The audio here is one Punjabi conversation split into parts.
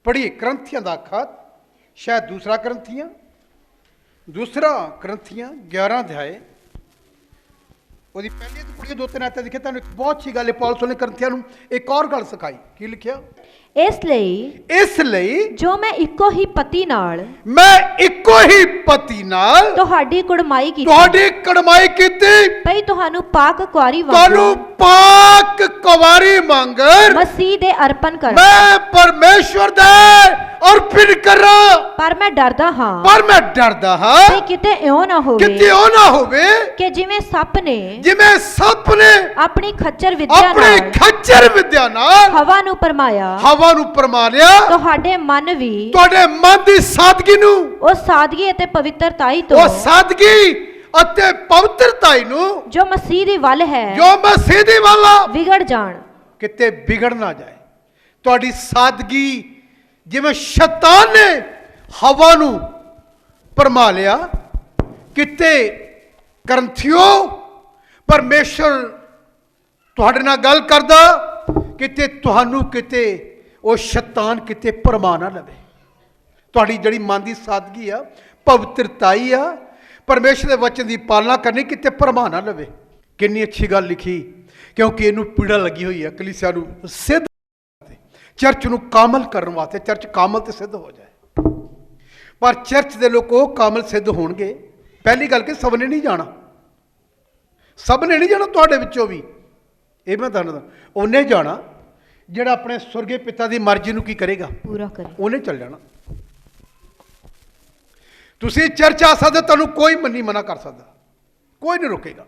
पढ़िए करंथियां दा खत, शायद दूसरा करंथियां 11 अध्याय ਉਹਦੀ ਪਹਿਲੀ ਤੋਂ ਪੜ੍ਹੀਏ 2-3 ਆਇਤਾਂ ਲਿਖੇ। ਤੁਹਾਨੂੰ ਇੱਕ ਬਹੁਤ ਅੱਛੀ ਗੱਲ ਹੈ, ਪੌਲਸ ਨੇ ਕਰੰਥੀਆਂ ਨੂੰ ਇੱਕ ਹੋਰ ਗੱਲ ਸਿਖਾਈ। ਕੀ ਲਿਖਿਆ? ਇਸ ਲਈ ਜੋ ਮੈਂ ਇੱਕੋ ਹੀ ਪਤੀ ਨਾਲ ਤੁਹਾਡੀ ਕੁੜਮਾਈ ਕੀਤੀ ਭਈ ਤੁਹਾਨੂੰ ਪਾਕ ਕੁਆਰੀ ਵਾਂਗਰ ਮਸੀਹ ਦੇ ਅਰਪਣ ਕਰਾਂ। ਮੈਂ ਪਰਮੇਸ਼ਵਰ ਦੇ ਅਰਪਣ ਕਰਾਂ। ਪਰ ਮੈਂ ਡਰਦਾ ਹਾਂ ਕਿ ਕਿਤੇ ਇਉਂ ਨਾ ਹੋਵੇ ਕਿ ਜਿਵੇਂ ਸੱਪ ਨੇ ਆਪਣੀ ਖੱਚਰ ਵਿਦਿਆ ਨਾਲ ਹਵਾ ਨੂੰ ਪਰਮਾ ਲਿਆ, ਤੁਹਾਡੇ ਮਨ ਦੀ ਸਾਦਗੀ ਨੂੰ, ਉਹ ਸਾਦਗੀ ਅਤੇ ਪਵਿੱਤਰਤਾਈ ਨੂੰ ਜੋ ਮਸੀਹ ਦੀ ਵੱਲ ਹੈ ਵਿਗੜ ਜਾਣ। ਕਿਤੇ ਵਿਗੜ ਨਾ ਜਾਏ ਤੁਹਾਡੀ ਸਾਦਗੀ। ਜਿਵੇਂ ਸ਼ੈਤਾਨ ਨੇ ਹਵਾ ਨੂੰ ਪਰਮਾ ਲਿਆ, ਕਿਤੇ ਕਰੰਥੀਓ ਪਰਮੇਸ਼ਰ ਤੁਹਾਡੇ ਨਾਲ ਗੱਲ ਕਰਦਾ, ਕਿਤੇ ਤੁਹਾਨੂੰ ਕਿਤੇ ਉਹ ਸ਼ੈਤਾਨ ਕਿਤੇ ਪਰਮਾ ਨਾ ਲਵੇ। ਤੁਹਾਡੀ ਜਿਹੜੀ ਮਨ ਦੀ ਸਾਦਗੀ ਆ, ਪਵਿੱਤਰਤਾਈ ਆ, ਪਰਮੇਸ਼ਰ ਦੇ ਵਚਨ ਦੀ ਪਾਲਣਾ ਕਰਨੀ, ਕਿਤੇ ਪਰਮਾ ਨਾ ਲਵੇ। ਕਿੰਨੀ ਅੱਛੀ ਗੱਲ ਲਿਖੀ, ਕਿਉਂਕਿ ਇਹਨੂੰ ਪੀੜਾ ਲੱਗੀ ਹੋਈ ਆ ਕਲੀਸਿਆ ਨੂੰ ਸਿੱਧ, ਚਰਚ ਨੂੰ ਕਾਮਲ ਕਰਨ ਵਾਸਤੇ। ਚਰਚ ਕਾਮਲ ਤੇ ਸਿੱਧ ਹੋ ਜਾਏ, ਪਰ ਚਰਚ ਦੇ ਲੋਕ ਉਹ ਕਾਮਲ ਸਿੱਧ ਹੋਣਗੇ। ਪਹਿਲੀ ਗੱਲ ਕਿ ਸਭ ਨੇ ਨਹੀਂ ਜਾਣਾ ਤੁਹਾਡੇ ਵਿੱਚੋਂ ਵੀ। ਇਹ ਮੈਂ ਤੁਹਾਨੂੰ ਉਹਨੇ ਜਾਣਾ ਜਿਹੜਾ ਆਪਣੇ ਸੁਰਗੇ ਪਿਤਾ ਦੀ ਮਰਜ਼ੀ ਨੂੰ ਕੀ ਕਰੇਗਾ, ਪੂਰਾ ਕਰੇ। ਉਹਨੇ ਚੱਲ ਜਾਣਾ। ਤੁਸੀਂ ਚਰਚ ਆ ਸਕਦੇ, ਤੁਹਾਨੂੰ ਕੋਈ ਨਹੀਂ ਮਨਾ ਕਰ ਸਕਦਾ, ਕੋਈ ਨਹੀਂ ਰੋਕੇਗਾ।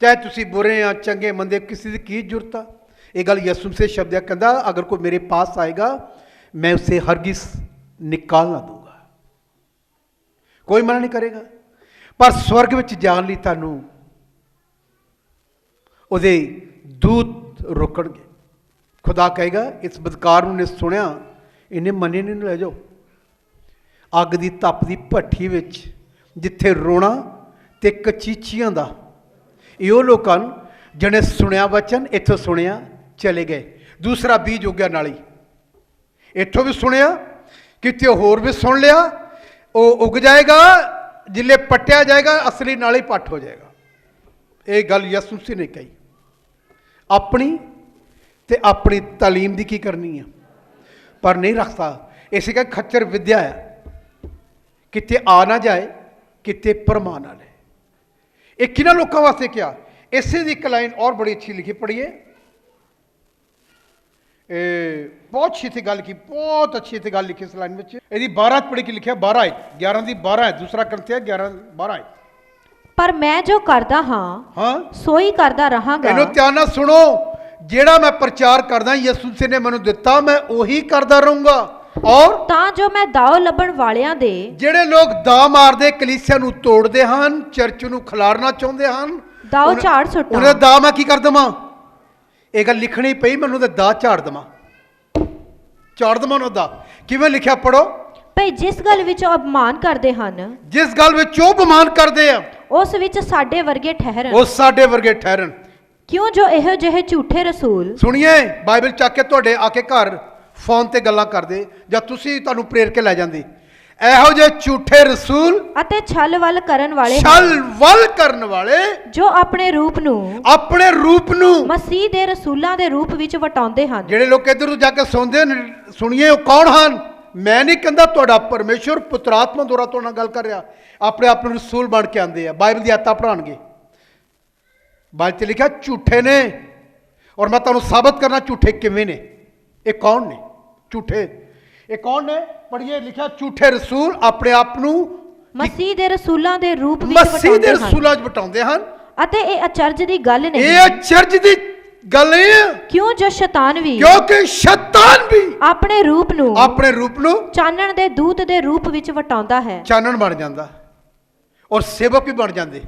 ਚਾਹੇ ਤੁਸੀਂ ਬੁਰੇ ਆ ਚੰਗੇ ਮੰਦੇ, ਕਿਸੇ ਦੀ ਕੀ ਜ਼ਰੂਰਤ ਆ। ਇਹ ਗੱਲ ਯਿਸੂ ਮਸੀਹ ਸ਼ਬਦ ਕਹਿੰਦਾ, ਅਗਰ ਕੋਈ ਮੇਰੇ ਪਾਸ ਆਏਗਾ ਮੈਂ ਉਸੇ ਹਰगिज़ ਨਿਕਾਲ ਨਾ ਦੂੰਗਾ। ਕੋਈ ਮਨਾ ਨਹੀਂ ਕਰੇਗਾ। ਪਰ ਸਵਰਗ ਵਿੱਚ ਜਾਣ ਲਈ ਤੁਹਾਨੂੰ ਉਹਦੇ ਦੂਤ ਰੋਕਣਗੇ। ਖੁਦਾ ਕਹੇਗਾ ਇਸ ਬਦਕਾਰ ਨੂੰ ਨੇ ਸੁਣਿਆ, ਇਹਨੇ ਮੰਨੇ ਨਹੀਂ, ਲੈ ਜਾਓ ਅੱਗ ਦੀ ਤਪਦੀ ਭੱਠੀ ਵਿੱਚ, ਜਿੱਥੇ ਰੋਣਾ ਤੇ ਕਚੀਚੀਆਂ ਦਾ। ਇਹੋ ਲੋਕਾਂ ਜਿਹਨੇ ਸੁਣਿਆ ਵਚਨ, ਇੱਥੋਂ ਸੁਣਿਆ ਚਲੇ ਗਏ, ਦੂਸਰਾ ਬੀਜ ਉੱਗਿਆ ਨਾਲੀ। ਇੱਥੋਂ ਵੀ ਸੁਣਿਆ, ਕਿਤੇ ਹੋਰ ਵੀ ਸੁਣ ਲਿਆ, ਉਹ ਉੱਗ ਜਾਏਗਾ, ਜਿੱਲੇ ਪੱਟਿਆ ਜਾਏਗਾ ਅਸਲੀ ਨਾਲੀ ਪੱਟ ਹੋ ਜਾਏਗਾ। ਇਹ ਗੱਲ ਯਿਸੂ ਮਸੀਹ ਨੇ ਕਹੀ। ਆਪਣੀ ਤਾਲੀਮ ਦੀ ਕੀ ਕਰਨੀ ਆ, ਪਰ ਨਹੀਂ ਰੱਖਦਾ। ਇਸੇ ਕਰਕੇ ਖੱਚਰ ਵਿਦਿਆ ਹੈ, ਕਿਤੇ ਆ ਨਾ ਜਾਏ, ਕਿਤੇ ਪਰਮਾ ਨਾ ਲੈ। ਇਹ ਕਿਹਨਾਂ ਲੋਕਾਂ ਵਾਸਤੇ ਕਿਹਾ? ਇਸੇ ਦੀ ਇੱਕ ਲਾਈਨ ਔਰ ਬੜੀ ਅੱਛੀ ਲਿਖੀ, ਪੜ੍ਹੀਏ। ਬਹੁਤ ਅੱਛੀ ਇੱਥੇ ਗੱਲ ਕੀ, ਬਹੁਤ ਅੱਛੀ ਇੱਥੇ ਗੱਲ ਲਿਖੀ ਇਸ ਲਾਈਨ ਵਿੱਚ। ਇਹਦੀ 12 ਪੜ੍ਹੀ ਕੀ ਲਿਖਿਆ? 11 ਦੀ 12 ਹੈ, ਦੂਸਰਾ ਕਰੰਥੀਆਂ 11:12 ਹੈ। ਪਰ ਮੈਂ ਜੋ ਕਰਦਾ ਹਾਂ ਸੋਈ ਕਰਦਾ ਰਹਾਂਗਾ। ਇਹਨੂੰ ਧਿਆਨ ਨਾਲ ਸੁਣੋ। ਜਿਹੜਾ ਮੈਂ ਪ੍ਰਚਾਰ ਕਰਦਾ ਯਿਸੂ ਮਸੀਹ ਨੇ ਮੈਨੂੰ ਦਿੱਤਾ, ਮੈਂ ਉਹੀ ਕਰਦਾ ਰਹੂੰਗਾ। ਔਰ ਤਾਂ ਜੋ ਮੈਂ ਦਾਅ ਲੱਭਣ ਵਾਲਿਆਂ ਦੇ, ਜਿਹੜੇ ਲੋਕ ਦਾਅ ਮਾਰਦੇ, ਕਲੀਸਿਆ ਨੂੰ ਤੋੜਦੇ ਹਨ, ਚਰਚ ਨੂੰ ਖਿਲਾਰਨਾ ਚਾਹੁੰਦੇ ਹਨ, ਦਾਅ ਝਾੜ ਸੁੱਟਾਂ। ਉਹਨੇ ਦਾਅ ਮੈਂ ਕੀ ਕਰ ਦੇਵਾਂ? ਇਹ ਗੱਲ ਲਿਖਣੀ ਪਈ ਮੈਨੂੰ, ਤੇ ਦਾਅ ਝਾੜ ਦੇਵਾਂ ਉਹਦਾ। ਕਿਵੇਂ ਲਿਖਿਆ? ਪੜੋ। ਭਈ ਜਿਸ ਗੱਲ ਵਿੱਚ ਉਹ ਅਪਮਾਨ ਕਰਦੇ ਹਨ, ਜਿਸ ਗੱਲ ਵਿੱਚ ਉਹ ਅਪਮਾਨ ਕਰਦੇ ਆ, ਉਸ ਵਿੱਚ ਸਾਡੇ ਵਰਗੇ ਠਹਿਰਨ। ਕਿਉਂ ਜੋ ਇਹੋ ਜਿਹੇ ਝੂਠੇ ਰਸੂਲ, ਸੁਣੀਏ, ਬਾਈਬਲ ਚੱਕ ਕੇ ਤੁਹਾਡੇ ਆ ਕੇ ਘਰ ਫੋਨ ਤੇ ਗੱਲਾਂ ਕਰਦੇ, ਜਾਂ ਤੁਸੀਂ ਤੁਹਾਨੂੰ ਪ੍ਰੇਰ ਕੇ ਲੈ ਜਾਂਦੇ, ਇਹੋ ਜਿਹੇ ਝੂਠੇ ਰਸੂਲ ਅਤੇ ਛਲ ਵੱਲ ਕਰਨ ਵਾਲੇ ਜੋ ਆਪਣੇ ਰੂਪ ਨੂੰ ਮਸੀਹ ਦੇ ਰਸੂਲਾਂ ਦੇ ਰੂਪ ਵਿੱਚ ਵਟਾਉਂਦੇ ਹਨ। ਜਿਹੜੇ ਲੋਕ ਇੱਧਰ ਜਾ ਕੇ ਸੁਣੀਏ, ਉਹ ਕੌਣ ਹਨ? ਮੈਂ ਨਹੀਂ ਕਹਿੰਦਾ, ਤੁਹਾਡਾ ਪਰਮੇਸ਼ਵਰ ਪੁੱਤਰਾਤਮਾ ਦੁਆਰਾ ਤੁਹਾਡੇ ਨਾਲ ਗੱਲ ਕਰ ਰਿਹਾ। ਆਪਣੇ ਆਪ ਨੂੰ ਰਸੂਲ ਬਣ ਕੇ ਆਉਂਦੇ ਆ, ਬਾਈਬਲ ਦੀ ਆਇਤਾਂ ਪੜ੍ਹਾਉਣਗੇ। ਬਾਈਬਲ 'ਚ ਲਿਖਿਆ ਝੂਠੇ ਨੇ, ਔਰ ਮੈਂ ਤੁਹਾਨੂੰ ਸਾਬਤ ਕਰਨਾ ਝੂਠੇ ਕਿਵੇਂ ਨੇ। ਇਹ ਕੌਣ ਨੇ ਝੂਠੇ? ਇਹ ਕੌਣ ਨੇ? ਪੜ੍ਹੀਏ, ਲਿਖਿਆ ਝੂਠੇ ਰਸੂਲ ਆਪਣੇ ਆਪ ਨੂੰ ਮਸੀਹ ਦੇ ਰਸੂਲਾਂ ਦੇ ਰੂਪ ਵਿੱਚ ਵਟਾਉਂਦੇ ਹਨ। ਅਤੇ ਇਹ ਅਚਰਜ ਦੀ ਗੱਲ ਨਹੀਂ, ਇਹ ਅਚਰਜ ਦੀ ਗੱਲ ਨਹੀਂ ਹੈ। ਕਿਉਂਕਿ ਸ਼ੈਤਾਨ ਵੀ ਆਪਣੇ ਰੂਪ ਨੂੰ ਚਾਨਣ ਦੇ ਦੂਤ ਦੇ ਰੂਪ ਵਿੱਚ ਵਟਾਉਂਦਾ ਹੈ। ਚਾਨਣ ਬਣ ਜਾਂਦਾ, ਔਰ ਸੇਵਕ ਵੀ ਬਣ ਜਾਂਦੇ।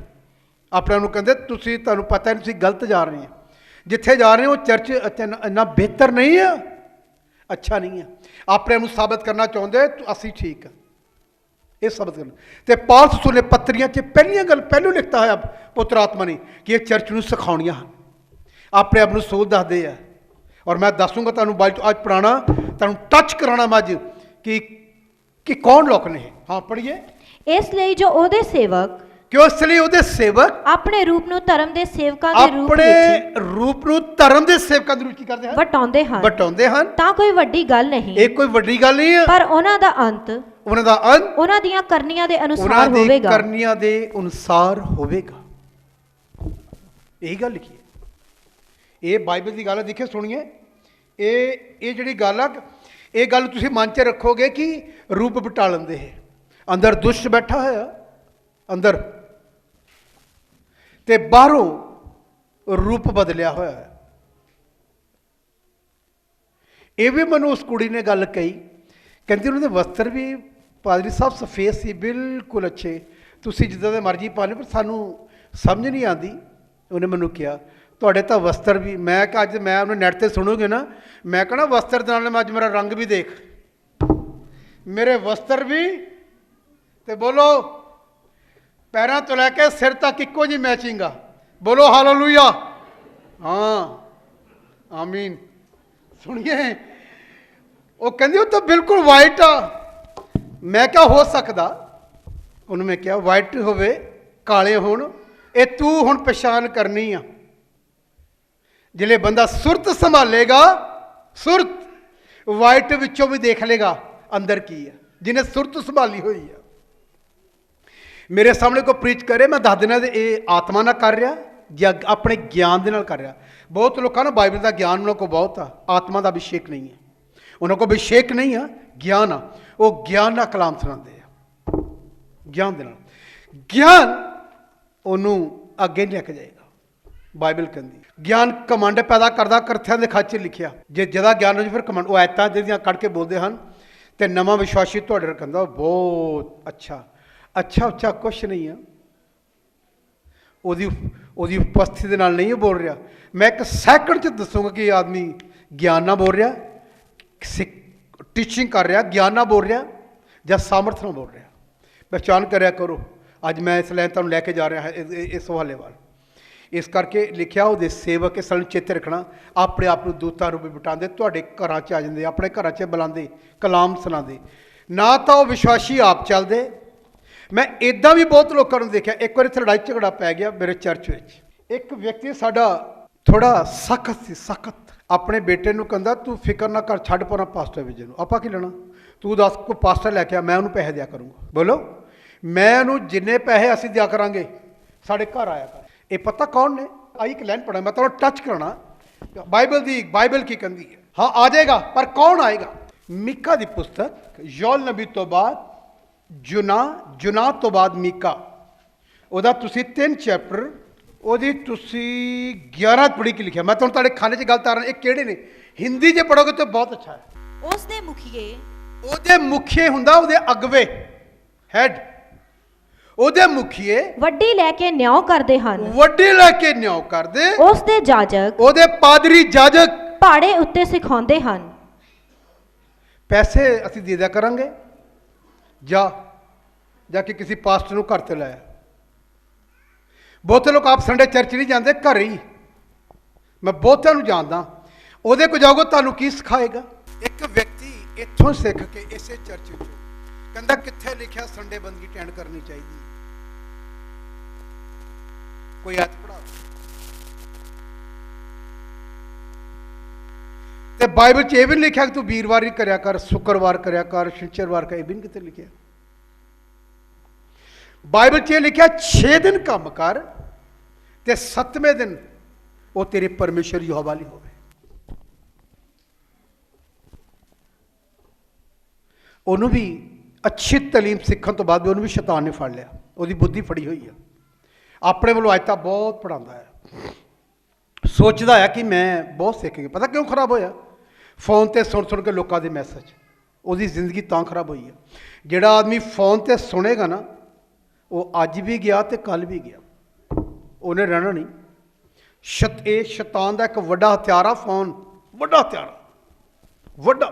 ਆਪਣੇ ਨੂੰ ਕਹਿੰਦੇ ਤੁਸੀਂ, ਤੁਹਾਨੂੰ ਪਤਾ ਹੈ ਤੁਸੀਂ ਗਲਤ ਜਾ ਰਹੇ ਹੋ, ਜਿੱਥੇ ਜਾ ਰਹੇ ਹੋ ਚਰਚ ਇੰਨਾ ਬਿਹਤਰ ਨਹੀਂ ਹੈ, ਅੱਛਾ ਨਹੀਂ ਹੈ। ਆਪਣੇ ਨੂੰ ਸਾਬਤ ਕਰਨਾ ਚਾਹੁੰਦੇ ਅਸੀਂ ਠੀਕ ਆ, ਇਹ ਸਾਬਤ ਕਰਨਾ। ਤੇ ਪੌਲਸ ਨੇ ਪੱਤਰੀਆਂ 'ਚ ਪਹਿਲੋਂ ਲਿਖਤਾ ਹੋਇਆ ਪੁੱਤਰ ਆਤਮਾ ਨੇ ਕਿ ਇਹ ਚਰਚ ਨੂੰ ਸਿਖਾਉਣੀਆਂ ਹਨ। ਆਪਣੇ ਆਪ ਨੂੰ ਸੋਧ ਦੱਸਦੇ ਆ, ਔਰ ਮੈਂ ਦੱਸੂਗਾ ਤੁਹਾਨੂੰ ਬਾਅਦ ਅੱਜ ਪੁਰਾਣਾ ਤੁਹਾਨੂੰ ਟੱਚ ਕਰਾਉਣਾ ਮੱਝ ਕਿ ਕੌਣ ਲੋਕ ਨੇ। ਹਾਂ ਪੜ੍ਹੀਏ। ਇਸ ਲਈ ਜੋ ਉਹਦੇ ਸੇਵਕ, ਕਿਉਂ ਇਸ ਲਈ ਉਹਦੇ ਸੇਵਕ ਆਪਣੇ ਰੂਪ ਨੂੰ ਧਰਮ ਦੇ ਸੇਵਕਾਂ ਦੇ ਰੂਪ ਆਪਣੇ ਵਿੱਚ ਰੂਪ ਨੂੰ ਧਰਮ ਦੇ ਸੇਵਕਾਂ ਦੇ ਰੂਪ ਕੀ ਕਰਦੇ ਹਨ? ਵਟਾਉਂਦੇ ਹਨ। ਤਾਂ ਕੋਈ ਵੱਡੀ ਗੱਲ ਨਹੀਂ, ਇਹ ਕੋਈ ਵੱਡੀ ਗੱਲ ਨਹੀਂ ਹੈ, ਪਰ ਉਹਨਾਂ ਦਾ ਅੰਤ ਉਹਨਾਂ ਦੀਆਂ ਕਰਨੀਆਂ ਦੇ ਅਨੁਸਾਰ ਹੋਵੇਗਾ। ਕਰਨੀਆਂ ਦੇ ਅਨੁਸਾਰ ਹੋਵੇਗਾ। ਇਹੀ ਗੱਲ ਲਿਖੀ ਹੈ। ਇਹ ਬਾਈਬਲ ਦੀ ਗੱਲ ਹੈ। ਦੇਖਿਓ ਸੁਣੀਏ, ਇਹ ਜਿਹੜੀ ਗੱਲ ਆ, ਇਹ ਗੱਲ ਤੁਸੀਂ ਮਨ 'ਚ ਰੱਖੋਗੇ ਕਿ ਰੂਪ ਬਟਾਲਣ ਦੇ ਹੈ। ਅੰਦਰ ਦੁਸ਼ਟ ਬੈਠਾ ਹੋਇਆ ਅੰਦਰ, ਤੇ ਬਾਹਰੋਂ ਰੂਪ ਬਦਲਿਆ ਹੋਇਆ ਹੈ। ਇਹ ਵੀ ਮੈਨੂੰ ਉਸ ਕੁੜੀ ਨੇ ਗੱਲ ਕਹੀ, ਕਹਿੰਦੀ ਉਹਨਾਂ ਦੇ ਵਸਤਰ ਵੀ ਪਾਦਰੀ ਸਾਹਿਬ ਸਫੇਦ ਸੀ, ਬਿਲਕੁਲ ਅੱਛੇ, ਤੁਸੀਂ ਜਿੱਦਾਂ ਦੇ ਮਰਜ਼ੀ ਪਾ ਲਓ, ਪਰ ਸਾਨੂੰ ਸਮਝ ਨਹੀਂ ਆਉਂਦੀ। ਉਹਨੇ ਮੈਨੂੰ ਕਿਹਾ ਤੁਹਾਡੇ ਤਾਂ ਵਸਤਰ ਵੀ, ਮੈਂ ਕਿਹਾ ਅੱਜ ਮੈਂ ਉਹਨੇ ਨੈਟ 'ਤੇ ਸੁਣੋਗੇ ਨਾ, ਮੈਂ ਕਹਣਾ ਵਸਤਰ ਦੇ ਨਾਲ ਮੈਂ ਅੱਜ ਮੇਰਾ ਰੰਗ ਵੀ ਦੇਖ, ਮੇਰੇ ਵਸਤਰ ਵੀ, ਤੇ ਬੋਲੋ ਪੈਰਾਂ ਤੋਂ ਲੈ ਕੇ ਸਿਰ ਤੱਕ ਇੱਕੋ ਜਿਹੀ ਮੈਚਿੰਗ ਆ। ਬੋਲੋ ਹਾਲੇਲੂਇਆ। ਹਾਂ ਆਮੀਨ। ਸੁਣੀਏ, ਉਹ ਕਹਿੰਦੀ ਉਹ ਤਾਂ ਬਿਲਕੁਲ ਵਾਈਟ ਆ। ਮੈਂ ਕਿਹਾ ਹੋ ਸਕਦਾ, ਉਹਨੂੰ ਮੈਂ ਕਿਹਾ ਵਾਈਟ ਹੋਵੇ, ਕਾਲੇ ਹੋਣ, ਇਹ ਤੂੰ ਹੁਣ ਪਛਾਣ ਕਰਨੀ ਆ। ਜਿਹੜੇ ਬੰਦਾ ਸੁਰਤ ਸੰਭਾਲੇਗਾ, ਸੁਰਤ ਵਾਈਟ ਵਿੱਚੋਂ ਵੀ ਦੇਖ ਲੇਗਾ ਅੰਦਰ ਕੀ ਹੈ, ਜਿਹਨੇ ਸੁਰਤ ਸੰਭਾਲੀ ਹੋਈ ਆ। ਮੇਰੇ ਸਾਹਮਣੇ ਕੋਈ ਪ੍ਰੀਚ ਕਰੇ, ਮੈਂ ਦੱਸ ਦੇਣਾ ਇਹ ਆਤਮਾ ਨਾਲ ਕਰ ਰਿਹਾ ਜਾਂ ਆਪਣੇ ਗਿਆਨ ਦੇ ਨਾਲ ਕਰ ਰਿਹਾ। ਬਹੁਤ ਲੋਕਾਂ ਨੂੰ ਬਾਈਬਲ ਦਾ ਗਿਆਨ ਉਹਨਾਂ ਕੋਲ ਬਹੁਤ ਆ, ਆਤਮਾ ਦਾ ਅਭਿਸ਼ੇਕ ਨਹੀਂ ਹੈ। ਉਹਨਾਂ ਕੋਲ ਅਭਿਸ਼ੇਕ ਨਹੀਂ ਆ, ਗਿਆਨ ਆ। ਉਹ ਗਿਆਨ ਨਾਲ ਕਲਾਮ ਸੁਣਾਉਂਦੇ ਆ, ਗਿਆਨ ਦੇ ਨਾਲ। ਗਿਆਨ ਉਹਨੂੰ ਅੱਗੇ ਲੈ ਕੇ ਜਾਏਗਾ। ਬਾਈਬਲ ਕਹਿੰਦੀ ਗਿਆਨ ਕਮਾਂਡ ਪੈਦਾ ਕਰਦਾ, ਕਰਥਿਆਂ ਦੇ ਖਾਤੇ ਲਿਖਿਆ। ਜੇ ਜਿਹਦਾ ਗਿਆਨ ਹੋ ਜੇ ਫਿਰ ਕਮਾਂਡ, ਉਹ ਐਤਾਂ ਜਿਹੜੀਆਂ ਕੱਢ ਕੇ ਬੋਲਦੇ ਹਨ। ਤੇ ਨਵਾਂ ਵਿਸ਼ਵਾਸੀ ਤੁਹਾਡੇ ਨਾਲ ਕਹਿੰਦਾ ਬਹੁਤ ਅੱਛਾ ਉੱਚਾ ਕੁਛ ਨਹੀਂ ਆ। ਉਹਦੀ ਉਪਸਥਿਤੀ ਦੇ ਨਾਲ ਨਹੀਂ ਬੋਲ ਰਿਹਾ। ਮੈਂ ਇੱਕ ਸੈਕਿੰਡ 'ਚ ਦੱਸੂਗਾ ਕਿ ਇਹ ਆਦਮੀ ਗਿਆਨ ਨਾਲ ਬੋਲ ਰਿਹਾ, ਟੀਚਿੰਗ ਕਰ ਰਿਹਾ, ਗਿਆਨ ਨਾਲ ਬੋਲ ਰਿਹਾ ਜਾਂ ਸਾਮਰਥ ਨਾਲ ਬੋਲ ਰਿਹਾ। ਪਹਿਚਾਣ ਕਰਿਆ ਕਰੋ। ਅੱਜ ਮੈਂ ਇਸ ਲਾਈਨ ਤੁਹਾਨੂੰ ਲੈ ਕੇ ਜਾ ਰਿਹਾ ਹਾਂ ਇਸ ਹਵਾਲੇ ਵੱਲ। ਇਸ ਕਰਕੇ ਲਿਖਿਆ ਉਹਦੇ ਸੇਵਕ, ਇਸ ਨੂੰ ਚੇਤੇ ਰੱਖਣਾ, ਆਪਣੇ ਆਪ ਨੂੰ ਦੂਤਾਂ ਰੂਪ ਬਿਠਾਉਂਦੇ, ਤੁਹਾਡੇ ਘਰਾਂ 'ਚ ਆ ਜਾਂਦੇ, ਆਪਣੇ ਘਰਾਂ 'ਚ ਬੁਲਾਉਂਦੇ, ਕਲਾਮ ਸੁਣਾਉਂਦੇ। ਨਾ ਤਾਂ ਉਹ ਵਿਸ਼ਵਾਸੀ ਆਪ ਚੱਲਦੇ। ਮੈਂ ਇੱਦਾਂ ਵੀ ਬਹੁਤ ਲੋਕਾਂ ਨੂੰ ਦੇਖਿਆ। ਇੱਕ ਵਾਰ ਇੱਥੇ ਲੜਾਈ ਝਗੜਾ ਪੈ ਗਿਆ ਮੇਰੇ ਚਰਚ ਵਿੱਚ। ਇੱਕ ਵਿਅਕਤੀ ਸਾਡਾ ਥੋੜਾ ਸਖਤ ਸੀ, ਸਖਤ। ਆਪਣੇ ਬੇਟੇ ਨੂੰ ਕਹਿੰਦਾ ਤੂੰ ਫਿਕਰ ਨਾ ਕਰ, ਛੱਡ ਪਰਾਂ ਪਾਸਟਰ ਵਿਜੇ ਨੂੰ, ਆਪਾਂ ਕੀ ਲੈਣਾ, ਤੂੰ ਦੱਸ ਕੋਈ ਪਾਸਟਰ ਲੈ ਕੇ ਆ, ਮੈਂ ਉਹਨੂੰ ਪੈਸੇ ਦਿਆ ਕਰੂੰਗਾ। ਬੋਲੋ, ਮੈਂ ਉਹਨੂੰ ਜਿੰਨੇ ਪੈਸੇ ਅਸੀਂ ਦਿਆ ਕਰਾਂਗੇ, ਸਾਡੇ ਘਰ ਆਇਆ ਕਰ। ਇਹ ਪਤਾ ਕੌਣ ਨੇ? ਆਈ ਇੱਕ ਲਾਈਨ ਪੜ੍ਹਾ, ਮੈਂ ਤੁਹਾਨੂੰ ਟੱਚ ਕਰਾਉਣਾ ਬਾਈਬਲ ਕੀ ਕਹਿੰਦੀ ਹੈ। ਹਾਂ ਆ ਜਾਏਗਾ, ਪਰ ਕੌਣ ਆਏਗਾ? ਮੀਕਾ ਦੀ ਪੁਸਤਕ, ਯੋਲ ਨਬੀ ਤੋਂ ਬਾਅਦ ਜੁਨਾ ਤੋਂ ਬਾਅਦ ਮੀਕਾ, ਉਹਦਾ ਤੁਸੀਂ 3 ਚੈਪਟਰ, ਉਹਦੀ ਤੁਸੀਂ 11 ਪੜ੍ਹੀ ਕੇ ਲਿਖਿਆ। ਮੈਂ ਤੁਹਾਨੂੰ ਤੁਹਾਡੇ ਖਾਨੇ 'ਚ ਗੱਲ ਤਾਰਾਂ, ਇਹ ਕਿਹੜੇ ਨੇ? ਹਿੰਦੀ 'ਚ ਪੜ੍ਹੋਗੇ ਤਾਂ ਬਹੁਤ ਅੱਛਾ ਹੈ। ਉਸ ਦੇ ਮੁਖੀਏ, ਉਹਦੇ ਮੁਖੀਏ ਹੁੰਦਾ, ਉਹਦੇ ਅਗਵੇ, ਹੈਡ, ਉਹਦੇ ਮੁਖੀਏ ਵੱਡੀ ਲੈ ਕੇ ਨਿਆਂ ਕਰਦੇ ਹਨ, ਵੱਡੀ ਲੈ ਕੇ ਨਿਆਂ ਕਰਦੇ। ਉਸ ਦੇ ਜਾਜਕ, ਉਹਦੇ ਪਾਦਰੀ ਜਾਜਕ ਪਹਾੜੇ ਉੱਤੇ ਸਿਖਾਉਂਦੇ ਹਨ। ਪੈਸੇ ਅਸੀਂ ਦੇ ਦਿਆ ਕਰਾਂਗੇ ਜਾਂ ਕਿ ਕਿਸੇ ਪਾਸਟਰ ਨੂੰ ਘਰ ਤੇ ਲਾਇਆ। ਬਹੁਤੇ ਲੋਕ ਆਪ ਸੰਡੇ ਚਰਚ ਨਹੀਂ ਜਾਂਦੇ, ਘਰ ਹੀ। ਮੈਂ ਬਹੁਤਿਆਂ ਨੂੰ ਜਾਣਦਾ। ਉਹਦੇ ਕੋਲ ਜਾਓਗੇ ਤੁਹਾਨੂੰ ਕੀ ਸਿਖਾਏਗਾ? ਇੱਕ ਵਿਅਕਤੀ ਇੱਥੋਂ ਸਿੱਖ ਕੇ ਇਸੇ ਚਰਚ ਵਿੱਚੋਂ ਕਹਿੰਦਾ ਕਿੱਥੇ ਲਿਖਿਆ ਸੰਡੇ ਬੰਦਗੀ ਅਟੈਂਡ ਕਰਨੀ ਚਾਹੀਦੀ? ਕੋਈ ਐਤ ਪੜ੍ਹਾ ਤੇ ਬਾਈਬਲ 'ਚ ਇਹ ਵੀ ਲਿਖਿਆ ਕਿ ਤੂੰ ਵੀਰਵਾਰ ਹੀ ਕਰਿਆ ਕਰ, ਸ਼ੁੱਕਰਵਾਰ ਕਰਿਆ ਕਰ, ਸ਼ਨੀਚਰਵਾਰ ਕਰ। ਇਹ ਵੀ ਕਿਤੇ ਲਿਖਿਆ? ਬਾਈਬਲ 'ਚ ਇਹ ਲਿਖਿਆ 6 ਦਿਨ ਕੰਮ ਕਰ ਤੇ 7ਵੇਂ ਦਿਨ ਉਹ ਤੇਰੇ ਪਰਮੇਸ਼ਰ ਯਹੋਵਾ ਲਈ ਹੋਵੇ। ਉਹਨੂੰ ਵੀ ਅੱਛੀ ਤਾਲੀਮ ਸਿੱਖਣ ਤੋਂ ਬਾਅਦ ਵੀ ਉਹਨੂੰ ਵੀ ਸ਼ੈਤਾਨ ਨੇ ਫੜ ਲਿਆ। ਉਹਦੀ ਬੁੱਧੀ ਫੜੀ ਹੋਈ ਆ। ਆਪਣੇ ਵੱਲੋਂ ਆਇਤਾਂ ਬਹੁਤ ਪੜ੍ਹਾਉਂਦਾ ਹੈ, ਸੋਚਦਾ ਹੈ ਕਿ ਮੈਂ ਬਹੁਤ ਸਿੱਖ ਗਿਆ। ਪਤਾ ਕਿਉਂ ਖਰਾਬ ਹੋਇਆ? ਫੋਨ 'ਤੇ ਸੁਣ ਕੇ ਲੋਕਾਂ ਦੇ ਮੈਸੇਜ। ਉਹਦੀ ਜ਼ਿੰਦਗੀ ਤਾਂ ਖਰਾਬ ਹੋਈ ਹੈ। ਜਿਹੜਾ ਆਦਮੀ ਫੋਨ 'ਤੇ ਸੁਣੇਗਾ ਨਾ, ਉਹ ਅੱਜ ਵੀ ਗਿਆ ਤੇ ਕੱਲ੍ਹ ਵੀ ਗਿਆ, ਉਹਨੇ ਰਹਿਣਾ ਨਹੀਂ। ਇਹ ਸ਼ੈਤਾਨ ਦਾ ਇੱਕ ਵੱਡਾ ਹਥਿਆਰ ਆ ਫੋਨ, ਵੱਡਾ ਹਥਿਆਰ, ਵੱਡਾ।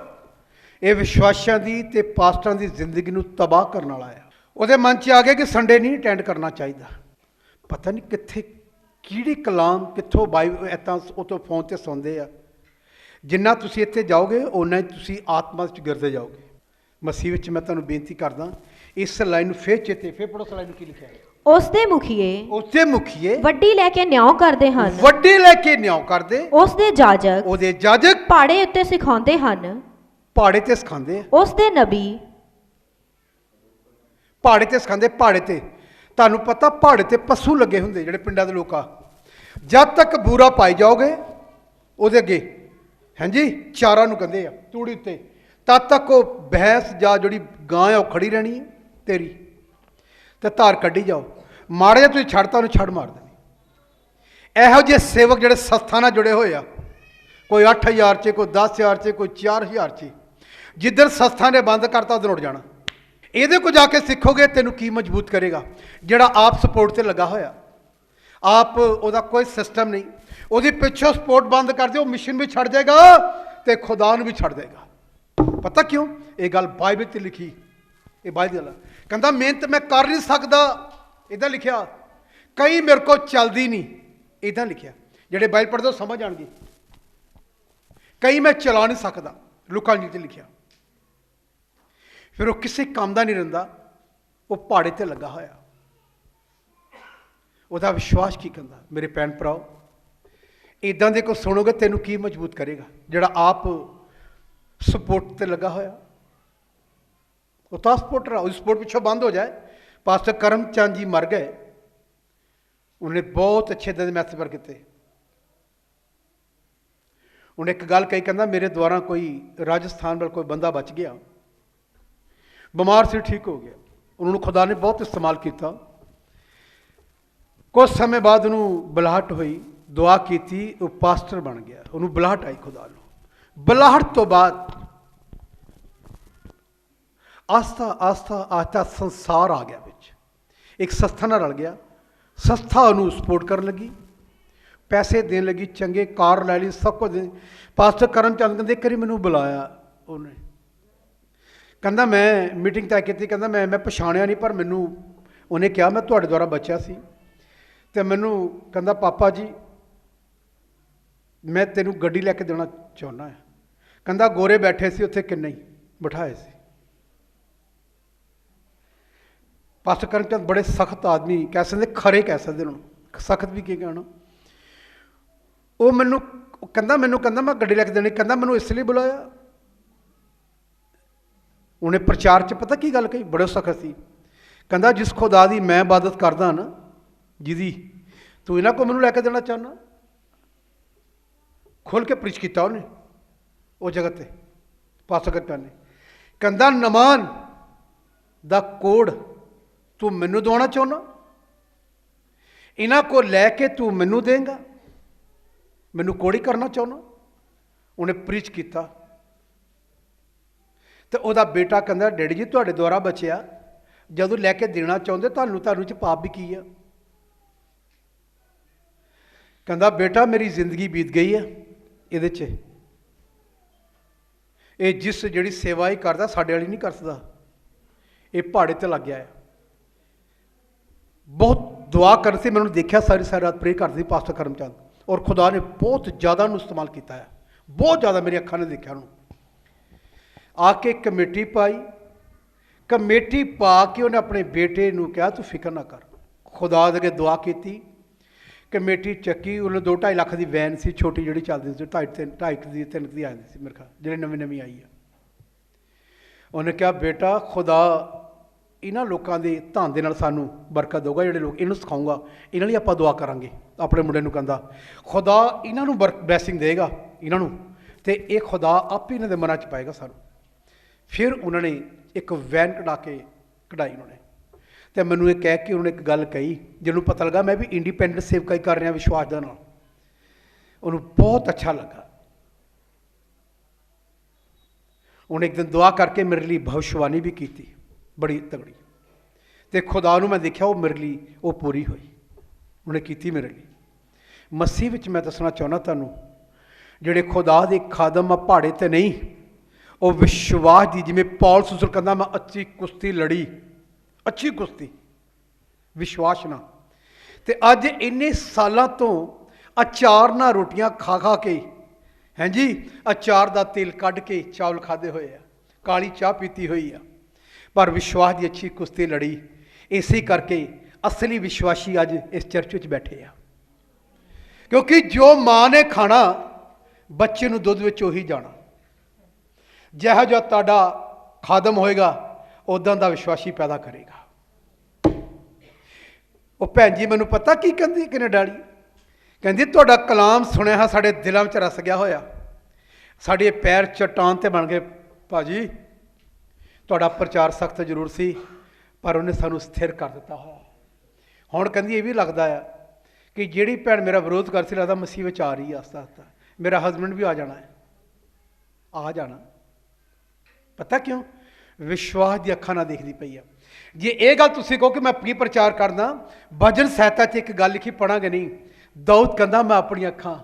ਇਹ ਵਿਸ਼ਵਾਸੀਆਂ ਦੀ ਤੇ ਪਾਸਟਰਾਂ ਦੀ ਜ਼ਿੰਦਗੀ ਨੂੰ ਤਬਾਹ ਕਰਨ ਵਾਲਾ ਆ। ਉਹਦੇ ਮਨ 'ਚ ਆ ਗਿਆ ਕਿ ਸੰਡੇ ਨਹੀਂ ਅਟੈਂਡ ਕਰਨਾ ਚਾਹੀਦਾ। ਪਤਾ ਨਹੀਂ ਕਿੱਥੇ ਕਿਹੜੀ ਕਲਾਮ, ਕਿੱਥੋਂ ਬਾਈਬਲ ਇੱਦਾਂ ਉਹ ਤੋਂ ਫੋਨ 'ਤੇ ਸੁਣਦੇ ਆ। ਜਿੰਨਾ ਤੁਸੀਂ ਇੱਥੇ ਜਾਓਗੇ ਓਨਾ ਹੀ ਤੁਸੀਂ ਆਤਮਾ ਵਿੱਚ ਗਿਰਦੇ ਜਾਓਗੇ। ਮਸੀਹ ਵਿੱਚ ਮੈਂ ਤੁਹਾਨੂੰ ਬੇਨਤੀ ਕਰਦਾ, ਇਸ ਲਾਈਨ ਨੂੰ ਫੇਰ ਚੇਤੇ, ਫੇਰ ਪੜੋ। ਲਾਈਨ ਨੂੰ ਕੀ ਲਿਖਿਆ? ਉਸ ਦੇ ਮੁਖੀਏ ਵੱਡੀ ਲੈ ਕੇ ਨਿਆਂ ਕਰਦੇ ਹਨ, ਵੱਡੀ ਲੈ ਕੇ ਨਿਆਂ ਕਰਦੇ। ਉਸ ਦੇ ਜਾਜਕ ਪਹਾੜੇ ਉੱਤੇ ਸਿਖਾਉਂਦੇ ਹਨ, ਪਹਾੜੇ ਤੇ ਸਿਖਾਉਂਦੇ ਆ। ਉਸ ਦੇ ਨਬੀ ਪਹਾੜੇ ਤੇ ਸਿਖਾਉਂਦੇ। ਪਹਾੜੇ ਤੇ ਤੁਹਾਨੂੰ ਪਤਾ, ਪਹਾੜੇ ਤੇ ਪਸ਼ੂ ਲੱਗੇ ਹੁੰਦੇ ਜਿਹੜੇ ਪਿੰਡਾਂ ਦੇ ਲੋਕ ਆ। ਜਦ ਤੱਕ ਬੂਰਾ ਪਾਈ ਜਾਓਗੇ ਉਹਦੇ ਅੱਗੇ, ਹਾਂਜੀ, ਚਾਰਾਂ ਨੂੰ ਕਹਿੰਦੇ ਆ, ਤੂੜੀ ਉੱਤੇ, ਤਦ ਤੱਕ ਉਹ ਭੈਂਸ ਜਾਂ ਜਿਹੜੀ ਗਾਂ ਆ ਉਹ ਖੜੀ ਰਹਿਣੀ ਹੈ ਤੇਰੀ, ਤੇ ਧਾਰ ਕੱਢੀ ਜਾਓ। ਮਾੜਾ ਜਿਹਾ ਤੁਸੀਂ ਛੱਡਤਾ ਉਹਨੂੰ ਛੱਡ ਮਾਰ ਦੇਣੀ। ਇਹੋ ਜਿਹੇ ਸੇਵਕ ਜਿਹੜੇ ਸੰਸਥਾ ਨਾਲ ਜੁੜੇ ਹੋਏ ਆ, ਕੋਈ 8,000 'ਚ, ਕੋਈ 10,000 'ਚ, ਕੋਈ 4,000 'ਚ, ਜਿੱਧਰ ਸੰਸਥਾ ਨੇ ਬੰਦ ਕਰਤਾ ਉਧਰ ਉੱਡ ਜਾਣਾ। ਇਹਦੇ ਕੋਲ ਜਾ ਕੇ ਸਿੱਖੋਗੇ ਤੈਨੂੰ ਕੀ ਮਜ਼ਬੂਤ ਕਰੇਗਾ। ਜਿਹੜਾ ਆਪ ਸਪੋਰਟ ਤੇ ਲੱਗਾ ਹੋਇਆ, ਆਪ ਉਹਦਾ ਕੋਈ ਸਿਸਟਮ ਨਹੀਂ, ਉਹਦੀ ਪਿੱਛੋਂ ਸਪੋਰਟ ਬੰਦ ਕਰ ਦਿਓ, ਮਿਸ਼ਨ ਵੀ ਛੱਡ ਜਾਏਗਾ ਤੇ ਖੁਦਾ ਨੂੰ ਵੀ ਛੱਡ ਦੇਗਾ। ਪਤਾ ਕਿਉਂ? ਇਹ ਗੱਲ ਬਾਈਬਲ ਤੇ ਲਿਖੀ, ਇਹ ਬਾਈਬਲ ਕਹਿੰਦਾ ਮਿਹਨਤ ਮੈਂ ਕਰ ਨਹੀਂ ਸਕਦਾ, ਇੱਦਾਂ ਲਿਖਿਆ। ਕਈ ਮੇਰੇ ਕੋਲ ਚੱਲਦੀ ਨਹੀਂ, ਇੱਦਾਂ ਲਿਖਿਆ। ਜਿਹੜੇ ਬਾਈਬਲ ਪੜ੍ਹਦੇ ਸਮਝ ਜਾਣਗੇ। ਕਈ ਮੈਂ ਚਲਾ ਨਹੀਂ ਸਕਦਾ, ਲੂਕਾ ਜੀ ਤੇ ਲਿਖਿਆ। ਫਿਰ ਉਹ ਕਿਸੇ ਕੰਮ ਦਾ ਨਹੀਂ ਰਹਿੰਦਾ, ਉਹ ਪਹਾੜੇ ਤੇ ਲੱਗਾ ਹੋਇਆ। ਉਹਦਾ ਵਿਸ਼ਵਾਸ ਕੀ ਕਹਿੰਦਾ? ਮੇਰੇ ਭੈਣ ਭਰਾਓ, ਇੱਦਾਂ ਦੇ ਕੋ ਸੁਣੋਗੇ ਤੈਨੂੰ ਕੀ ਮਜ਼ਬੂਤ ਕਰੇਗਾ। ਜਿਹੜਾ ਆਪ ਸਪੋਰਟ ਤੇ ਲੱਗਾ ਹੋਇਆ, ਉਹ ਤਾਂ ਸਪੋਰਟਰ ਆ, ਉਹ ਸਪੋਰਟ ਪਿੱਛੋਂ ਬੰਦ ਹੋ ਜਾਏ। ਪਾਸਟਰ ਕਰਮਚੰਦ ਜੀ ਮਰ ਗਏ, ਉਹਨੇ ਬਹੁਤ ਅੱਛੇ ਦੇ ਮੈਸੇਜ ਪਰ ਕੀਤੇ। ਉਹਨੇ ਇੱਕ ਗੱਲ ਕਹੀ, ਕਹਿੰਦਾ ਮੇਰੇ ਦੁਆਰਾ ਕੋਈ ਰਾਜਸਥਾਨ ਵੱਲ ਕੋਈ ਬੰਦਾ ਬਚ ਗਿਆ, ਬਿਮਾਰ ਸੀ, ਠੀਕ ਹੋ ਗਿਆ। ਉਹਨਾਂ ਨੂੰ ਖੁਦਾ ਨੇ ਬਹੁਤ ਇਸਤੇਮਾਲ ਕੀਤਾ। ਕੁਝ ਸਮੇਂ ਬਾਅਦ ਉਹਨੂੰ ਬੁਲਾਹਟ ਹੋਈ, ਦੁਆ ਕੀਤੀ, ਉਹ ਪਾਸਟਰ ਬਣ ਗਿਆ। ਉਹਨੂੰ ਬੁਲਾਹਟ ਆਈ ਖੁਦਾ ਨੂੰ। ਬੁਲਾਹਟ ਤੋਂ ਬਾਅਦ ਆਸਤਾ ਸੰਸਾਰ ਆ ਗਿਆ ਵਿੱਚ, ਇੱਕ ਸੰਸਥਾ ਨਾਲ ਰਲ ਗਿਆ। ਸੰਸਥਾ ਉਹਨੂੰ ਸਪੋਰਟ ਕਰਨ ਲੱਗੀ, ਪੈਸੇ ਦੇਣ ਲੱਗੀ, ਚੰਗੇ ਕਾਰ ਲੈ ਲਈ, ਸਭ ਕੁਝ। ਪਾਸਟਰ ਕਰਮਚੰਦ ਕਹਿੰਦੇ ਇੱਕ ਵਾਰੀ ਮੈਨੂੰ ਬੁਲਾਇਆ ਉਹਨੇ, ਕਹਿੰਦਾ ਮੈਂ ਮੀਟਿੰਗ ਤੈਅ ਕੀਤੀ, ਕਹਿੰਦਾ ਮੈਂ ਪਛਾਣਿਆ ਨਹੀਂ, ਪਰ ਮੈਨੂੰ ਉਹਨੇ ਕਿਹਾ ਮੈਂ ਤੁਹਾਡੇ ਦੁਆਰਾ ਬਚਿਆ ਸੀ, ਅਤੇ ਮੈਨੂੰ ਕਹਿੰਦਾ ਪਾਪਾ ਜੀ ਮੈਂ ਤੈਨੂੰ ਗੱਡੀ ਲੈ ਕੇ ਦੇਣਾ ਚਾਹੁੰਦਾ ਹਾਂ। ਕਹਿੰਦਾ ਗੋਰੇ ਬੈਠੇ ਸੀ ਉੱਥੇ, ਕਿੰਨੇ ਹੀ ਬਿਠਾਏ ਸੀ। ਪਾਸਟਰ ਕਰਮਚੰਦ ਬੜੇ ਸਖਤ ਆਦਮੀ ਕਹਿ ਸਕਦੇ, ਖਰੇ ਕਹਿ ਸਕਦੇ ਉਹਨੂੰ, ਸਖਤ ਵੀ ਕੀ ਕਹਿਣਾ। ਉਹ ਮੈਨੂੰ ਕਹਿੰਦਾ ਮੈਂ ਗੱਡੀ ਲੈ ਕੇ ਦੇਣੀ। ਕਹਿੰਦਾ ਮੈਨੂੰ ਇਸ ਲਈ ਬੁਲਾਇਆ। ਉਹਨੇ ਪ੍ਰਚਾਰ 'ਚ ਪਤਾ ਕੀ ਗੱਲ ਕਹੀ, ਬੜੇ ਸਖਤ ਸੀ। ਕਹਿੰਦਾ ਜਿਸ ਖੁਦਾ ਦੀ ਮੈਂ ਇਬਾਦਤ ਕਰਦਾ ਨਾ, ਜਿਹਦੀ ਤੂੰ ਇਹਨਾਂ ਕੋਲ ਮੈਨੂੰ ਲੈ ਕੇ ਦੇਣਾ ਚਾਹੁੰਦਾ। ਖੁੱਲ੍ਹ ਕੇ ਪ੍ਰੀਚ ਕੀਤਾ ਉਹਨੇ ਉਹ ਜਗ੍ਹਾ 'ਤੇ, ਪਾਸਟਰ ਕਰਮਚੰਦ ਨੇ। ਕਹਿੰਦਾ ਨਮਾਨ ਦਾ ਕੋਡ ਤੂੰ ਮੈਨੂੰ ਦਵਾਉਣਾ ਚਾਹੁੰਦਾ, ਇਹਨਾਂ ਕੋਲ ਲੈ ਕੇ ਤੂੰ ਮੈਨੂੰ ਦੇਂਗਾ, ਮੈਨੂੰ ਕੋੜੀ ਕਰਨਾ ਚਾਹੁੰਦਾ। ਉਹਨੇ ਪ੍ਰੀਚ ਕੀਤਾ। ਤੇ ਉਹਦਾ ਬੇਟਾ ਕਹਿੰਦਾ ਡੈਡੀ ਜੀ ਤੁਹਾਡੇ ਦੁਆਰਾ ਬਚਿਆ, ਜਦੋਂ ਲੈ ਕੇ ਦੇਣਾ ਚਾਹੁੰਦੇ ਤੁਹਾਨੂੰ 'ਚ ਪਾਪ ਵੀ ਕੀ ਆ? ਕਹਿੰਦਾ ਬੇਟਾ ਮੇਰੀ ਜ਼ਿੰਦਗੀ ਬੀਤ ਗਈ ਹੈ ਇਹਦੇ 'ਚ, ਇਹ ਜਿਸ ਜਿਹੜੀ ਸੇਵਾ ਹੀ ਕਰਦਾ ਸਾਡੇ ਵਾਲੀ ਨਹੀਂ ਕਰ ਸਕਦਾ, ਇਹ ਪਹਾੜੇ ਤੇ ਲੱਗ ਗਿਆ ਹੈ। ਬਹੁਤ ਦੁਆ ਕਰ ਸੀ, ਮੈਨੂੰ ਦੇਖਿਆ ਸਾਰੀ ਰਾਤ ਪ੍ਰੇ ਕਰਦੀ ਪਾਸਟਰ ਕਰਮਚੰਦ, ਔਰ ਖੁਦਾ ਨੇ ਬਹੁਤ ਜ਼ਿਆਦਾ ਉਹਨੂੰ ਇਸਤੇਮਾਲ ਕੀਤਾ ਹੈ, ਬਹੁਤ ਜ਼ਿਆਦਾ। ਮੇਰੀ ਅੱਖਾਂ ਨੇ ਦੇਖਿਆ ਉਹਨੂੰ। ਆ ਕੇ ਕਮੇਟੀ ਪਾਈ, ਕਮੇਟੀ ਪਾ ਕੇ ਉਹਨੇ ਆਪਣੇ ਬੇਟੇ ਨੂੰ ਕਿਹਾ ਤੂੰ ਫਿਕਰ ਨਾ ਕਰ। ਖੁਦਾ ਦੇ ਅੱਗੇ ਦੁਆ ਕੀਤੀ, ਕਮੇਟੀ ਚੱਕੀ। ਉਹਨੇ 2-2.5 ਲੱਖ ਦੀ ਵੈਨ ਸੀ ਛੋਟੀ ਜਿਹੜੀ ਚੱਲਦੀ ਸੀ, 2.5 ਦੀ ਆਉਂਦੀ ਸੀ ਮੇਰੇ ਖਿਆਲ, ਜਿਹੜੀ ਨਵੀਂ ਆਈ ਆ। ਉਹਨੇ ਕਿਹਾ ਬੇਟਾ ਖੁਦਾ ਇਹਨਾਂ ਲੋਕਾਂ ਦੇ ਧਨ ਦੇ ਨਾਲ ਸਾਨੂੰ ਬਰਕਤ ਦੇਊਗਾ, ਜਿਹੜੇ ਲੋਕ ਇਹਨੂੰ ਸਿਖਾਊਗਾ ਇਹਨਾਂ ਲਈ ਆਪਾਂ ਦੁਆ ਕਰਾਂਗੇ। ਆਪਣੇ ਮੁੰਡੇ ਨੂੰ ਕਹਿੰਦਾ ਖੁਦਾ ਇਹਨਾਂ ਨੂੰ ਬਲੈਸਿੰਗ ਦੇਗਾ ਇਹਨਾਂ ਨੂੰ, ਅਤੇ ਇਹ ਖੁਦਾ ਆਪ ਹੀ ਇਹਨਾਂ ਦੇ ਮਨਾਂ 'ਚ ਪਾਏਗਾ ਸਾਨੂੰ। ਫਿਰ ਉਹਨਾਂ ਨੇ ਇੱਕ ਵੈਨ ਕਢਾਈ ਉਹਨਾਂ ਨੇ, ਅਤੇ ਮੈਨੂੰ ਇਹ ਕਹਿ ਕੇ ਉਹਨੇ ਇੱਕ ਗੱਲ ਕਹੀ, ਜਿਹਨੂੰ ਪਤਾ ਲੱਗਾ ਮੈਂ ਵੀ ਇੰਡੀਪੈਂਡੈਂਟ ਸੇਵਕਾਈ ਕਰ ਰਿਹਾ ਵਿਸ਼ਵਾਸ ਦੇ ਨਾਲ। ਉਹਨੂੰ ਬਹੁਤ ਅੱਛਾ ਲੱਗਾ। ਉਹਨੇ ਇੱਕ ਦਿਨ ਦੁਆ ਕਰਕੇ ਮੇਰੇ ਲਈ ਭਵਿੱਖਬਾਣੀ ਵੀ ਕੀਤੀ ਬੜੀ ਤਗੜੀ, ਅਤੇ ਖੁਦਾ ਨੂੰ ਮੈਂ ਦੇਖਿਆ ਉਹ ਮੇਰੇ ਲਈ ਉਹ ਪੂਰੀ ਹੋਈ, ਉਹਨੇ ਕੀਤੀ ਮੇਰੇ ਲਈ। ਮਸੀਹ ਵਿੱਚ ਮੈਂ ਦੱਸਣਾ ਚਾਹੁੰਦਾ ਤੁਹਾਨੂੰ, ਜਿਹੜੇ ਖੁਦਾ ਦੇ ਖਾਦਮ ਆ ਪਹਾੜੇ 'ਤੇ ਨਹੀਂ, ਉਹ ਵਿਸ਼ਵਾਸ ਦੀ, ਜਿਵੇਂ ਪੌਲ ਸੁਸਰ ਕਹਿੰਦਾ ਮੈਂ ਅੱਛੀ ਕੁਸ਼ਤੀ ਲੜੀ, ਅੱਛੀ ਕੁਸ਼ਤੀ ਵਿਸ਼ਵਾਸ ਨਾਲ। ਅਤੇ ਅੱਜ ਇੰਨੇ ਸਾਲਾਂ ਤੋਂ ਅਚਾਰ ਨਾਲ ਰੋਟੀਆਂ ਖਾ ਕੇ, ਹਾਂਜੀ ਅਚਾਰ ਦਾ ਤੇਲ ਕੱਢ ਕੇ ਚਾਵਲ ਖਾਦੇ ਹੋਏ ਆ, ਕਾਲੀ ਚਾਹ ਪੀਤੀ ਹੋਈ ਆ, ਪਰ ਵਿਸ਼ਵਾਸ ਦੀ ਅੱਛੀ ਕੁਸ਼ਤੀ ਲੜੀ। ਇਸੇ ਕਰਕੇ ਅਸਲੀ ਵਿਸ਼ਵਾਸੀ ਅੱਜ ਇਸ ਚਰਚ ਵਿੱਚ ਬੈਠੇ ਆ, ਕਿਉਂਕਿ ਜੋ ਮਾਂ ਨੇ ਖਾਣਾ ਬੱਚੇ ਨੂੰ ਦੁੱਧ ਵਿੱਚ ਉਹੀ ਜਾਣਾ। ਜਿਹੋ ਜਿਹਾ ਤੁਹਾਡਾ ਖਾਦਮ ਹੋਏਗਾ ਉਦਾਂ ਦਾ ਵਿਸ਼ਵਾਸੀ ਪੈਦਾ ਕਰੇਗਾ। ਉਹ ਭੈਣ ਜੀ ਮੈਨੂੰ ਪਤਾ ਕੀ ਕਹਿੰਦੀ ਕੈਨੇਡਾ ਵਾਲੀ, ਕਹਿੰਦੀ ਤੁਹਾਡਾ ਕਲਾਮ ਸੁਣਿਆ ਹੈ, ਸਾਡੇ ਦਿਲਾਂ ਵਿੱਚ ਰਸ ਗਿਆ ਹੋਇਆ, ਸਾਡੇ ਪੈਰ ਚਟਾਨ ਤੇ ਬਣ ਗਏ। ਭਾਜੀ ਤੁਹਾਡਾ ਪ੍ਰਚਾਰ ਸਖਤ ਜ਼ਰੂਰ ਸੀ, ਪਰ ਉਹਨੇ ਸਾਨੂੰ ਸਥਿਰ ਕਰ ਦਿੱਤਾ ਹੋਇਆ। ਹੁਣ ਕਹਿੰਦੀ ਇਹ ਵੀ ਲੱਗਦਾ ਆ ਕਿ ਜਿਹੜੀ ਭੈਣ ਮੇਰਾ ਵਿਰੋਧ ਕਰ ਸੀ, ਲੱਗਦਾ ਮਸੀਹ ਵਿੱਚ ਆ ਰਹੀ ਹੈ ਆਸਤਾ ਆਸਤਾ, ਮੇਰਾ ਹਸਬੈਂਡ ਵੀ ਆ ਜਾਣਾ ਹੈ, ਆ ਜਾਣਾ। ਪਤਾ ਕਿਉਂ? ਵਿਸ਼ਵਾਸ ਦੀ ਅੱਖਾਂ ਨਾਲ ਦੇਖਦੀ ਪਈ ਆ। ਜੇ ਇਹ ਗੱਲ ਤੁਸੀਂ ਕਹੋ ਕਿ ਮੈਂ ਕੀ ਪ੍ਰਚਾਰ ਕਰਦਾ, ਭਜਨ ਸਾਹਿਤਾ 'ਚ ਇੱਕ ਗੱਲ ਲਿਖੀ ਪੜਾਂਗੇ ਨਹੀਂ, ਦਾਊਦ ਕਹਿੰਦਾ ਮੈਂ ਆਪਣੀਆਂ ਅੱਖਾਂ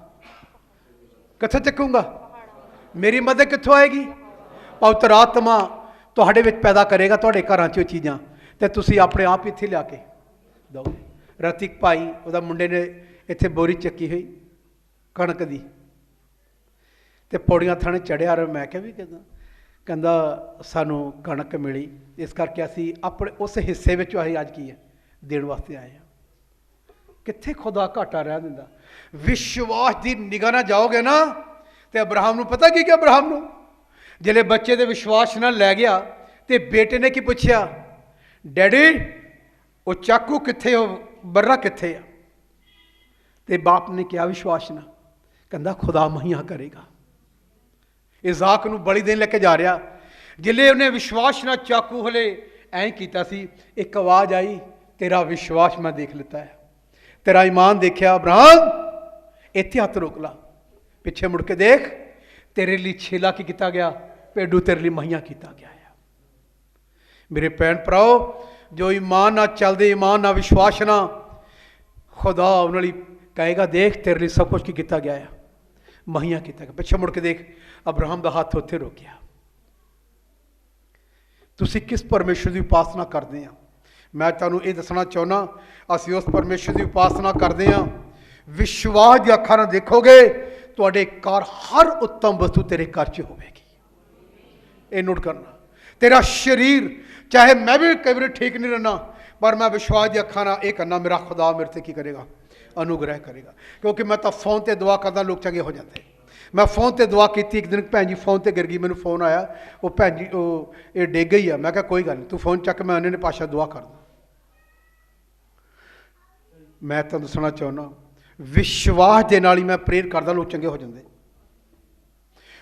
ਕਿੱਥੋਂ ਚੱਕੂੰਗਾ, ਮੇਰੀ ਮਦਦ ਕਿੱਥੋਂ ਆਏਗੀ? ਪਵਿੱਤਰ ਆਤਮਾ ਤੁਹਾਡੇ ਵਿੱਚ ਪੈਦਾ ਕਰੇਗਾ, ਤੁਹਾਡੇ ਘਰਾਂ 'ਚ ਉਹ ਚੀਜ਼ਾਂ, ਤੇ ਤੁਸੀਂ ਆਪਣੇ ਆਪ ਇੱਥੇ ਲਿਆ ਕੇ ਦਿਓ। ਰਤਿਕ ਭਾਈ ਉਹਦਾ ਮੁੰਡੇ ਨੇ ਇੱਥੇ ਬੋਰੀ ਚੱਕੀ ਹੋਈ ਕਣਕ ਦੀ, ਤੇ ਪੌੜੀਆਂ ਥਾਣੇ ਚੜ੍ਹਿਆ। ਮੈਂ ਕਿਹਾ ਵੀ ਕਹਿੰਦਾ ਸਾਨੂੰ ਕਣਕ ਮਿਲੀ, ਇਸ ਕਰਕੇ ਅਸੀਂ ਆਪਣੇ ਉਸ ਹਿੱਸੇ ਵਿੱਚ ਅਸੀਂ ਅੱਜ ਕੀ ਹੈ ਦੇਣ ਵਾਸਤੇ ਆਏ ਹਾਂ। ਕਿੱਥੇ ਖੁਦਾ ਘਾਟਾ ਰਹਿ ਦਿੰਦਾ। ਵਿਸ਼ਵਾਸ ਦੀ ਨਿਗਾਹ ਨਾਲ ਜਾਓਗੇ ਨਾ, ਤੇ ਅਬਰਾਹਮ ਨੂੰ ਪਤਾ ਕੀ ਕਿਹਾ? ਅਬਰਾਹਮ ਨੂੰ ਜਿਹੜੇ ਬੱਚੇ ਦੇ ਵਿਸ਼ਵਾਸ ਨਾਲ ਲੈ ਗਿਆ, ਤੇ ਬੇਟੇ ਨੇ ਕੀ ਪੁੱਛਿਆ? ਡੈਡੀ ਉਹ ਚਾਕੂ ਕਿੱਥੇ, ਉਹ ਬਰਰਾ ਕਿੱਥੇ ਆ? ਤੇ ਬਾਪ ਨੇ ਕਿਹਾ ਵਿਸ਼ਵਾਸ ਨਾਲ, ਕਹਿੰਦਾ ਖੁਦਾ ਮੁਹੱਈਆ ਕਰੇਗਾ। ਇਜ਼ਾਕ ਨੂੰ ਬਲੀ ਦੇਣ ਲੈ ਕੇ ਜਾ ਰਿਹਾ, ਜਿਲੇ ਉਹਨੇ ਵਿਸ਼ਵਾਸ ਨਾਲ ਚਾਕੂ ਹਲੇ ਐਂ ਕੀਤਾ ਸੀ, ਇੱਕ ਆਵਾਜ਼ ਆਈ, ਤੇਰਾ ਵਿਸ਼ਵਾਸ ਮੈਂ ਦੇਖ ਲਿੱਤਾ ਹੈ, ਤੇਰਾ ਈਮਾਨ ਦੇਖਿਆ। ਅਬਰਾਹਮ ਇੱਥੇ ਹੱਥ ਰੋਕ ਲਾ, ਪਿੱਛੇ ਮੁੜ ਕੇ ਦੇਖ, ਤੇਰੇ ਲਈ ਛੇਲਾ ਕੀ ਕੀਤਾ ਗਿਆ, ਭੇਡੂ ਤੇਰੇ ਲਈ ਮੁਹੱਈਆ ਕੀਤਾ ਗਿਆ ਹੈ। ਮੇਰੇ ਭੈਣ ਭਰਾਓ, ਜੋ ਈਮਾਨ ਨਾਲ ਚੱਲਦੇ, ਈਮਾਨ ਨਾਲ ਵਿਸ਼ਵਾਸ ਨਾਲ, ਖੁਦਾ ਉਹਨਾਂ ਲਈ ਕਹੇਗਾ ਦੇਖ ਤੇਰੇ ਲਈ ਸਭ ਕੁਝ ਕੀ ਕੀਤਾ ਗਿਆ ਹੈ, ਮੁਹੱਈਆ ਕੀਤਾ ਗਿਆ। ਪਿੱਛੇ ਮੁੜ ਕੇ ਦੇਖ, ਅਬਰਾਹਮ ਦਾ ਹੱਥ ਉੱਥੇ ਰੁਕਿਆ। ਤੁਸੀਂ ਕਿਸ ਪਰਮੇਸ਼ਰ ਦੀ ਉਪਾਸਨਾ ਕਰਦੇ ਆ? ਮੈਂ ਤੁਹਾਨੂੰ ਇਹ ਦੱਸਣਾ ਚਾਹੁੰਦਾ, ਅਸੀਂ ਉਸ ਪਰਮੇਸ਼ਰ ਦੀ ਉਪਾਸਨਾ ਕਰਦੇ ਹਾਂ। ਵਿਸ਼ਵਾਸ ਦੀ ਅੱਖਾਂ ਨਾਲ ਦੇਖੋਗੇ, ਤੁਹਾਡੇ ਘਰ ਹਰ ਉੱਤਮ ਵਸਤੂ ਤੇਰੇ ਘਰ 'ਚ ਹੋਵੇਗੀ। ਇਹ ਨੋਟ ਕਰਨਾ। ਤੇਰਾ ਸਰੀਰ, ਚਾਹੇ ਮੈਂ ਵੀ ਕਈ ਵਾਰੀ ਠੀਕ ਨਹੀਂ ਰਹਿਣਾ, ਪਰ ਮੈਂ ਵਿਸ਼ਵਾਸ ਦੀ ਅੱਖਾਂ ਨਾਲ ਇਹ ਕਰਨਾ, ਮੇਰਾ ਖੁਦਾ ਮੇਰੇ ਤੇ ਕੀ ਕਰੇਗਾ, ਅਨੁਗ੍ਰਹਿ ਕਰੇਗਾ। ਕਿਉਂਕਿ ਮੈਂ ਤਾਂ ਫੋਨ ਤੇ ਦੁਆ ਕਰਦਾ, ਲੋਕ ਚੰਗੇ ਹੋ ਜਾਂਦੇ। ਮੈਂ ਫੋਨ ਤੇ ਦੁਆ ਕੀਤੀ, ਇੱਕ ਦਿਨ ਭੈਣ ਜੀ ਫੋਨ ਤੇ ਗਿਰ ਗਈ, ਮੈਨੂੰ ਫੋਨ ਆਇਆ, ਉਹ ਭੈਣ ਜੀ ਉਹ ਇਹ ਡਿੱਗ ਗਈ ਆ। ਮੈਂ ਕਿਹਾ ਕੋਈ ਗੱਲ ਨਹੀਂ, ਤੂੰ ਫੋਨ ਚੱਕ, ਮੈਂ ਉਹਨੇ ਨੇ ਪਾਸ਼ਾ ਦੁਆ ਕਰਦਾ। ਮੈਂ ਤੁਹਾਨੂੰ ਦੱਸਣਾ ਚਾਹੁੰਦਾ, ਵਿਸ਼ਵਾਸ ਦੇ ਨਾਲ ਹੀ ਮੈਂ ਪ੍ਰੇਰ ਕਰਦਾ, ਲੋਕ ਚੰਗੇ ਹੋ ਜਾਂਦੇ।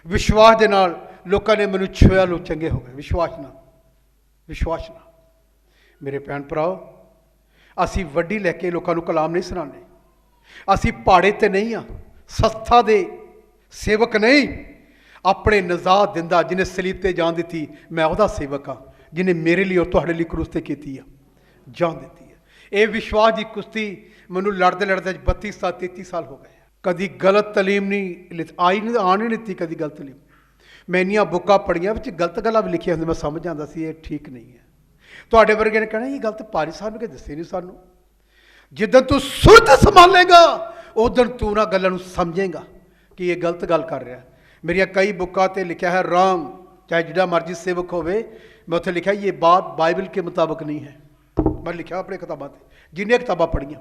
ਵਿਸ਼ਵਾਸ ਦੇ ਨਾਲ ਲੋਕਾਂ ਨੇ ਮੈਨੂੰ ਛੂਹਿਆ, ਲੋਕ ਚੰਗੇ ਹੋ ਗਏ। ਵਿਸ਼ਵਾਸ ਨਾਲ, ਵਿਸ਼ਵਾਸ ਨਾਲ। ਮੇਰੇ ਭੈਣ ਭਰਾਓ, ਅਸੀਂ ਵੱਡੀ ਲੈ ਕੇ ਲੋਕਾਂ ਨੂੰ ਕਲਾਮ ਨਹੀਂ ਸੁਣਾਉਂਦੇ। ਅਸੀਂ ਪਾੜੇ ਤੇ ਨਹੀਂ ਆ, ਸੰਸਥਾ ਦੇ ਸੇਵਕ ਨਹੀਂ। ਆਪਣੇ ਨਜ਼ਾਤ ਦਿੰਦਾ ਜਿਹਨੇ ਸਲੀਬ ਤੇ ਜਾਨ ਦਿੱਤੀ, ਮੈਂ ਉਹਦਾ ਸੇਵਕ ਹਾਂ, ਜਿਹਨੇ ਮੇਰੇ ਲਈ ਔਰ ਤੁਹਾਡੇ ਲਈ ਕਰੂਸ ਤੇ ਕੀਤੀ ਆ, ਜਾਨ ਦਿੱਤੀ ਹੈ। ਇਹ ਵਿਸ਼ਵਾਸ ਦੀ ਕੁਸ਼ਤੀ ਮੈਨੂੰ ਲੜਦੇ ਲੜਦੇ 32 ਸਾਲ 33 ਸਾਲ ਹੋ ਗਏ। ਕਦੀ ਗਲਤ ਤਾਲੀਮ ਨਹੀਂ ਆਣ ਨਹੀਂ ਦਿੱਤੀ, ਕਦੀ ਗਲਤ ਤਾਲੀਮ। ਮੈਂ ਇੰਨੀਆਂ ਬੁੱਕਾਂ ਪੜ੍ਹੀਆਂ, ਵਿੱਚ ਗਲਤ ਗੱਲਾਂ ਵੀ ਲਿਖੀਆਂ ਹੁੰਦੀਆਂ, ਮੈਂ ਸਮਝ ਜਾਂਦਾ ਸੀ ਇਹ ਠੀਕ ਨਹੀਂ ਹੈ। ਤੁਹਾਡੇ ਵਰਗੇ ਨੇ ਕਹਿਣਾ ਇਹ ਗਲਤ ਪਾਰੀ ਸਾਹਿਬ ਨੇ ਕਿ ਦੱਸੇ ਨਹੀਂ ਸਾਨੂੰ। ਜਿੱਦਣ ਤੂੰ ਸੁਰਤ ਸੰਭਾਲੇਗਾ, ਉਦੋਂ ਤੂੰ ਨਾ ਗੱਲਾਂ ਨੂੰ ਸਮਝੇਗਾ ਕਿ ਇਹ ਗਲਤ ਗੱਲ ਕਰ ਰਿਹਾ। ਮੇਰੀਆਂ ਕਈ ਬੁੱਕਾਂ 'ਤੇ ਲਿਖਿਆ ਹੈ ਰੋਂਗ, ਚਾਹੇ ਜਿਹੜਾ ਮਰਜ਼ੀ ਸੇਵਕ ਹੋਵੇ, ਮੈਂ ਉੱਥੇ ਲਿਖਿਆ ਇਹ ਬਾਤ ਬਾਈਬਲ ਕੇ ਮੁਤਾਬਕ ਨਹੀਂ ਹੈ। ਮੈਂ ਲਿਖਿਆ ਆਪਣੇ ਕਿਤਾਬਾਂ 'ਤੇ, ਜਿੰਨੀਆਂ ਕਿਤਾਬਾਂ ਪੜ੍ਹੀਆਂ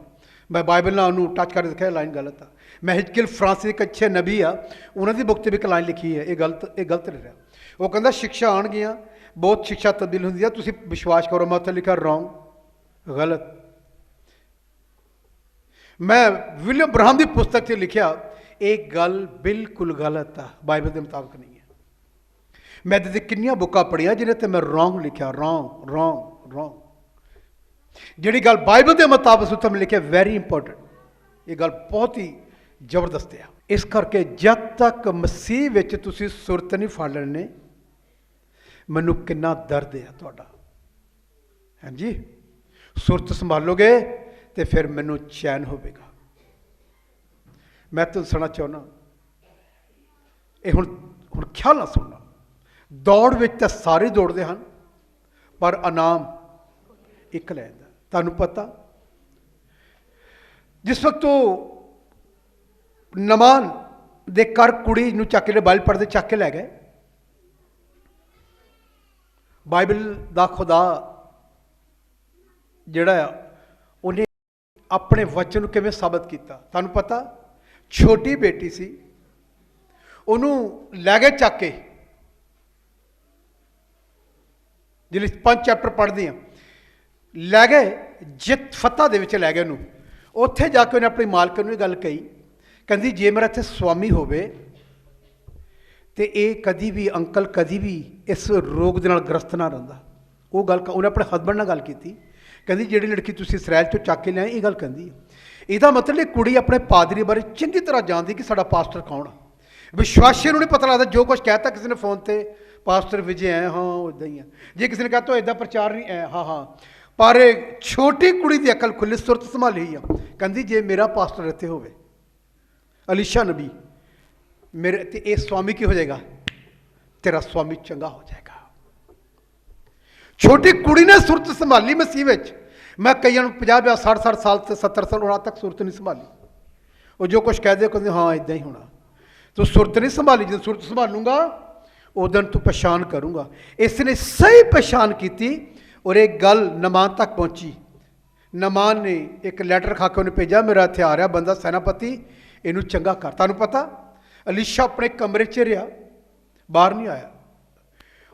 ਮੈਂ ਬਾਈਬਲ ਨਾਲ ਉਹਨੂੰ ਟੱਚ ਕਰਕੇ ਦਿਖਾਇਆ ਲਾਈਨ ਗਲਤ ਆ। ਮੈਂ ਹਿਜ਼ਕੀਏਲ ਫਰਾਂਸਿਸ ਇੱਕ ਅੱਛੇ ਨਬੀ ਆ, ਉਹਨਾਂ ਦੀ ਬੁੱਕ 'ਤੇ ਵੀ ਇੱਕ ਲਾਈਨ ਲਿਖੀ ਹੈ, ਇਹ ਗਲਤ ਨਹੀਂ ਰਿਹਾ। ਉਹ ਕਹਿੰਦਾ ਸਿੱਖਿਆ ਆਉਣਗੀਆਂ, ਬਹੁਤ ਸਿੱਖਿਆ ਤਬਦੀਲ ਹੁੰਦੀ ਆ, ਤੁਸੀਂ ਵਿਸ਼ਵਾਸ ਕਰੋ। ਮੈਂ ਉੱਥੇ ਲਿਖਿਆ ਰੋਂਗ, ਗਲਤ। ਮੈਂ ਵਿਲੀਅਮ ਬ੍ਰਾਹਮ ਦੀ ਪੁਸਤਕ 'ਚ ਲਿਖਿਆ ਇਹ ਗੱਲ ਬਿਲਕੁਲ ਗਲਤ ਆ, ਬਾਈਬਲ ਦੇ ਮੁਤਾਬਕ ਨਹੀਂ ਹੈ। ਮੈਂ ਤੇ ਕਿੰਨੀਆਂ ਬੁੱਕਾਂ ਪੜ੍ਹੀਆਂ ਜਿਹਨੇ ਤੇ ਮੈਂ ਰੋਂਗ ਲਿਖਿਆ, ਰੋਂਗ। ਜਿਹੜੀ ਗੱਲ ਬਾਈਬਲ ਦੇ ਮੁਤਾਬਕ ਉੱਥੇ ਮੈਂ ਲਿਖਿਆ ਵੈਰੀ ਇੰਪੋਰਟੈਂਟ, ਇਹ ਗੱਲ ਬਹੁਤ ਹੀ ਜ਼ਬਰਦਸਤ ਆ। ਇਸ ਕਰਕੇ ਜਦ ਤੱਕ ਮਸੀਹ ਵਿੱਚ ਤੁਸੀਂ ਸੁਰਤ ਨਹੀਂ ਫੜ ਲੈਣੇ, ਮੈਨੂੰ ਕਿੰਨਾ ਦਰਦ ਆ ਤੁਹਾਡਾ। ਹਾਂਜੀ, ਸੁਰਤ ਸੰਭਾਲੋਗੇ ਤੇ ਫਿਰ ਮੈਨੂੰ ਚੈਨ ਹੋਵੇਗਾ। ਮੈਂ ਤੁਹਾਨੂੰ ਸੁਣਨਾ ਚਾਹੁੰਦਾ, ਇਹ ਹੁਣ ਖਿਆਲ ਨਾਲ ਸੁਣਨਾ। ਦੌੜ ਵਿੱਚ ਤਾਂ ਸਾਰੇ ਦੌੜਦੇ ਹਨ, ਪਰ ਇਨਾਮ ਇੱਕ ਲੈਂਦਾ। ਤੁਹਾਨੂੰ ਪਤਾ, ਜਿਸ ਵਕਤ ਉਹ ਨਮਾਨ ਦੇ ਘਰ ਕੁੜੀ ਨੂੰ ਚੱਕ ਕੇ ਬਾਈਬਲ ਪੜ੍ਹਦੇ ਚੱਕ ਕੇ ਲੈ ਗਏ। ਬਾਈਬਲ ਦਾ ਖੁਦਾ ਜਿਹੜਾ ਆ ਉਹਨੇ ਆਪਣੇ ਵਚਨ ਨੂੰ ਕਿਵੇਂ ਸਾਬਤ ਕੀਤਾ? ਤੁਹਾਨੂੰ ਪਤਾ, ਛੋਟੀ ਬੇਟੀ ਸੀ, ਉਹਨੂੰ ਲੈ ਗਏ ਚੱਕ ਕੇ। ਜਿਹੜੇ 5 ਚੈਪਟਰ ਪੜ੍ਹਦੇ ਆ, ਲੈ ਗਏ ਜਿੱਤ ਫਤਿਹ ਦੇ ਵਿੱਚ ਲੈ ਗਏ ਉਹਨੂੰ। ਉੱਥੇ ਜਾ ਕੇ ਉਹਨੇ ਆਪਣੀ ਮਾਲਕਣ ਨੂੰ ਇਹ ਗੱਲ ਕਹੀ, ਕਹਿੰਦੀ ਜੇ ਮੇਰਾ ਇੱਥੇ ਸਵਾਮੀ ਹੋਵੇ ਤੇ ਇਹ ਕਦੀ ਵੀ ਅੰਕਲ ਕਦੀ ਵੀ ਇਸ ਰੋਗ ਦੇ ਨਾਲ ਗ੍ਰਸਤ ਨਾ ਰਹਿੰਦਾ। ਉਹ ਗੱਲ ਉਹਨੇ ਆਪਣੇ ਹਸਬੈਂਡ ਨਾਲ ਗੱਲ ਕੀਤੀ, ਕਹਿੰਦੀ ਜਿਹੜੀ ਲੜਕੀ ਤੁਸੀਂ ਇਸਰਾਇਲ ਚੋਂ ਚੱਕ ਕੇ ਲਿਆਏ ਇਹ ਗੱਲ ਕਹਿੰਦੀ ਹੈ। ਇਹਦਾ ਮਤਲਬ ਇਹ ਕੁੜੀ ਆਪਣੇ ਪਾਦਰੀ ਬਾਰੇ ਚੰਗੀ ਤਰ੍ਹਾਂ ਜਾਣਦੀ ਕਿ ਸਾਡਾ ਪਾਸਟਰ ਕੌਣ ਆ। ਵਿਸ਼ਵਾਸੀ ਨੂੰ ਨਹੀਂ ਪਤਾ ਲੱਗਦਾ, ਜੋ ਕੁਝ ਕਹਿਤਾ ਕਿਸੇ ਨੇ ਫੋਨ ਤੇ, ਪਾਸਟਰ ਵਿਜੇ ਐ, ਹਾਂ ਉਹ ਇੱਦਾਂ ਹੀ ਆ। ਜੇ ਕਿਸੇ ਨੇ ਕਹਤਾ ਇੱਦਾਂ ਪ੍ਰਚਾਰ ਨਹੀਂ ਐ, ਹਾਂ ਹਾਂ। ਪਰ ਛੋਟੀ ਕੁੜੀ ਦੀ ਅਕਲ ਖੁੱਲੀ, ਸੁਰਤ ਸੰਭਾਲੀ ਆ। ਕਹਿੰਦੀ ਜੇ ਮੇਰਾ ਪਾਸਟਰ ਇੱਥੇ ਹੋਵੇ, ਅਲੀਸ਼ਾ ਨਬੀ, ਮੇਰੇ ਤੇ ਇਹ ਸਵਾਮੀ ਕੀ ਹੋ ਜਾਏਗਾ? ਤੇਰਾ ਸਵਾਮੀ ਚੰਗਾ ਹੋ ਜਾਏਗਾ। ਛੋਟੀ ਕੁੜੀ ਨੇ ਸੁਰਤ ਸੰਭਾਲੀ ਮਸੀਹ ਵਿੱਚ। ਮੈਂ ਕਈਆਂ ਨੂੰ 50 60 ਸਾਲ ਤੇ 70 ਸਾਲ ਉਹਨਾਂ ਤੱਕ ਸੁਰਤ ਨਹੀਂ ਸੰਭਾਲੀ। ਉਹ ਜੋ ਕੁਝ ਕਹਿ ਦੇ ਕਹਿੰਦੇ ਹਾਂ ਇੱਦਾਂ ਹੀ ਹੋਣਾ। ਤੂੰ ਸੁਰਤ ਨਹੀਂ ਸੰਭਾਲੀ, ਜਦੋਂ ਸੁਰਤ ਸੰਭਾਲੂੰਗਾ ਉਦੋਂ ਤੂੰ ਪਛਾਣ ਕਰੂੰਗਾ। ਇਸ ਨੇ ਸਹੀ ਪਛਾਣ ਕੀਤੀ ਔਰ ਇਹ ਗੱਲ ਨਮਾਨ ਤੱਕ ਪਹੁੰਚੀ। ਨਮਾਨ ਨੇ ਇੱਕ ਲੈਟਰ ਖਾ ਕੇ ਉਹਨੇ ਭੇਜਿਆ, ਮੇਰਾ ਇੱਥੇ ਆ ਰਿਹਾ ਬੰਦਾ ਸੈਨਾਪਤੀ, ਇਹਨੂੰ ਚੰਗਾ ਕਰ। ਤੁਹਾਨੂੰ ਪਤਾ ਅਲੀਸ਼ਾ ਆਪਣੇ ਕਮਰੇ 'ਚ ਰਿਹਾ, ਬਾਹਰ ਨਹੀਂ ਆਇਆ।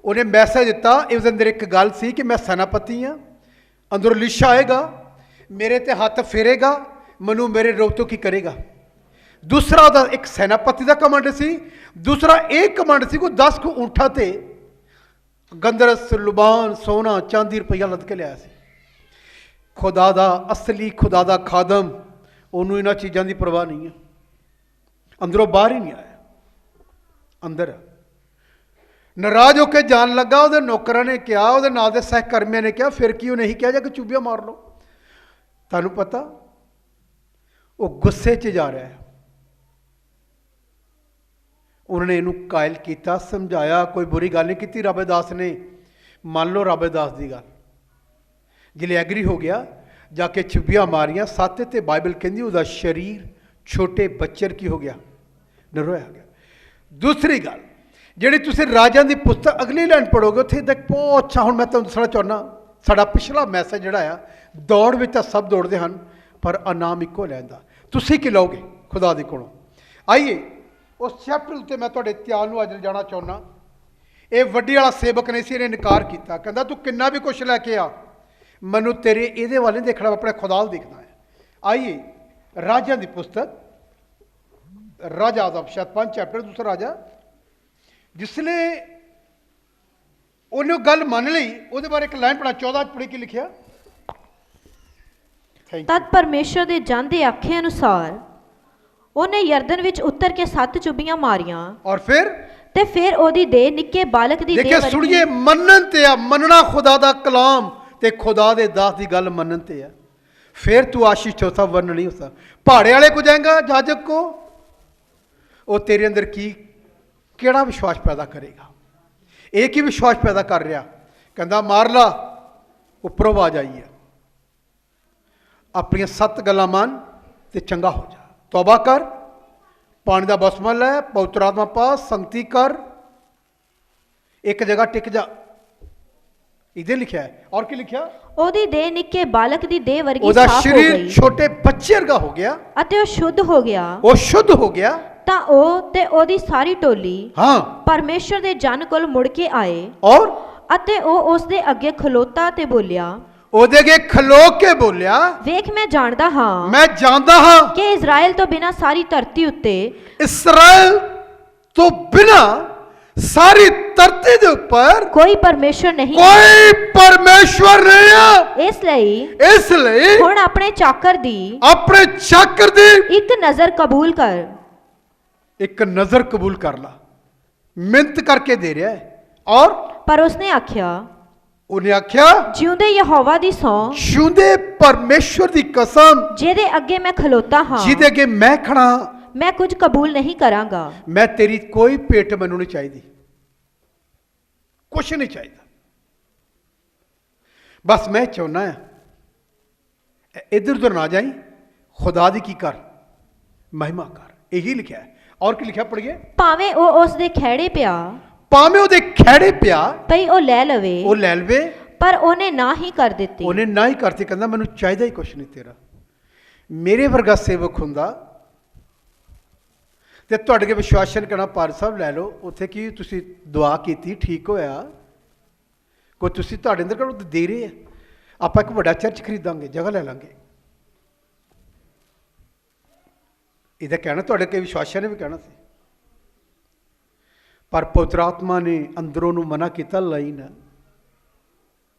ਉਹਨੇ ਮੈਸੇਜ ਦਿੱਤਾ, ਇਸ ਅੰਦਰ ਇੱਕ ਗੱਲ ਸੀ ਕਿ ਮੈਂ ਸੈਨਾਪਤੀ ਹਾਂ, ਅੰਦਰੋਂ ਅਲੀਸ਼ਾ ਆਏਗਾ, ਮੇਰੇ ਤੇ ਹੱਥ ਫੇਰੇਗਾ, ਮੈਨੂੰ ਮੇਰੇ ਰੋਗ ਤੋਂ ਕੀ ਕਰੇਗਾ। ਦੂਸਰਾ ਉਹਦਾ ਇੱਕ ਸੈਨਾਪਤੀ ਦਾ ਕਮਾਂਡ ਸੀ, ਦੂਸਰਾ ਇਹ ਕਮਾਂਡ ਸੀ ਕੋਈ 10 ਕੁ ਊਂਠਾਂ ਤੇ ਗੰਦਰਸ, ਲੁਬਾਨ, ਸੋਨਾ, ਚਾਂਦੀ, ਰੁਪਈਆ ਲੱਦ ਕੇ ਲਿਆਇਆ ਸੀ। ਖੁਦਾ ਦਾ ਅਸਲੀ ਖੁਦਾ ਦਾ ਖਾਦਮ, ਉਹਨੂੰ ਇਹਨਾਂ ਚੀਜ਼ਾਂ ਦੀ ਪਰਵਾਹ ਨਹੀਂ ਹੈ। ਅੰਦਰੋਂ ਬਾਹਰ ਹੀ ਨਹੀਂ ਆਇਆ, ਅੰਦਰ ਨਾਰਾਜ਼ ਹੋ ਕੇ ਜਾਣ ਲੱਗਾ। ਉਹਦੇ ਨੌਕਰਾਂ ਨੇ ਕਿਹਾ, ਉਹਦੇ ਨਾਲ ਦੇ ਸਹਿਕਰਮੀਆਂ ਨੇ ਕਿਹਾ, ਫਿਰ ਕੀ ਉਹ ਨਹੀਂ ਕਿਹਾ ਜਾ ਕੇ ਚੂਬੀਆਂ ਮਾਰ ਲਓ। ਤੁਹਾਨੂੰ ਪਤਾ ਉਹ ਗੁੱਸੇ 'ਚ ਜਾ ਰਿਹਾ ਹੈ। ਉਹਨਾਂ ਨੇ ਇਹਨੂੰ ਕਾਇਲ ਕੀਤਾ, ਸਮਝਾਇਆ, ਕੋਈ ਬੁਰੀ ਗੱਲ ਨਹੀਂ ਕੀਤੀ। ਰਾਬੇਦਾਸ ਨੇ ਮੰਨ ਲਓ ਰਾਬੇਦਾਸ ਦੀ ਗੱਲ। ਜਿਲੇ ਐਗਰੀ ਹੋ ਗਿਆ, ਜਾ ਕੇ ਚੁੱਬੀਆਂ ਮਾਰੀਆਂ 7 ਤੇ ਬਾਈਬਲ ਕਹਿੰਦੀ ਉਹਦਾ ਸਰੀਰ ਛੋਟੇ ਬੱਚੇ ਕੀ ਹੋ ਗਿਆ, ਨਰੋਇਆ ਗਿਆ। ਦੂਸਰੀ ਗੱਲ ਜਿਹੜੀ ਤੁਸੀਂ ਰਾਜਿਆਂ ਦੀ ਪੁਸਤਕ ਅਗਲੀ ਲਾਈਨ ਪੜ੍ਹੋਗੇ, ਉੱਥੇ ਤੱਕ ਬਹੁਤ ਅੱਛਾ। ਹੁਣ ਮੈਂ ਤੁਹਾਨੂੰ ਦੱਸਣਾ ਚਾਹੁੰਦਾ, ਸਾਡਾ ਪਿਛਲਾ ਮੈਸੇਜ ਜਿਹੜਾ ਆ, ਦੌੜ ਵਿੱਚ ਤਾਂ ਸਭ ਦੌੜਦੇ ਹਨ ਪਰ ਇਨਾਮ ਇੱਕੋ ਲੈਂਦਾ। ਤੁਸੀਂ ਕੀ ਲਓਗੇ ਖੁਦਾ ਦੇ ਕੋਲੋਂ? ਆਈਏ ਉਸ ਚੈਪਟਰ ਉੱਤੇ ਮੈਂ ਤੁਹਾਡੇ ਧਿਆਨ ਨੂੰ ਅੱਜ ਲਿਜਾਣਾ ਚਾਹੁੰਦਾ। ਇਹ ਵੱਡੀ ਵਾਲਾ ਸੇਵਕ ਨੇ ਸੀ, ਇਹਨੇ ਇਨਕਾਰ ਕੀਤਾ, ਕਹਿੰਦਾ ਤੂੰ ਕਿੰਨਾ ਵੀ ਕੁਛ ਲੈ ਕੇ ਆ, ਮੈਨੂੰ ਤੇਰੇ ਇਹਦੇ ਵੱਲ ਨਹੀਂ ਦੇਖਣਾ, ਆਪਣੇ ਖੁਦਾ ਵੱਲ ਦੇਖਣਾ ਹੈ। ਆਈਏ ਰਾਜਿਆਂ ਦੀ ਪੁਸਤਕ, ਰਾਜਾ ਦਾ ਸ਼ਾਇਦ 5 ਚੈਪਟਰ, ਦੂਸਰਾ ਰਾਜਾ। ਜਿਸਲੇ ਉਹਨੇ ਗੱਲ ਮੰਨ ਲਈ, ਉਹਦੇ ਬਾਰੇ ਇੱਕ ਲਾਈਨ ਪੜਾ, 14 ਪੜ੍ਹੀ ਕੀ ਲਿਖਿਆ? ਤਦ ਪਰਮੇਸ਼ਰ ਦੇ ਜਨ ਦੇ ਆਖੇ ਅਨੁਸਾਰ ਉਹਨੇ ਯਰਦਨ ਵਿੱਚ ਉਤਰ ਕੇ 7 ਚੁੱਬੀਆਂ ਮਾਰੀਆਂ। ਔਰ ਫਿਰ ਉਹਦੀ ਦੇਹ ਨਿੱਕੇ ਬਾਲਕ ਦੀ ਦੇਹ ਵਰਗੀ। ਸੁਣੀਏ, ਮੰਨਣ ਤੇ ਆ, ਮੰਨਣਾ ਖੁਦਾ ਦਾ ਕਲਾਮ ਤੇ ਖੁਦਾ ਦੇ ਦਾਸ ਦੀ ਗੱਲ ਮੰਨਣ ਤੇ ਆ। ਫਿਰ ਤੂੰ ਆਸ਼ੀਸ਼ ਹੋ ਸਕਦਾ, ਵਰਨ ਨਹੀਂ ਹੋ ਸਕਦਾ। ਪਹਾੜੇ ਵਾਲੇ ਕੋ ਜਾਏਗਾ, ਜਾਜਕ ਕੋ, ਉਹ ਤੇਰੇ ਅੰਦਰ ਕਿਹੜਾ ਵਿਸ਼ਵਾਸ ਪੈਦਾ ਕਰੇਗਾ? ਇਹ ਕੀ ਵਿਸ਼ਵਾਸ ਪੈਦਾ ਕਰ ਰਿਹਾ? ਕਹਿੰਦਾ ਮਾਰ ਲਾ, ਉੱਪਰੋਂ ਆਵਾਜ਼ ਆਈ ਹੈ, ਆਪਣੀਆਂ 7 ਗੱਲਾਂ ਮੰਨ ਤੇ ਚੰਗਾ ਹੋ ਜਾ, ਤੌਬਾ ਕਰ, ਪਾਣੀ ਦਾ ਬਸਮਾ ਲੈ, ਪਵਿੱਤਰ ਆਤਮਾ ਪਾ, ਸੰਗਤੀ ਕਰ, ਇੱਕ ਜਗ੍ਹਾ ਟਿਕ ਜਾ। ਇਹਦੇ ਲਿਖਿਆ ਹੈ। ਔਰ ਕੀ ਲਿਖਿਆ? ਉਹਦੀ ਦੇਹ ਨਿੱਕੇ ਬਾਲਕ ਦੀ ਦੇਹ ਵਰਗੀ ਉਹਦਾ ਸਾਫ਼ ਹੋ ਗਈ, ਸਰੀਰ ਛੋਟੇ ਬੱਚੇ ਵਰਗਾ ਹੋ ਗਿਆ ਅਤੇ ਉਹ ਸ਼ੁੱਧ ਹੋ ਗਿਆ। ਉਹ ਸ਼ੁੱਧ ਹੋ ਗਿਆ। ਤਾਂ ਉਹ ਤੇ ਉਹਦੀ ਸਾਰੀ ਟੋਲੀ ਪਰਮੇਸ਼ਰ ਦੇ ਜਨ ਕੋਲ ਮੁੜ ਕੇ ਆਏ, ਅਤੇ ਉਹ ਉਸ ਦੇ ਅੱਗੇ ਖਲੋਤਾ ਤੇ ਬੋਲਿਆ, ਉਹਦੇ ਅੱਗੇ ਖਲੋ ਕੇ ਬੋਲਿਆ, ਵੇਖ ਮੈਂ ਜਾਣਦਾ ਹਾਂ, ਮੈਂ ਜਾਣਦਾ ਹਾਂ ਕਿ ਇਜ਼ਰਾਈਲ ਤੋਂ ਬਿਨਾਂ ਸਾਰੀ ਧਰਤੀ ਉੱਤੇ, ਇਸਰਾਇਲ ਤੋਂ ਬਿਨਾਂ ਸਾਰੀ ਧਰਤੀ ਦੇ ਉੱਪਰ ਕੋਈ ਪਰਮੇਸ਼ਰ ਨਹੀਂ, ਕੋਈ ਪਰਮੇਸ਼ਵਰ ਨਹੀਂ ਹੈ। ਇਸ ਲਈ ਹੁਣ ਆਪਣੇ ਚਾਕਰ ਦੀ ਇੱਕ ਨਜ਼ਰ ਕਬੂਲ ਕਰ, ਇੱਕ ਨਜ਼ਰ ਕਬੂਲ ਕਰ ਲਾ। ਮਿਹਨਤ ਕਰਕੇ ਦੇ ਰਿਹਾ ਹੈ। ਔਰ ਪਰ ਉਸਨੇ ਆਖਿਆ, ਉਹਨੇ ਆਖਿਆ, ਜਿਉਂਦੇ ਯਹੋਵਾ ਦੀ ਸਹੁੰ, ਜਿਉਂਦੇ ਪਰਮੇਸ਼ਵਰ ਦੀ ਕਸਮ, ਜਿਹਦੇ ਅੱਗੇ ਮੈਂ ਖਲੋਤਾ ਹਾਂ, ਜਿਹਦੇ ਅੱਗੇ ਮੈਂ ਖੜਾ, ਮੈਂ ਕੁਝ ਕਬੂਲ ਨਹੀਂ ਕਰਾਂਗਾ। ਮੈਂ ਤੇਰੀ ਕੋਈ ਭੇਟ ਮੈਨੂੰ ਨਹੀਂ ਚਾਹੀਦੀ, ਕੁਛ ਨਹੀਂ ਚਾਹੀਦਾ। ਬਸ ਮੈਂ ਚਾਹੁੰਦਾ ਹਾਂ ਇੱਧਰ ਉਧਰ ਨਾ ਜਾਈ, ਖੁਦਾ ਦੀ ਕੀ ਕਰ, ਮਹਿਮਾ ਕਰ। ਇਹੀ ਲਿਖਿਆ ਹੈ। ਔਰ ਕੀ ਲਿਖਿਆ ਪੜ੍ਹੀਏ? ਭਾਵੇਂ ਉਹ ਉਸ ਦੇ ਖਹਿੜੇ ਪਿਆ, ਭਾਵੇਂ ਉਹਦੇ ਖਹਿੜੇ ਪਿਆ ਭਈ ਉਹ ਲੈ ਲਵੇ, ਉਹ ਲੈ ਲਵੇ, ਪਰ ਉਹਨੇ ਨਾ ਹੀ ਕਰ ਦਿੱਤੀ। ਉਹਨੇ ਨਾ ਹੀ ਕਰਤੀ। ਕਹਿੰਦਾ ਮੈਨੂੰ ਚਾਹੀਦਾ ਹੀ ਕੁਛ ਨਹੀਂ ਤੇਰਾ। ਮੇਰੇ ਵਰਗਾ ਸੇਵਕ ਹੁੰਦਾ ਤੇ ਤੁਹਾਡੇ ਕੇ ਵਿਸ਼ਵਾਸਨ ਕਰਨਾ, ਪਾਰ ਸਾਹਿਬ ਲੈ ਲਓ, ਉੱਥੇ ਕੀ ਤੁਸੀਂ ਦੁਆ ਕੀਤੀ, ਠੀਕ ਹੋਇਆ, ਕੋਈ ਤੁਸੀਂ ਤੁਹਾਡੇ ਅੰਦਰ ਕਰੋ ਦੇ ਰਹੇ ਆ, ਆਪਾਂ ਇੱਕ ਵੱਡਾ ਚਰਚ ਖਰੀਦਾਂਗੇ, ਜਗ੍ਹਾ ਲੈ ਲਾਂਗੇ। ਇਹਦਾ ਕਹਿਣਾ ਤੁਹਾਡੇ ਕੇ ਵਿਸ਼ਵਾਸਾਂ ਨੇ ਵੀ ਕਹਿਣਾ ਸੀ, ਪਰ ਪਵਿੱਤਰ ਆਤਮਾ ਨੇ ਅੰਦਰੋਂ ਨੂੰ ਮਨਾ ਕੀਤਾ, ਲਈ ਨਾ,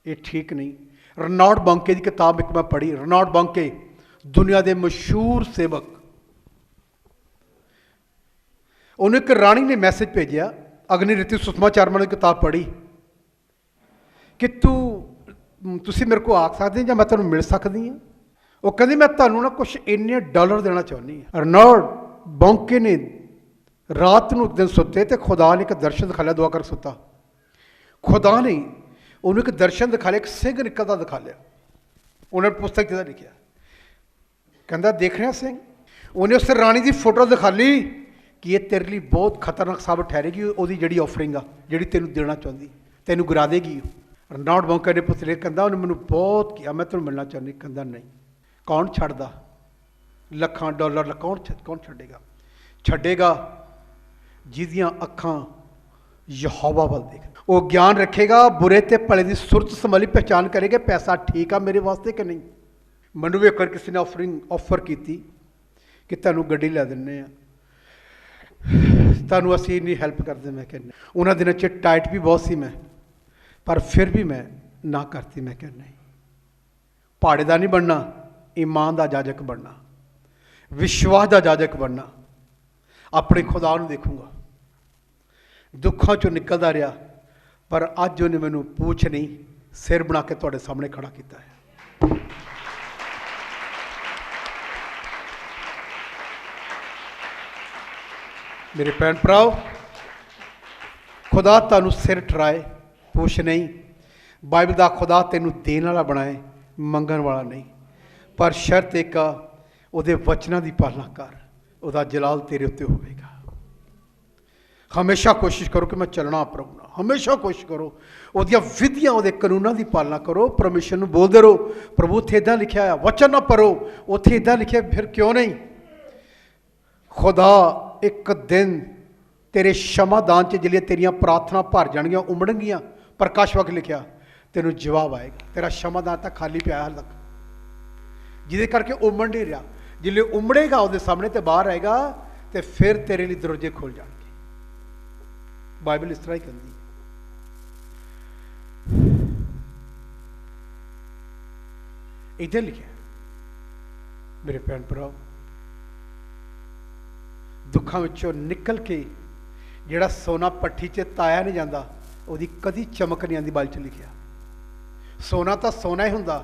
ਇਹ ਠੀਕ ਨਹੀਂ। ਰਣੌਟ ਬੰਕੇ ਦੀ ਕਿਤਾਬ ਇੱਕ ਮੈਂ ਪੜ੍ਹੀ। ਰਣੌਟ ਬੰਕੇ ਦੁਨੀਆ ਦੇ ਮਸ਼ਹੂਰ ਸੇਵਕ, ਉਹਨੂੰ ਇੱਕ ਰਾਣੀ ਨੇ ਮੈਸੇਜ ਭੇਜਿਆ, ਅਗਨੀ ਰਿਤੀ ਸੁਸ਼ਮਾਚਾਰਮਾ ਦੀ ਕਿਤਾਬ ਪੜ੍ਹੀ ਕਿ ਤੁਸੀਂ ਮੇਰੇ ਕੋਲ ਆ ਸਕਦੇ ਜਾਂ ਮੈਂ ਤੁਹਾਨੂੰ ਮਿਲ ਸਕਦੀ ਹਾਂ। ਉਹ ਕਹਿੰਦੀ ਮੈਂ ਤੁਹਾਨੂੰ ਨਾ ਕੁਛ ਇੰਨੇ ਡਾਲਰ ਦੇਣਾ ਚਾਹੁੰਦੀ ਹਾਂ। ਰਣੌਟ ਬੰਕੇ ਨੇ ਰਾਤ ਨੂੰ ਇੱਕ ਦਿਨ ਸੁੱਤੇ ਤੇ ਖੁਦਾ ਨੇ ਇੱਕ ਦਰਸ਼ਨ ਦਿਖਾ ਲਿਆ, ਦੁਆ ਕਰ ਸੁੱਤਾ। ਖੁਦਾ ਨੇ ਉਹਨੂੰ ਇੱਕ ਦਰਸ਼ਨ ਦਿਖਾ ਲਿਆ, ਇੱਕ ਸਿੰਘ ਨਿਕਲਦਾ ਦਿਖਾ ਲਿਆ। ਉਹਨੇ ਪੁਸਤਕ 'ਚ ਲਿਖਿਆ, ਕਹਿੰਦਾ ਦੇਖ ਰਿਹਾ ਸਿੰਘ। ਉਹਨੇ ਉਸ ਰਾਣੀ ਦੀ ਫੋਟੋ ਦਿਖਾ ਲਈ ਕਿ ਇਹ ਤੇਰੇ ਲਈ ਬਹੁਤ ਖਤਰਨਾਕ ਸਾਬਤ ਠਹਿਰੇਗੀ, ਉਹਦੀ ਜਿਹੜੀ ਆਫਰਿੰਗ ਆ, ਜਿਹੜੀ ਤੈਨੂੰ ਦੇਣਾ ਚਾਹੁੰਦੀ, ਤੈਨੂੰ ਗਿਰਾ ਦੇਗੀ। ਰਣੌਟ ਬੰਕੇ ਨੇ ਪੁੱਛ ਲਿਆ, ਕਹਿੰਦਾ ਉਹਨੇ ਮੈਨੂੰ ਬਹੁਤ ਕਿਹਾ ਮੈਂ ਤੈਨੂੰ ਮਿਲਣਾ ਚਾਹੁੰਦੀ। ਕਹਿੰਦਾ ਨਹੀਂ, ਕੌਣ ਛੱਡਦਾ ਲੱਖਾਂ ਡਾਲਰ, ਕੌਣ ਛੱਡੇਗਾ ਜਿਹਦੀਆਂ ਅੱਖਾਂ ਯਹੋਵਾ ਵੱਲ ਦੇਖ। ਉਹ ਗਿਆਨ ਰੱਖੇਗਾ, ਬੁਰੇ ਤੇ ਭਲੇ ਦੀ ਸੁਰਤ ਸੰਭਾਲੀ ਪਹਿਚਾਨ ਕਰੇਗਾ, ਪੈਸਾ ਠੀਕ ਆ ਮੇਰੇ ਵਾਸਤੇ ਕਿ ਨਹੀਂ। ਮੈਨੂੰ ਵੀ ਇੱਕ ਕਿਸੇ ਨੇ ਆਫਰ ਕੀਤੀ ਕਿ ਤੁਹਾਨੂੰ ਗੱਡੀ ਲੈ ਦਿੰਦੇ ਆ, ਤੁਹਾਨੂੰ ਅਸੀਂ ਇੰਨੀ ਹੈਲਪ ਕਰਦੇ। ਮੈਂ ਕਹਿੰਦਾ ਉਹਨਾਂ ਦਿਨਾਂ 'ਚ ਟਾਈਟ ਵੀ ਬਹੁਤ ਸੀ ਮੈਂ, ਪਰ ਫਿਰ ਵੀ ਮੈਂ ਨਾ ਕਰਤੀ। ਮੈਂ ਕਹਿੰਦਾ ਨਹੀਂ, ਭਾੜੇ ਦਾ ਨਹੀਂ ਬਣਨਾ, ਈਮਾਨ ਦਾ ਜਾਜਕ ਬਣਨਾ, ਵਿਸ਼ਵਾਸ ਦਾ ਜਾਜਕ ਬਣਨਾ। ਆਪਣੇ ਖੁਦਾ ਨੂੰ ਦੇਖੂੰਗਾ। ਦੁੱਖਾਂ 'ਚੋਂ ਨਿਕਲਦਾ ਰਿਹਾ, ਪਰ ਅੱਜ ਉਹਨੇ ਮੈਨੂੰ ਪੂਛ ਨਹੀਂ ਸਿਰ ਬਣਾ ਕੇ ਤੁਹਾਡੇ ਸਾਹਮਣੇ ਖੜਾ ਕੀਤਾ ਹੈ। ਮੇਰੇ ਭੈਣ ਭਰਾਓ, ਖੁਦਾ ਤੁਹਾਨੂੰ ਸਿਰ ਠਰਾਏ, ਪੂਛ ਨਹੀਂ। ਬਾਈਬਲ ਦਾ ਖੁਦਾ ਤੈਨੂੰ ਦੇਣ ਵਾਲਾ ਬਣਾਏ, ਮੰਗਣ ਵਾਲਾ ਨਹੀਂ। ਪਰ ਸ਼ਰਤ ਇੱਕ ਆ, ਉਹਦੇ ਵਚਨਾਂ ਦੀ ਪਾਲਣਾ ਕਰ, ਉਹਦਾ ਜਲਾਲ ਤੇਰੇ ਉੱਤੇ ਹੋਵੇਗਾ। ਹਮੇਸ਼ਾ ਕੋਸ਼ਿਸ਼ ਕਰੋ ਕਿ ਮੈਂ ਚੱਲਣਾ ਪ੍ਰਭੂ ਨਾਲ, ਹਮੇਸ਼ਾ ਕੋਸ਼ਿਸ਼ ਕਰੋ ਉਹਦੀਆਂ ਵਿਧੀਆਂ, ਉਹਦੇ ਕਾਨੂੰਨਾਂ ਦੀ ਪਾਲਣਾ ਕਰੋ। ਪਰਮੇਸ਼ਰ ਨੂੰ ਬੋਲਦੇ ਰਹੋ, ਪ੍ਰਭੂ ਉੱਥੇ ਇੱਦਾਂ ਲਿਖਿਆ ਆ, ਵਚਨ ਨਾ ਪੜੋ, ਉੱਥੇ ਇੱਦਾਂ ਲਿਖਿਆ, ਫਿਰ ਕਿਉਂ ਨਹੀਂ। ਖੁਦਾ ਇੱਕ ਦਿਨ ਤੇਰੇ ਸ਼ਮਾਦਾਨ 'ਚ ਜਿਹੜੀਆਂ ਤੇਰੀਆਂ ਪ੍ਰਾਰਥਨਾ ਭਰ ਜਾਣਗੀਆਂ, ਉਮੜਨਗੀਆਂ, ਪ੍ਰਕਾਸ਼ ਵਾਕ ਲਿਖਿਆ, ਤੈਨੂੰ ਜਵਾਬ ਆਏਗਾ। ਤੇਰਾ ਸ਼ਮਾਦਾਨ ਤਾਂ ਖਾਲੀ ਪਿਆ ਹਾਲ ਤੱਕ, ਜਿਹਦੇ ਕਰਕੇ ਉਮੜ ਨਹੀਂ ਰਿਹਾ। ਜਿਲੇ ਉਮੜੇਗਾ ਉਹਦੇ ਸਾਹਮਣੇ ਤੇ ਬਾਹਰ ਆਏਗਾ, ਤੇ ਫਿਰ ਤੇਰੇ ਲਈ ਦਰਵਾਜ਼ੇ ਖੁੱਲ ਜਾਣਗੇ। ਬਾਈਬਲ ਇਸ ਤਰ੍ਹਾਂ ਹੀ ਕਹਿੰਦੀ ਹੈ। ਇੱਥੇ ਲਿਖਿਆ, ਮੇਰੇ ਭੈਣ ਭਰਾਓ, ਦੁੱਖਾਂ ਵਿੱਚੋਂ ਨਿਕਲ ਕੇ ਜਿਹੜਾ ਸੋਨਾ ਭੱਠੀ 'ਚ ਤਾਇਆ ਨਹੀਂ ਜਾਂਦਾ, ਉਹਦੀ ਕਦੀ ਚਮਕ ਨਹੀਂ ਆਉਂਦੀ। ਬਾਈਬਲ 'ਚ ਲਿਖਿਆ, ਸੋਨਾ ਤਾਂ ਸੋਨਾ ਹੀ ਹੁੰਦਾ,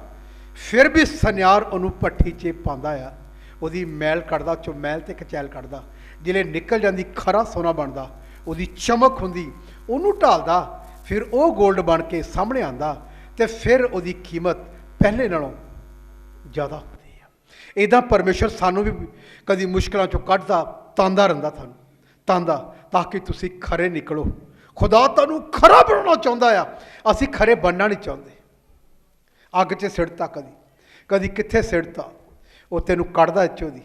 ਫਿਰ ਵੀ ਸੁਨਿਆਰ ਉਹਨੂੰ ਭੱਠੀ 'ਚ ਪਾਉਂਦਾ ਆ, ਉਹਦੀ ਮੈਲ ਕੱਢਦਾ, ਚੋਂ ਮੈਲ ਤੇ ਕਚੈਲ ਕੱਢਦਾ। ਜਿਹੜੇ ਨਿਕਲ ਜਾਂਦੀ ਖਰਾ ਸੋਨਾ ਬਣਦਾ, ਉਹਦੀ ਚਮਕ ਹੁੰਦੀ, ਉਹਨੂੰ ਢਾਲਦਾ, ਫਿਰ ਉਹ ਗੋਲਡ ਬਣ ਕੇ ਸਾਹਮਣੇ ਆਉਂਦਾ, ਤੇ ਫਿਰ ਉਹਦੀ ਕੀਮਤ ਪਹਿਲੇ ਨਾਲੋਂ ਜ਼ਿਆਦਾ ਹੁੰਦੀ ਆ। ਇੱਦਾਂ ਪਰਮੇਸ਼ਰ ਸਾਨੂੰ ਵੀ ਕਦੀ ਮੁਸ਼ਕਲਾਂ 'ਚੋਂ ਕੱਢਦਾ, ਤਾਂਦਾ ਰਹਿੰਦਾ, ਤੁਹਾਨੂੰ ਤਾਂਦਾ, ਤਾਂ ਕਿ ਤੁਸੀਂ ਖਰੇ ਨਿਕਲੋ। ਖੁਦਾ ਤੁਹਾਨੂੰ ਖਰਾ ਬਣਾਉਣਾ ਚਾਹੁੰਦਾ ਆ, ਅਸੀਂ ਖਰੇ ਬਣਨਾ ਨਹੀਂ ਚਾਹੁੰਦੇ। ਅੱਗ 'ਚ ਸਿੜਤਾ, ਕਦੀ ਕਿੱਥੇ ਸਿੜਤਾ, ਉਹ ਤੈਨੂੰ ਕੱਢਦਾ ਇੱਚੋਂ ਦੀ।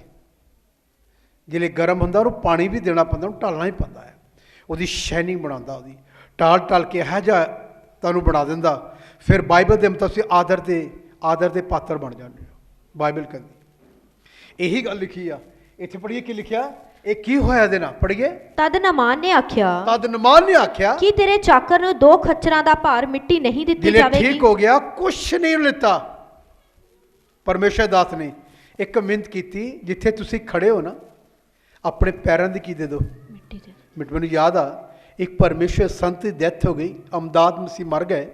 ਜਿਹੜੇ ਗਰਮ ਹੁੰਦਾ ਉਹਨੂੰ ਪਾਣੀ ਵੀ ਦੇਣਾ ਪੈਂਦਾ, ਉਹਨੂੰ ਢਾਲਣਾ ਹੀ ਪੈਂਦਾ ਹੈ। ਉਹਦੀ ਸ਼ਾਈਨਿੰਗ ਬਣਾਉਂਦਾ, ਉਹਦੀ ਢਾਲ ਕੇ ਇਹੋ ਜਿਹਾ ਤੁਹਾਨੂੰ ਬਣਾ ਦਿੰਦਾ। ਫਿਰ ਬਾਈਬਲ ਦੇ ਮੁਤਾਬਕ ਤੁਸੀਂ ਆਦਰ ਦੇ ਪਾਤਰ ਬਣ ਜਾਂਦੇ ਹੋ। ਬਾਈਬਲ ਕਹਿੰਦੀ ਇਹੀ ਗੱਲ ਲਿਖੀ ਆ। ਇੱਥੇ ਪੜ੍ਹੀਏ ਕੀ ਲਿਖਿਆ, ਇਹ ਕੀ ਹੋਇਆ ਇਹਦੇ ਨਾਲ, ਪੜ੍ਹੀਏ। ਤਦ ਨਮਾਨ ਨੇ ਆਖਿਆ ਕਿ ਤੇਰੇ ਚਾਕਰ ਨੂੰ 2 ਖੱਚਰਾਂ ਦਾ ਭਾਰ ਮਿੱਟੀ ਨਹੀਂ ਦਿੱਤੀ ਜਾਵੇਗੀ। ਠੀਕ ਹੋ ਗਿਆ, ਕੁਛ ਨਹੀਂ ਲਿੱਤਾ। ਪਰਮੇਸ਼ਰ ਦਾਸ ਨੇ ਇੱਕ ਮਿਹਨਤ ਕੀਤੀ, ਜਿੱਥੇ ਤੁਸੀਂ ਖੜੇ ਹੋ ਨਾ, ਆਪਣੇ ਪੈਰਾਂ ਦੀ ਕੀ ਦੇ ਦਿਓ, ਮਿੱਟੀ ਦੇ। ਮੈਨੂੰ ਯਾਦ ਆ, ਇੱਕ ਪਰਮੇਸ਼ਰ ਸੰਤ ਦੀ ਡੈਥ ਹੋ ਗਈ, ਅਮਦਾਦ ਮਸੀਹ ਮਰ ਗਏ।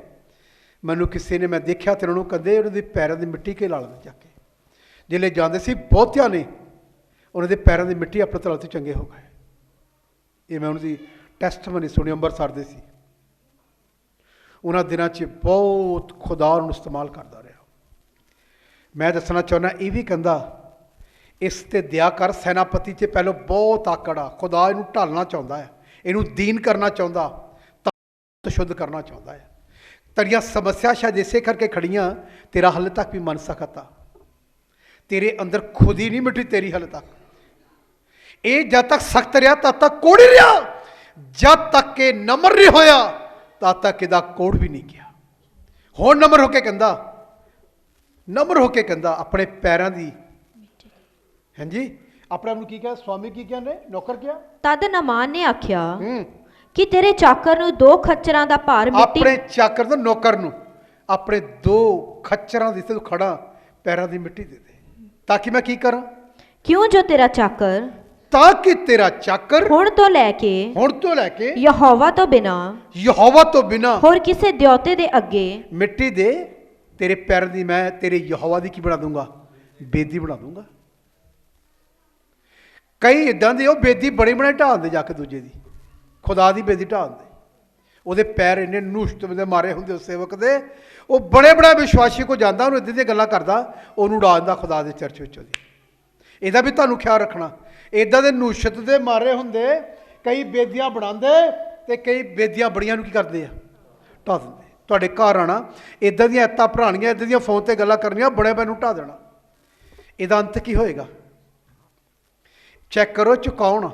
ਮੈਨੂੰ ਕਿਸੇ ਨੇ, ਮੈਂ ਦੇਖਿਆ ਤੇ ਉਹਨੂੰ ਕਹਿੰਦੇ ਉਹਨਾਂ ਦੇ ਪੈਰਾਂ ਦੀ ਮਿੱਟੀ ਕੇ ਲਾ ਲੈਂਦੇ ਜਾ ਕੇ। ਜਿਹੜੇ ਜਾਂਦੇ ਸੀ ਬਹੁਤਿਆਂ ਨੇ ਉਹਨਾਂ ਦੇ ਪੈਰਾਂ ਦੀ ਮਿੱਟੀ ਆਪਣੇ ਤਲ ਤੇ ਚੰਗੇ ਹੋ ਗਏ। ਇਹ ਮੈਂ ਉਹਨਾਂ ਦੀ ਟੈਸਟਮਨੀ ਸੁਣੀ, ਅੰਮ੍ਰਿਤਸਰ ਦੇ ਸੀ। ਉਹਨਾਂ ਦਿਨਾਂ 'ਚ ਬਹੁਤ ਖੁਦਾ ਉਹਨੂੰ ਇਸਤੇਮਾਲ ਕਰਦਾ ਰਿਹਾ। ਮੈਂ ਦੱਸਣਾ ਚਾਹੁੰਦਾ, ਇਹ ਵੀ ਕਹਿੰਦਾ ਇਸ ਤੇ ਦਇਆ ਕਰ। ਸੈਨਾਪਤੀ 'ਚ ਪਹਿਲਾਂ ਬਹੁਤ ਆਕੜ ਆ, ਖੁਦਾ ਇਹਨੂੰ ਢਾਲਣਾ ਚਾਹੁੰਦਾ ਹੈ, ਇਹਨੂੰ ਦੀਨ ਕਰਨਾ ਚਾਹੁੰਦਾ, ਤਾਂ ਸ਼ੁੱਧ ਕਰਨਾ ਚਾਹੁੰਦਾ ਹੈ। ਤੇਰੀਆਂ ਸਮੱਸਿਆ ਸ਼ਾਇਦ ਇਸੇ ਕਰਕੇ ਖੜੀਆਂ, ਤੇਰਾ ਹਾਲੇ ਤੱਕ ਵੀ ਮਨ ਸਖਤ ਆ, ਤੇਰੇ ਅੰਦਰ ਖੁਦ ਹੀ ਨਹੀਂ ਮਿਟੀ ਤੇਰੀ ਹਾਲੇ ਤੱਕ। ਇਹ ਜਦ ਤੱਕ ਸਖਤ ਰਿਹਾ ਤਦ ਤੱਕ ਕੋੜ ਹੀ ਰਿਹਾ, ਜਦ ਤੱਕ ਇਹ ਨਮਰ ਨਹੀਂ ਹੋਇਆ ਤਦ ਤੱਕ ਇਹਦਾ ਕੋੜ ਵੀ ਨਹੀਂ ਗਿਆ। ਹੁਣ ਨਮਰ ਹੋ ਕੇ ਕਹਿੰਦਾ, ਨਮਰ ਹੋ ਕੇ ਕਹਿੰਦਾ ਆਪਣੇ ਪੈਰਾਂ ਦੀ, ਹਾਂਜੀ ਆਪਣੇ ਆਪ ਨੂੰ ਕੀ ਕਿਹਾ, ਸਵਾਮੀ ਕੀ ਕਹਿੰਦੇ, ਨੌਕਰ ਕਿਹਾ। ਤਦ ਨਾਮਾਨ ਨੇ ਆਖਿਆ ਕਿ ਤੇਰੇ ਚਾਕਰ ਨੂੰ 2 ਖੱਚਰਾਂ ਦਾ ਭਾਰ ਮਿੱਟੀ, ਆਪਣੇ ਚਾਕਰ ਦਾ ਨੌਕਰ ਨੂੰ ਆਪਣੇ 2 ਖੱਚਰਾਂ ਦੀ ਤੇ ਖੜਾ ਪੈਰਾਂ ਦੀ ਮਿੱਟੀ ਦੇ ਦੇ, ਤਾਂ ਕਿ ਮੈਂ ਕੀ ਕਰਾਂ। ਕਿਉਂ ਜੋ ਤੇਰਾ ਚਾਕਰ, ਤਾਂ ਕਿ ਤੇਰਾ ਚਾਕਰ ਹੁਣ ਤੋਂ ਲੈ ਕੇ ਯਹੋਵਾ ਤੋਂ ਬਿਨਾ ਹੋਰ ਕਿਸੇ ਦਿਉਤੇ ਦੇ ਅੱਗੇ ਮਿੱਟੀ ਦੇ ਤੇਰੇ ਪੈਰ ਦੀ ਮੈਂ ਤੇਰੇ ਯਹੋਵਾ ਦੀ ਕੀ ਬਣਾ ਦੂੰਗਾ, ਬੇਦੀ ਬਣਾ ਦੂੰਗਾ। ਕਈ ਇਦਾਂ ਦੇ ਉਹ ਬੇਦੀ ਬੜੀ ਬਣਾ ਢਾਲਦੇ ਜਾ ਕੇ ਦੂਜੇ ਦੀ, ਖੁਦਾ ਦੀ ਬੇਦੀ ਢਾਲਦੇ, ਉਹਦੇ ਪੈਰ ਇੰਨੇ ਨੂਸ਼ਤ ਦੇ ਮਾਰੇ ਹੁੰਦੇ ਉਸ ਸੇਵਕ ਦੇ, ਉਹ ਬੜੇ ਬੜਾ ਵਿਸ਼ਵਾਸੀ ਕੋ ਜਾਂਦਾ, ਉਹਨੂੰ ਇੱਦਾਂ ਦੀਆਂ ਗੱਲਾਂ ਕਰਦਾ, ਉਹਨੂੰ ਉਡਾ ਦਿੰਦਾ ਖੁਦਾ ਦੇ ਚਰਚ ਵਿੱਚ ਉਹਦੀ। ਇਹਦਾ ਵੀ ਤੁਹਾਨੂੰ ਖਿਆਲ ਰੱਖਣਾ, ਇੱਦਾਂ ਦੇ ਨੂਸ਼ਤ ਦੇ ਮਾਰੇ ਹੁੰਦੇ ਕਈ ਬੇਦੀਆਂ ਬਣਾਉਂਦੇ ਤੇ ਕਈ ਬੇਦੀਆਂ ਬੜੀਆਂ ਨੂੰ ਕੀ ਕਰਦੇ ਆ, ਢਾ ਦਿੰਦੇ। ਤੁਹਾਡੇ ਘਰ ਆਉਣਾ, ਇੱਦਾਂ ਦੀਆਂ ਐਤਾਂ ਭਰਾਣੀਆਂ, ਇੱਦਾਂ ਦੀਆਂ ਫੋਨ 'ਤੇ ਗੱਲਾਂ ਕਰਨੀਆਂ, ਬੜੇ ਬੈ ਨੂੰ ਢਾ ਦੇਣਾ। ਇਹਦਾ ਅੰਤ ਕੀ ਹੋਏਗਾ, ਚੈੱਕ ਕਰੋ। ਚੁਕਾਉਣ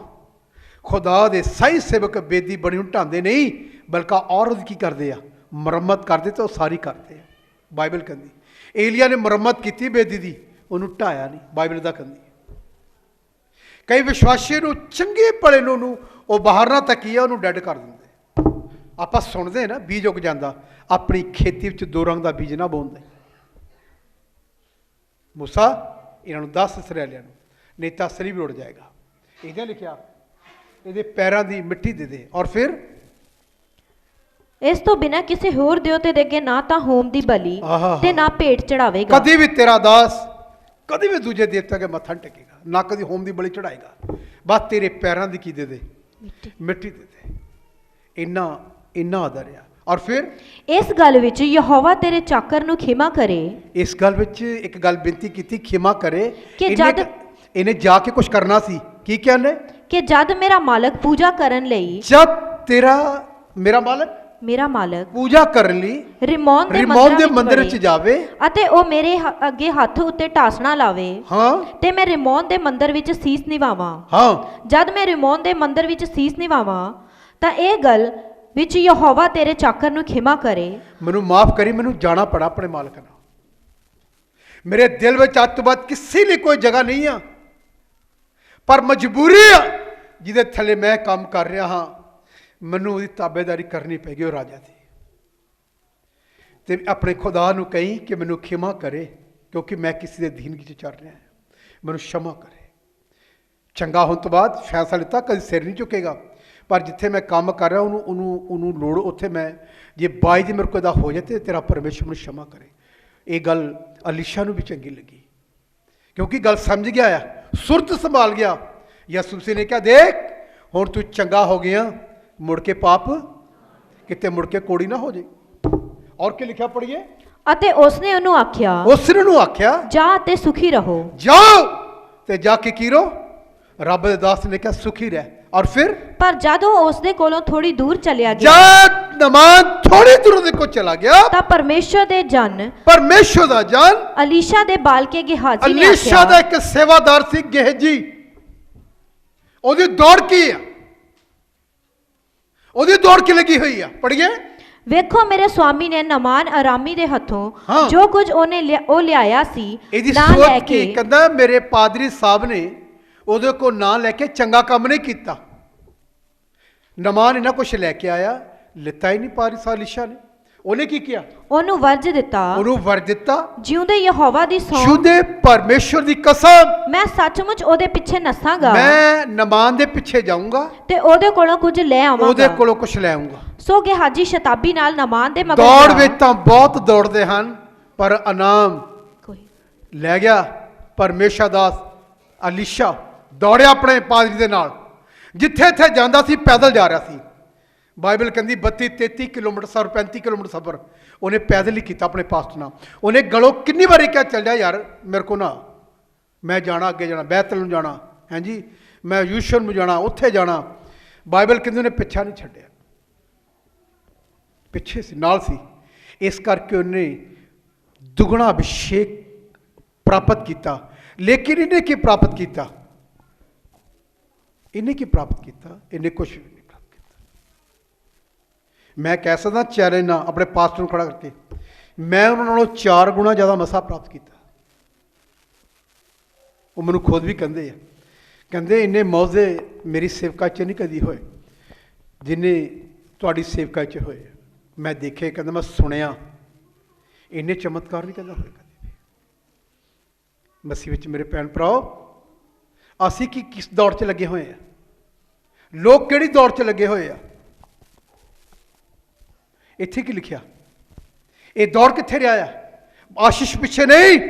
ਖੁਦਾ ਦੇ ਸਹੀ ਸੇਵਕ ਬੇਦੀ ਬਣੀ ਨੂੰ ਢਾਉਂਦੇ ਨਹੀਂ, ਬਲਕਿ ਔਰਤ ਕੀ ਕਰਦੇ ਆ, ਮੁਰੰਮਤ ਕਰਦੇ, ਤੇ ਉਹ ਸਾਰੀ ਕਰਦੇ ਆ। ਬਾਈਬਲ ਕਹਿੰਦੀ ਏਲੀਆ ਨੇ ਮੁਰੰਮਤ ਕੀਤੀ ਬੇਦੀ ਦੀ, ਉਹਨੂੰ ਢਾਇਆ ਨਹੀਂ, ਬਾਈਬਲ ਦਾ ਕਹਿੰਦੀ। ਕਈ ਵਿਸ਼ਵਾਸੀ ਨੂੰ ਚੰਗੇ ਭਲੇ ਨੂੰ ਉਹ ਬਾਹਰ ਨਾ ਤੱਕੀਆ, ਉਹਨੂੰ ਡੈਡ ਕਰ ਦਿੰਦੇ। ਆਪਾਂ ਸੁਣਦੇ ਨਾ ਬੀਜ ਉੱਗ ਜਾਂਦਾ, ਆਪਣੀ ਖੇਤੀ ਵਿੱਚ 2 ਰੰਗ ਦਾ ਬੀਜ ਨਾ ਬੋਂਦੇ। ਮੂਸਾ ਇਹਨਾਂ ਨੂੰ 10 ਇਸਰਾਏਲੀਆਂ ਨੂੰ, ਨਹੀਂ ਤਾਂ ਅਸਲੀ ਵੀ ਉੜ ਜਾਏਗਾ। ਇਹਦੇ ਲਿਖਿਆ ਇਹਦੇ ਪੈਰਾਂ ਦੀ ਮਿੱਟੀ ਦੇ ਦੇ, ਔਰ ਫਿਰ ਇਸ ਤੋਂ ਬਿਨਾਂ ਕਿਸੇ ਹੋਰ ਦਿਉਤੇ ਦੇ ਅੱਗੇ ਨਾ ਤਾਂ ਹੋਮ ਦੀ ਬਲੀ ਤੇ ਨਾ ਭੇਟ ਚੜਾਵੇਗਾ। ਕਦੀ ਵੀ ਤੇਰਾ ਦਾਸ ਕਦੀ ਵੀ ਦੂਜੇ ਦੇਵਤੇ ਅੱਗੇ ਮੱਥਾ ਟੇਕੇਗਾ, ਨਾ ਕਦੀ ਹੋਮ ਦੀ ਬਲੀ ਚੜਾਏਗਾ। ਬਸ ਤੇਰੇ ਪੈਰਾਂ ਦੀ ਕੀ ਦੇ ਦੇ, ਮਿੱਟੀ ਦੇ ਦੇ। ਇੰਨਾ ਆਦਰ ਆ। ਔਰ ਫਿਰ ਇਸ ਗੱਲ ਵਿੱਚ ਯਹੋਵਾ ਤੇਰੇ ਚਾਕਰ ਨੂੰ ਖਿਮਾ ਕਰੇ, ਇਸ ਗੱਲ ਵਿੱਚ ਇੱਕ ਗੱਲ ਬੇਨਤੀ ਕੀਤੀ, ਖਿਮਾ ਕਰੇ ਕਿ ਜਦ ਇਹਨੇ ਜਾ ਕੇ ਕੁਝ ਕਰਨਾ ਸੀ। ਕੀ ਕਹਿੰਦੇ ਕਿ ਜਦ ਮੇਰਾ ਮਾਲਕ ਪੂਜਾ ਕਰਨ ਲਈ, ਜਦ ਤੇਰਾ ਮੇਰਾ ਮਾਲਕ ਪੂਜਾ ਕਰਨ ਲਈ ਰਿਮੋਨ ਦੇ ਮੰਦਰ ਵਿੱਚ ਜਾਵੇ ਅਤੇ ਉਹ ਮੇਰੇ ਅੱਗੇ ਹੱਥ ਉੱਤੇ ਢਾਸਣਾ ਲਾਵੇ, ਤੇ ਮੈਂ ਰਿਮੋਨ ਦੇ ਮੰਦਰ ਵਿੱਚ ਸੀਸ ਨਿਵਾਵਾਂ। ਜਦ ਮੈਂ ਰਿਮੋਨ ਦੇ ਮੰਦਰ ਵਿੱਚ ਸੀਸ ਨਿਵਾਵਾਂ ਤਾਂ ਇਹ ਗੱਲ ਵਿੱਚ ਯਹੋਵਾ ਤੇਰੇ ਚਾਕਰ ਨੂੰ ਖਿਮਾ ਕਰੇ। ਮੈਨੂੰ ਮਾਫ ਕਰੀ, ਮੈਨੂੰ ਜਾਣਾ ਪੜਾ ਆਪਣੇ ਮਾਲਕ ਨਾਲ। ਮੇਰੇ ਦਿਲ ਵਿੱਚ ਅੱਜ ਤੋਂ ਬਾਅਦ ਕਿਸੇ ਲਈ ਕੋਈ ਜਗ੍ਹਾ ਨਹੀਂ ਆ, ਪਰ ਮਜਬੂਰੀ ਆ ਜਿਹਦੇ ਥੱਲੇ ਮੈਂ ਕੰਮ ਕਰ ਰਿਹਾ ਹਾਂ, ਮੈਨੂੰ ਉਹਦੀ ਤਾਬੇਦਾਰੀ ਕਰਨੀ ਪੈਗੀ ਉਹ ਰਾਜਾ ਦੀ। ਤੇ ਆਪਣੇ ਖੁਦਾ ਨੂੰ ਕਹੀਂ ਕਿ ਮੈਨੂੰ ਖਿਮਾ ਕਰੇ, ਕਿਉਂਕਿ ਮੈਂ ਕਿਸੇ ਦੇ ਅਧੀਨ ਵਿੱਚ ਚੱਲ ਰਿਹਾ, ਮੈਨੂੰ क्षमा ਕਰੇ। ਚੰਗਾ ਹੋਣ ਤੋਂ ਬਾਅਦ ਫੈਸਲਾ ਲਿੱਤਾ, ਕਦੇ ਸਿਰ ਨਹੀਂ ਝੁਕੇਗਾ, ਪਰ ਜਿੱਥੇ ਮੈਂ ਕੰਮ ਕਰ ਰਿਹਾ ਉਹਨੂੰ ਲੋੜ, ਉੱਥੇ ਮੈਂ ਜੇ ਬਾਈ ਜੀ ਮੇਰੇ ਕੋਲ ਦਾ ਹੋ ਜਾਏ ਤੇ ਤੇਰਾ ਪਰਮੇਸ਼ਰ ਮੈਨੂੰ क्षमा ਕਰੇ। ਇਹ ਗੱਲ ਅਲੀਸ਼ਾ ਨੂੰ ਵੀ ਚੰਗੀ ਲੱਗੀ, ਕਿਉਂਕਿ ਗੱਲ ਸਮਝ ਗਿਆ ਆ, ਸੁਰਤ ਸੰਭਾਲ ਗਿਆ। ਯਿਸੂ ਨੇ ਕਿਹਾ, ਦੇਖ ਹੁਣ ਤੂੰ ਚੰਗਾ ਹੋ ਗਿਆ, ਮੁੜ ਕੇ ਪਾਪ ਕਿਤੇ ਮੁੜ ਕੇ ਕੋੜੀ ਨਾ ਹੋ ਜਾਏ। ਔਰ ਕੀ ਲਿਖਿਆ ਪੜੀਏ, ਅਤੇ ਉਸਨੇ ਉਹਨੂੰ ਆਖਿਆ ਜਾ ਤੇ ਸੁਖੀ ਰਹੋ। ਜਾਓ ਤੇ ਜਾ ਕੇ ਕੀ ਰਹੋ, ਰੱਬ ਦੇ ਦਾਸ ਨੇ ਕਿਹਾ ਸੁਖੀ ਰਹਿ। ਔਰ ਫਿਰ ਪਰ ਜਦ ਉਹ ਉਸ ਦੇ ਕੋਲੋਂ ਥੋੜੀ ਦੂਰ ਚਲਿਆ ਗਿਆ, ਜਦ ਨਮਾਨ ਥੋੜੀ ਦੂਰ ਦੇ ਕੋ ਚਲਾ ਗਿਆ, ਤਾਂ ਪਰਮੇਸ਼ਰ ਦਾ ਜਨ ਅਲੀਸ਼ਾ ਦੇ ਬਾਲਕੇ ਗੇਹਾਜ਼ੀ ਨੇ ਆਖਿਆ। ਅਲੀਸ਼ਾ ਦਾ ਇੱਕ ਸੇਵਾਦਾਰ ਸੀ ਗੇਹਜੀ, ਉਹਦੀ ਦੌੜ ਕੀ ਆ, ਉਹਦੀ ਦੌੜ ਕੀ ਲੱਗੀ ਹੋਈ ਆ, ਪੜੀਏ। ਵੇਖੋ ਮੇਰੇ ਸਵਾਮੀ ਨੇ ਨਮਾਨ ਅਰਾਮੀ ਦੇ ਹੱਥੋਂ ਜੋ ਕੁਝ ਉਹਨੇ ਲਿਆਇਆ ਸੀ ਨਾ ਲੈ ਕੇ, ਕਹਿੰਦਾ ਮੇਰੇ ਪਾਦਰੀ ਸਾਹਿਬ ਨੇ ਉਹਦੇ ਕੋਲ ਨਾ ਲੈ ਕੇ ਚੰਗਾ ਕੰਮ ਨਹੀਂ ਕੀਤਾ। ਨਮਾਨ ਇਹਨਾਂ ਕੁਛ ਲੈ ਕੇ ਆਇਆ, ਲਿੱਤਾ ਹੀ ਨਹੀਂ ਪਾਦਰੀ ਸਾਹਿਬ ਅਲੀਸ਼ਾ ਨੇ। ਉਹਨੇ ਕੀ ਕੀਤਾ, ਉਹਨੂੰ ਵਰਜ ਦਿੱਤਾ। ਜਿਉਂਦੇ ਯਹੋਵਾ ਦੀ ਸੌਂ, ਜਿਉਂਦੇ ਪਰਮੇਸ਼ਰ ਦੀ ਕਸਮ, ਮੈਂ ਸੱਚਮੁੱਚ ਉਹਦੇ ਪਿੱਛੇ ਨਸਾਂਗਾ, ਮੈਂ ਨਮਾਨ ਦੇ ਪਿੱਛੇ ਜਾਊਂਗਾ ਤੇ ਉਹਦੇ ਕੋਲੋਂ ਕੁਝ ਲੈ ਆਵਾਂਗਾ। ਸੋ ਗੇਹਾਜ਼ੀ ਸ਼ਤਾਬੀ ਨਾਲ ਨਮਾਨ ਦੇ ਮਗਰ ਦੌੜ ਵਿੱਚ ਤਾਂ ਬਹੁਤ ਦੌੜਦੇ ਹਨ, ਪਰ ਇਨਾਮ ਲੈ ਗਿਆ ਪਰਮੇਸ਼ਰ ਦਾ ਅਲੀਸ਼ਾ। ਦੌੜਿਆ ਆਪਣੇ ਪਾਦਰੀ ਦੇ ਨਾਲ, ਜਿੱਥੇ ਇੱਥੇ ਜਾਂਦਾ ਸੀ ਪੈਦਲ ਜਾ ਰਿਹਾ ਸੀ। ਬਾਈਬਲ ਕਹਿੰਦੀ 32-33 ਕਿਲੋਮੀਟਰ 35 ਕਿਲੋਮੀਟਰ ਸਫ਼ਰ ਉਹਨੇ ਪੈਦਲ ਹੀ ਕੀਤਾ ਆਪਣੇ ਪਾਸਟ ਨਾਲ। ਉਹਨੇ ਗਲੋਂ ਕਿੰਨੀ ਵਾਰੀ ਕਿਹਾ ਚੱਲ ਜਾ ਯਾਰ ਮੇਰੇ ਕੋ ਨਾ, ਮੈਂ ਜਾਣਾ, ਅੱਗੇ ਜਾਣਾ, ਬੈਤਲ ਨੂੰ ਜਾਣਾ, ਹਾਂਜੀ ਮੈਂ ਯੂਸ਼ਨ ਨੂੰ ਜਾਣਾ, ਉੱਥੇ ਜਾਣਾ। ਬਾਈਬਲ ਕਹਿੰਦੇ ਉਹਨੇ ਪਿੱਛਾ ਨਹੀਂ ਛੱਡਿਆ, ਪਿੱਛੇ ਸੀ, ਨਾਲ ਸੀ। ਇਸ ਕਰਕੇ ਉਹਨੇ ਦੁਗਣਾ ਅਭਿਸ਼ੇਕ ਪ੍ਰਾਪਤ ਕੀਤਾ। ਲੇਕਿਨ ਇਹਨੇ ਕੀ ਪ੍ਰਾਪਤ ਕੀਤਾ? ਇਹਨੇ ਕੀ ਪ੍ਰਾਪਤ ਕੀਤਾ? ਇਹਨੇ ਕੁਛ ਵੀ ਨਹੀਂ ਪ੍ਰਾਪਤ ਕੀਤਾ। ਮੈਂ ਕਹਿ ਸਕਦਾ ਚੈਲੰਜ ਨਾਲ ਆਪਣੇ ਪਾਸਟਰ ਨੂੰ ਖੜਾ ਕਰਕੇ, ਮੈਂ ਉਹਨਾਂ ਨਾਲੋਂ 4 ਗੁਣਾ ਜ਼ਿਆਦਾ ਮਸਾ ਪ੍ਰਾਪਤ ਕੀਤਾ। ਉਹ ਮੈਨੂੰ ਖੁਦ ਵੀ ਕਹਿੰਦੇ ਆ, ਕਹਿੰਦੇ ਇੰਨੇ ਮੌਜ਼ੇ ਮੇਰੀ ਸੇਵਕਾ 'ਚ ਨਹੀਂ ਕਦੀ ਹੋਏ ਜਿੰਨੇ ਤੁਹਾਡੀ ਸੇਵਕਾ 'ਚ ਹੋਏ। ਮੈਂ ਦੇਖੇ, ਕਹਿੰਦਾ ਮੈਂ ਸੁਣਿਆ, ਇੰਨੇ ਚਮਤਕਾਰ ਨਹੀਂ ਕਹਿੰਦਾ ਹੋਏ ਕਦੇ ਵੀ। ਮਸੀਹ ਵਿੱਚ ਮੇਰੇ ਭੈਣ ਭਰਾਓ, ਅਸੀਂ ਕਿਸ ਦੌੜ 'ਚ ਲੱਗੇ ਹੋਏ ਆ? ਲੋਕ ਕਿਹੜੀ ਦੌੜ 'ਚ ਲੱਗੇ ਹੋਏ ਆ? ਇੱਥੇ ਕੀ ਲਿਖਿਆ? ਇਹ ਦੌੜ ਕਿੱਥੇ ਰਿਹਾ ਆ? ਆਸ਼ੀਸ਼ ਪਿੱਛੇ ਨਹੀਂ,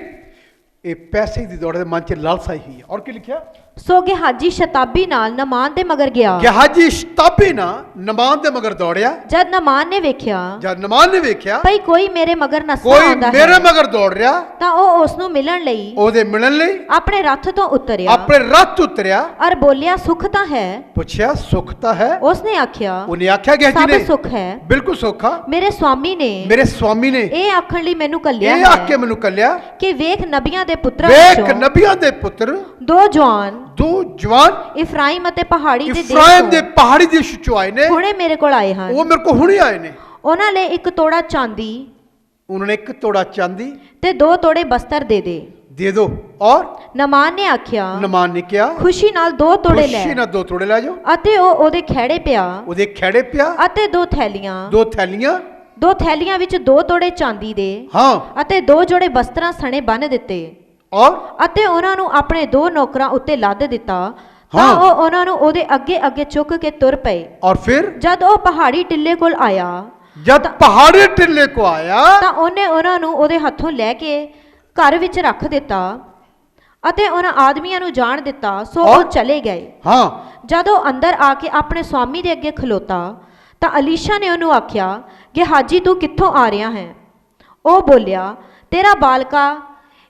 ਇਹ ਪੈਸੇ ਦੀ ਦੌੜ ਦੇ ਮਨ 'ਚ ਲਾਲਸਾ ਹੋਈ ਹੈ। ਔਰ ਕੀ ਲਿਖਿਆ? ਸੋ ਗਿਹਾਜੀ ਸ਼ਤਾਬੀ ਨਾਲ ਨਮਾਨ ਦੇ ਮਗਰ ਗਿਆ। ਗਿਹਾਜੀ ਸ਼ਤਾਬੀ ਨਾਲ ਨਮਾਨ ਦੇ ਮਗਰ ਦੌੜਿਆ। ਜਦ ਨਮਾਨ ਨੇ ਵੇਖਿਆ ਭਈ ਕੋਈ ਮੇਰੇ ਮਗਰ ਨਸਾ ਆਉਂਦਾ ਹੈ, ਕੋਈ ਮੇਰੇ ਮਗਰ ਦੌੜ ਰਿਹਾ, ਤਾਂ ਉਹ ਉਸ ਨੂੰ ਮਿਲਣ ਲਈ, ਉਹਦੇ ਮਿਲਣ ਲਈ ਆਪਣੇ ਰੱਥ ਤੋਂ ਉਤਰਿਆ ਔਰ ਬੋਲਿਆ, ਸੁਖ ਤਾਂ ਹੈ? ਪੁੱਛਿਆ, ਸੁਖ ਤਾਂ ਹੈ? ਉਸਨੇ ਆਖਿਆ, ਉਹਨੇ ਆਖਿਆ ਗਿਹਾਜੀ ਨੇ, ਸਭ ਸੁਖ ਹੈ, ਬਿਲਕੁਲ ਸੁਖ ਆ। ਮੇਰੇ ਸਵਾਮੀ ਨੇ ਇਹ ਆਖਣ ਲਈ ਮੈਨੂੰ ਕੱਲਿਆ ਹੈ, ਇਹ ਆਖ ਕੇ ਮੈਨੂੰ ਕੱਲਿਆ ਕਿ ਵੇਖ ਨਬੀਆਂ ਦੇ ਪੁੱਤਰਾਂ ਪੁੱਤਰ ਦੋ ਜਵਾਨ ਇਫਰਾਇਮ ਅਤੇ ਪਹਾੜੀ ਦੇ ਦੇਸ਼ ਚੋਂ ਆਏ ਨੇ, ਹੁਣੇ ਮੇਰੇ ਕੋਲ ਆਏ ਹਨ। ਉਹ ਮੇਰੇ ਕੋਲ ਹੁਣੇ ਆਏ ਨੇ। ਉਹਨਾਂ ਨੇ ਇੱਕ ਤੋੜਾ ਚਾਂਦੀ, ਉਹਨਾਂ ਨੇ ਇੱਕ ਤੋੜਾ ਚਾਂਦੀ ਤੇ 2 ਤੋੜੇ ਬਸਤਰ ਦੇ ਦੋ। ਔਰ ਨਮਾਨ ਨੇ ਕਿਹਾ, ਖੁਸ਼ੀ ਨਾਲ 2 ਤੋੜੇ ਲੈ ਜਾਓ। ਅਤੇ ਉਹ ਉਹਦੇ ਖਹਿੜੇ ਪਿਆ ਅਤੇ 2 ਥੈਲੀਆਂ ਵਿੱਚ 2 ਤੋੜੇ ਚਾਂਦੀ ਦੇ ਅਤੇ 2 ਜੋੜੇ ਬਸਤਰਾਂ ਸਣੇ ਬੰਨ ਦਿੱਤੇ। ਅਤੇ ਉਹਨਾਂ ਨੂੰ ਆਪਣੇ 2 ਨੌਕਰਾਂ ਉੱਤੇ ਲੱਦ ਦਿੱਤਾ, ਤਾਂ ਉਹ ਉਹਨਾਂ ਨੂੰ ਉਹਦੇ ਅੱਗੇ ਅੱਗੇ ਚੁੱਕ ਕੇ ਤੁਰ ਪਏ। ਔਰ ਫਿਰ ਜਦ ਉਹ ਪਹਾੜੀ ਟਿੱਲੇ ਕੋਲ ਆਇਆ, ਤਾਂ ਉਹਨੇ ਉਹਨਾਂ ਨੂੰ ਉਹਦੇ ਹੱਥੋਂ ਲੈ ਕੇ ਘਰ ਵਿੱਚ ਰੱਖ ਦਿੱਤਾ ਅਤੇ ਉਹਨਾਂ ਆਦਮੀਆਂ ਨੂੰ ਜਾਣ ਦਿੱਤਾ। ਸੋ ਉਹ ਚਲੇ ਗਏ। ਜਦ ਉਹ ਅੰਦਰ ਆ ਕੇ ਆਪਣੇ ਸਵਾਮੀ ਦੇ ਅੱਗੇ ਖਲੋਤਾ, ਤਾਂ ਅਲੀਸ਼ਾ ਨੇ ਉਹਨੂੰ ਆਖਿਆ, ਗਿਹਾਜੀ ਤੂੰ ਕਿੱਥੋਂ ਆ ਰਿਹਾ ਹੈ? ਉਹ ਬੋਲਿਆ, ਤੇਰਾ ਬਾਲਕਾ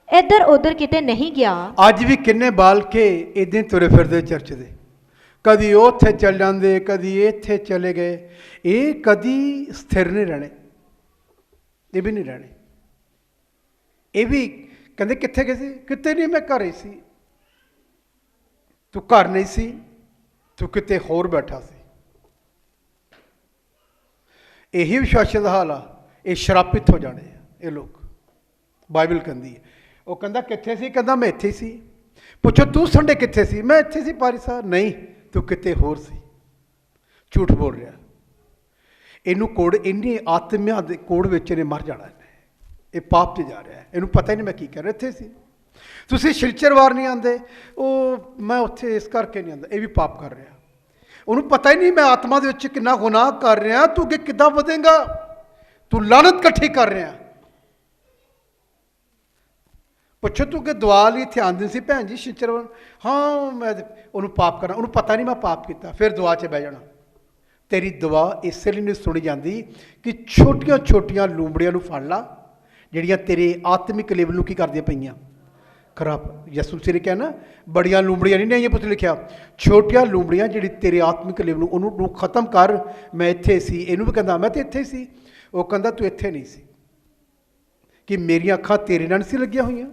ਇੱਧਰ ਉੱਧਰ ਕਿਤੇ ਨਹੀਂ ਗਿਆ। ਅੱਜ ਵੀ ਕਿੰਨੇ ਬਾਲਕੇ ਇਦਾਂ ਤੁਰੇ ਫਿਰਦੇ ਚਰਚ ਦੇ, ਕਦੀ ਉੱਥੇ ਚੱਲ ਜਾਂਦੇ, ਕਦੀ ਇੱਥੇ ਚਲੇ ਗਏ। ਇਹ ਕਦੀ ਸਥਿਰ ਨਹੀਂ ਰਹਿਣੇ, ਇਹ ਵੀ ਨਹੀਂ ਰਹਿਣੇ। ਇਹ ਵੀ ਕਹਿੰਦੇ ਕਿੱਥੇ ਗਏ ਸੀ? ਕਿਤੇ ਨਹੀਂ, ਮੈਂ ਘਰ ਹੀ ਸੀ। ਤੂੰ ਘਰ ਨਹੀਂ ਸੀ, ਤੂੰ ਕਿਤੇ ਹੋਰ ਬੈਠਾ ਸੀ। ਇਹੀ ਵਿਸ਼ਵਾਸ ਦਾ ਹਾਲ ਆ। ਇਹ ਸ਼ਰਾਪਿਤ ਹੋ ਜਾਣੇ ਆ ਇਹ ਲੋਕ। ਬਾਈਬਲ ਕਹਿੰਦੀ ਹੈ, ਉਹ ਕਹਿੰਦਾ ਕਿੱਥੇ ਸੀ? ਕਹਿੰਦਾ ਮੈਂ ਇੱਥੇ ਸੀ। ਪੁੱਛੋ ਤੂੰ ਸੰਡੇ ਕਿੱਥੇ ਸੀ? ਮੈਂ ਇੱਥੇ ਸੀ ਪਾਰੀ ਸਾਹਿਬ। ਨਹੀਂ, ਤੂੰ ਕਿਤੇ ਹੋਰ ਸੀ। ਝੂਠ ਬੋਲ ਰਿਹਾ। ਇਹਨੂੰ ਕੋੜ, ਇੰਨੀ ਆਤਮਿਆਂ ਦੇ ਕੋੜ ਵਿੱਚ ਇਹਨੇ ਮਰ ਜਾਣਾ। ਇਹ ਪਾਪ 'ਚ ਜਾ ਰਿਹਾ ਹੈ, ਇਹਨੂੰ ਪਤਾ ਹੀ ਨਹੀਂ ਮੈਂ ਕੀ ਕਰ ਰਿਹਾ। ਇੱਥੇ ਸੀ। ਤੁਸੀਂ ਸ਼ਿਲਚਰਵਾਰ ਨਹੀਂ ਆਉਂਦੇ, ਉਹ ਮੈਂ ਉੱਥੇ ਇਸ ਕਰਕੇ ਨਹੀਂ ਆਉਂਦਾ। ਇਹ ਵੀ ਪਾਪ ਕਰ ਰਿਹਾ। ਉਹਨੂੰ ਪਤਾ ਹੀ ਨਹੀਂ ਮੈਂ ਆਤਮਾ ਦੇ ਵਿੱਚ ਕਿੰਨਾ ਗੁਨਾਹ ਕਰ ਰਿਹਾ। ਤੂੰ ਅੱਗੇ ਕਿੱਦਾਂ ਵਧੇਗਾ? ਤੂੰ ਲਾਨਤ ਇਕੱਠੀ ਕਰ ਰਿਹਾ। ਪੁੱਛੋ ਤੂੰ ਕਿ ਦੁਆ ਲਈ ਇੱਥੇ ਆਉਂਦੀ ਸੀ ਭੈਣ ਜੀ ਸ਼ਿਲਚਰਵਾਰ? ਹਾਂ, ਮੈਂ ਉਹਨੂੰ ਪਾਪ ਕਰਨਾ। ਉਹਨੂੰ ਪਤਾ ਨਹੀਂ ਮੈਂ ਪਾਪ ਕੀਤਾ। ਫਿਰ ਦੁਆ 'ਚ ਬਹਿ ਜਾਣਾ। ਤੇਰੀ ਦੁਆ ਇਸੇ ਲਈ ਨਹੀਂ ਸੁਣੀ ਜਾਂਦੀ ਕਿ ਛੋਟੀਆਂ ਛੋਟੀਆਂ ਲੂੰਬੜੀਆਂ ਨੂੰ ਫੜ ਲਾ, ਜਿਹੜੀਆਂ ਤੇਰੇ ਆਤਮਿਕ ਲੈਵਲ ਨੂੰ ਕੀ ਕਰਦੀਆਂ ਪਈਆਂ? ਖਰਾਬ। ਯਿਸੂ ਨੇ ਕਿਹਾ ਨਾ, ਬੜੀਆਂ ਲੂੰਬੜੀਆਂ ਨਹੀਂ ਆਈਆਂ ਪੁੱਤ, ਲਿਖਿਆ ਛੋਟੀਆਂ ਲੂੰਬੜੀਆਂ ਜਿਹੜੀ ਤੇਰੇ ਆਤਮਿਕ ਲੈਵਲ ਨੂੰ, ਉਹਨੂੰ ਖਤਮ ਕਰ। ਮੈਂ ਇੱਥੇ ਸੀ। ਇਹਨੂੰ ਵੀ ਕਹਿੰਦਾ ਮੈਂ ਤਾਂ ਇੱਥੇ ਸੀ। ਉਹ ਕਹਿੰਦਾ ਤੂੰ ਇੱਥੇ ਨਹੀਂ ਸੀ, ਕਿ ਮੇਰੀਆਂ ਅੱਖਾਂ ਤੇਰੇ ਨਾਲ ਸੀ ਲੱਗੀਆਂ ਹੋਈਆਂ।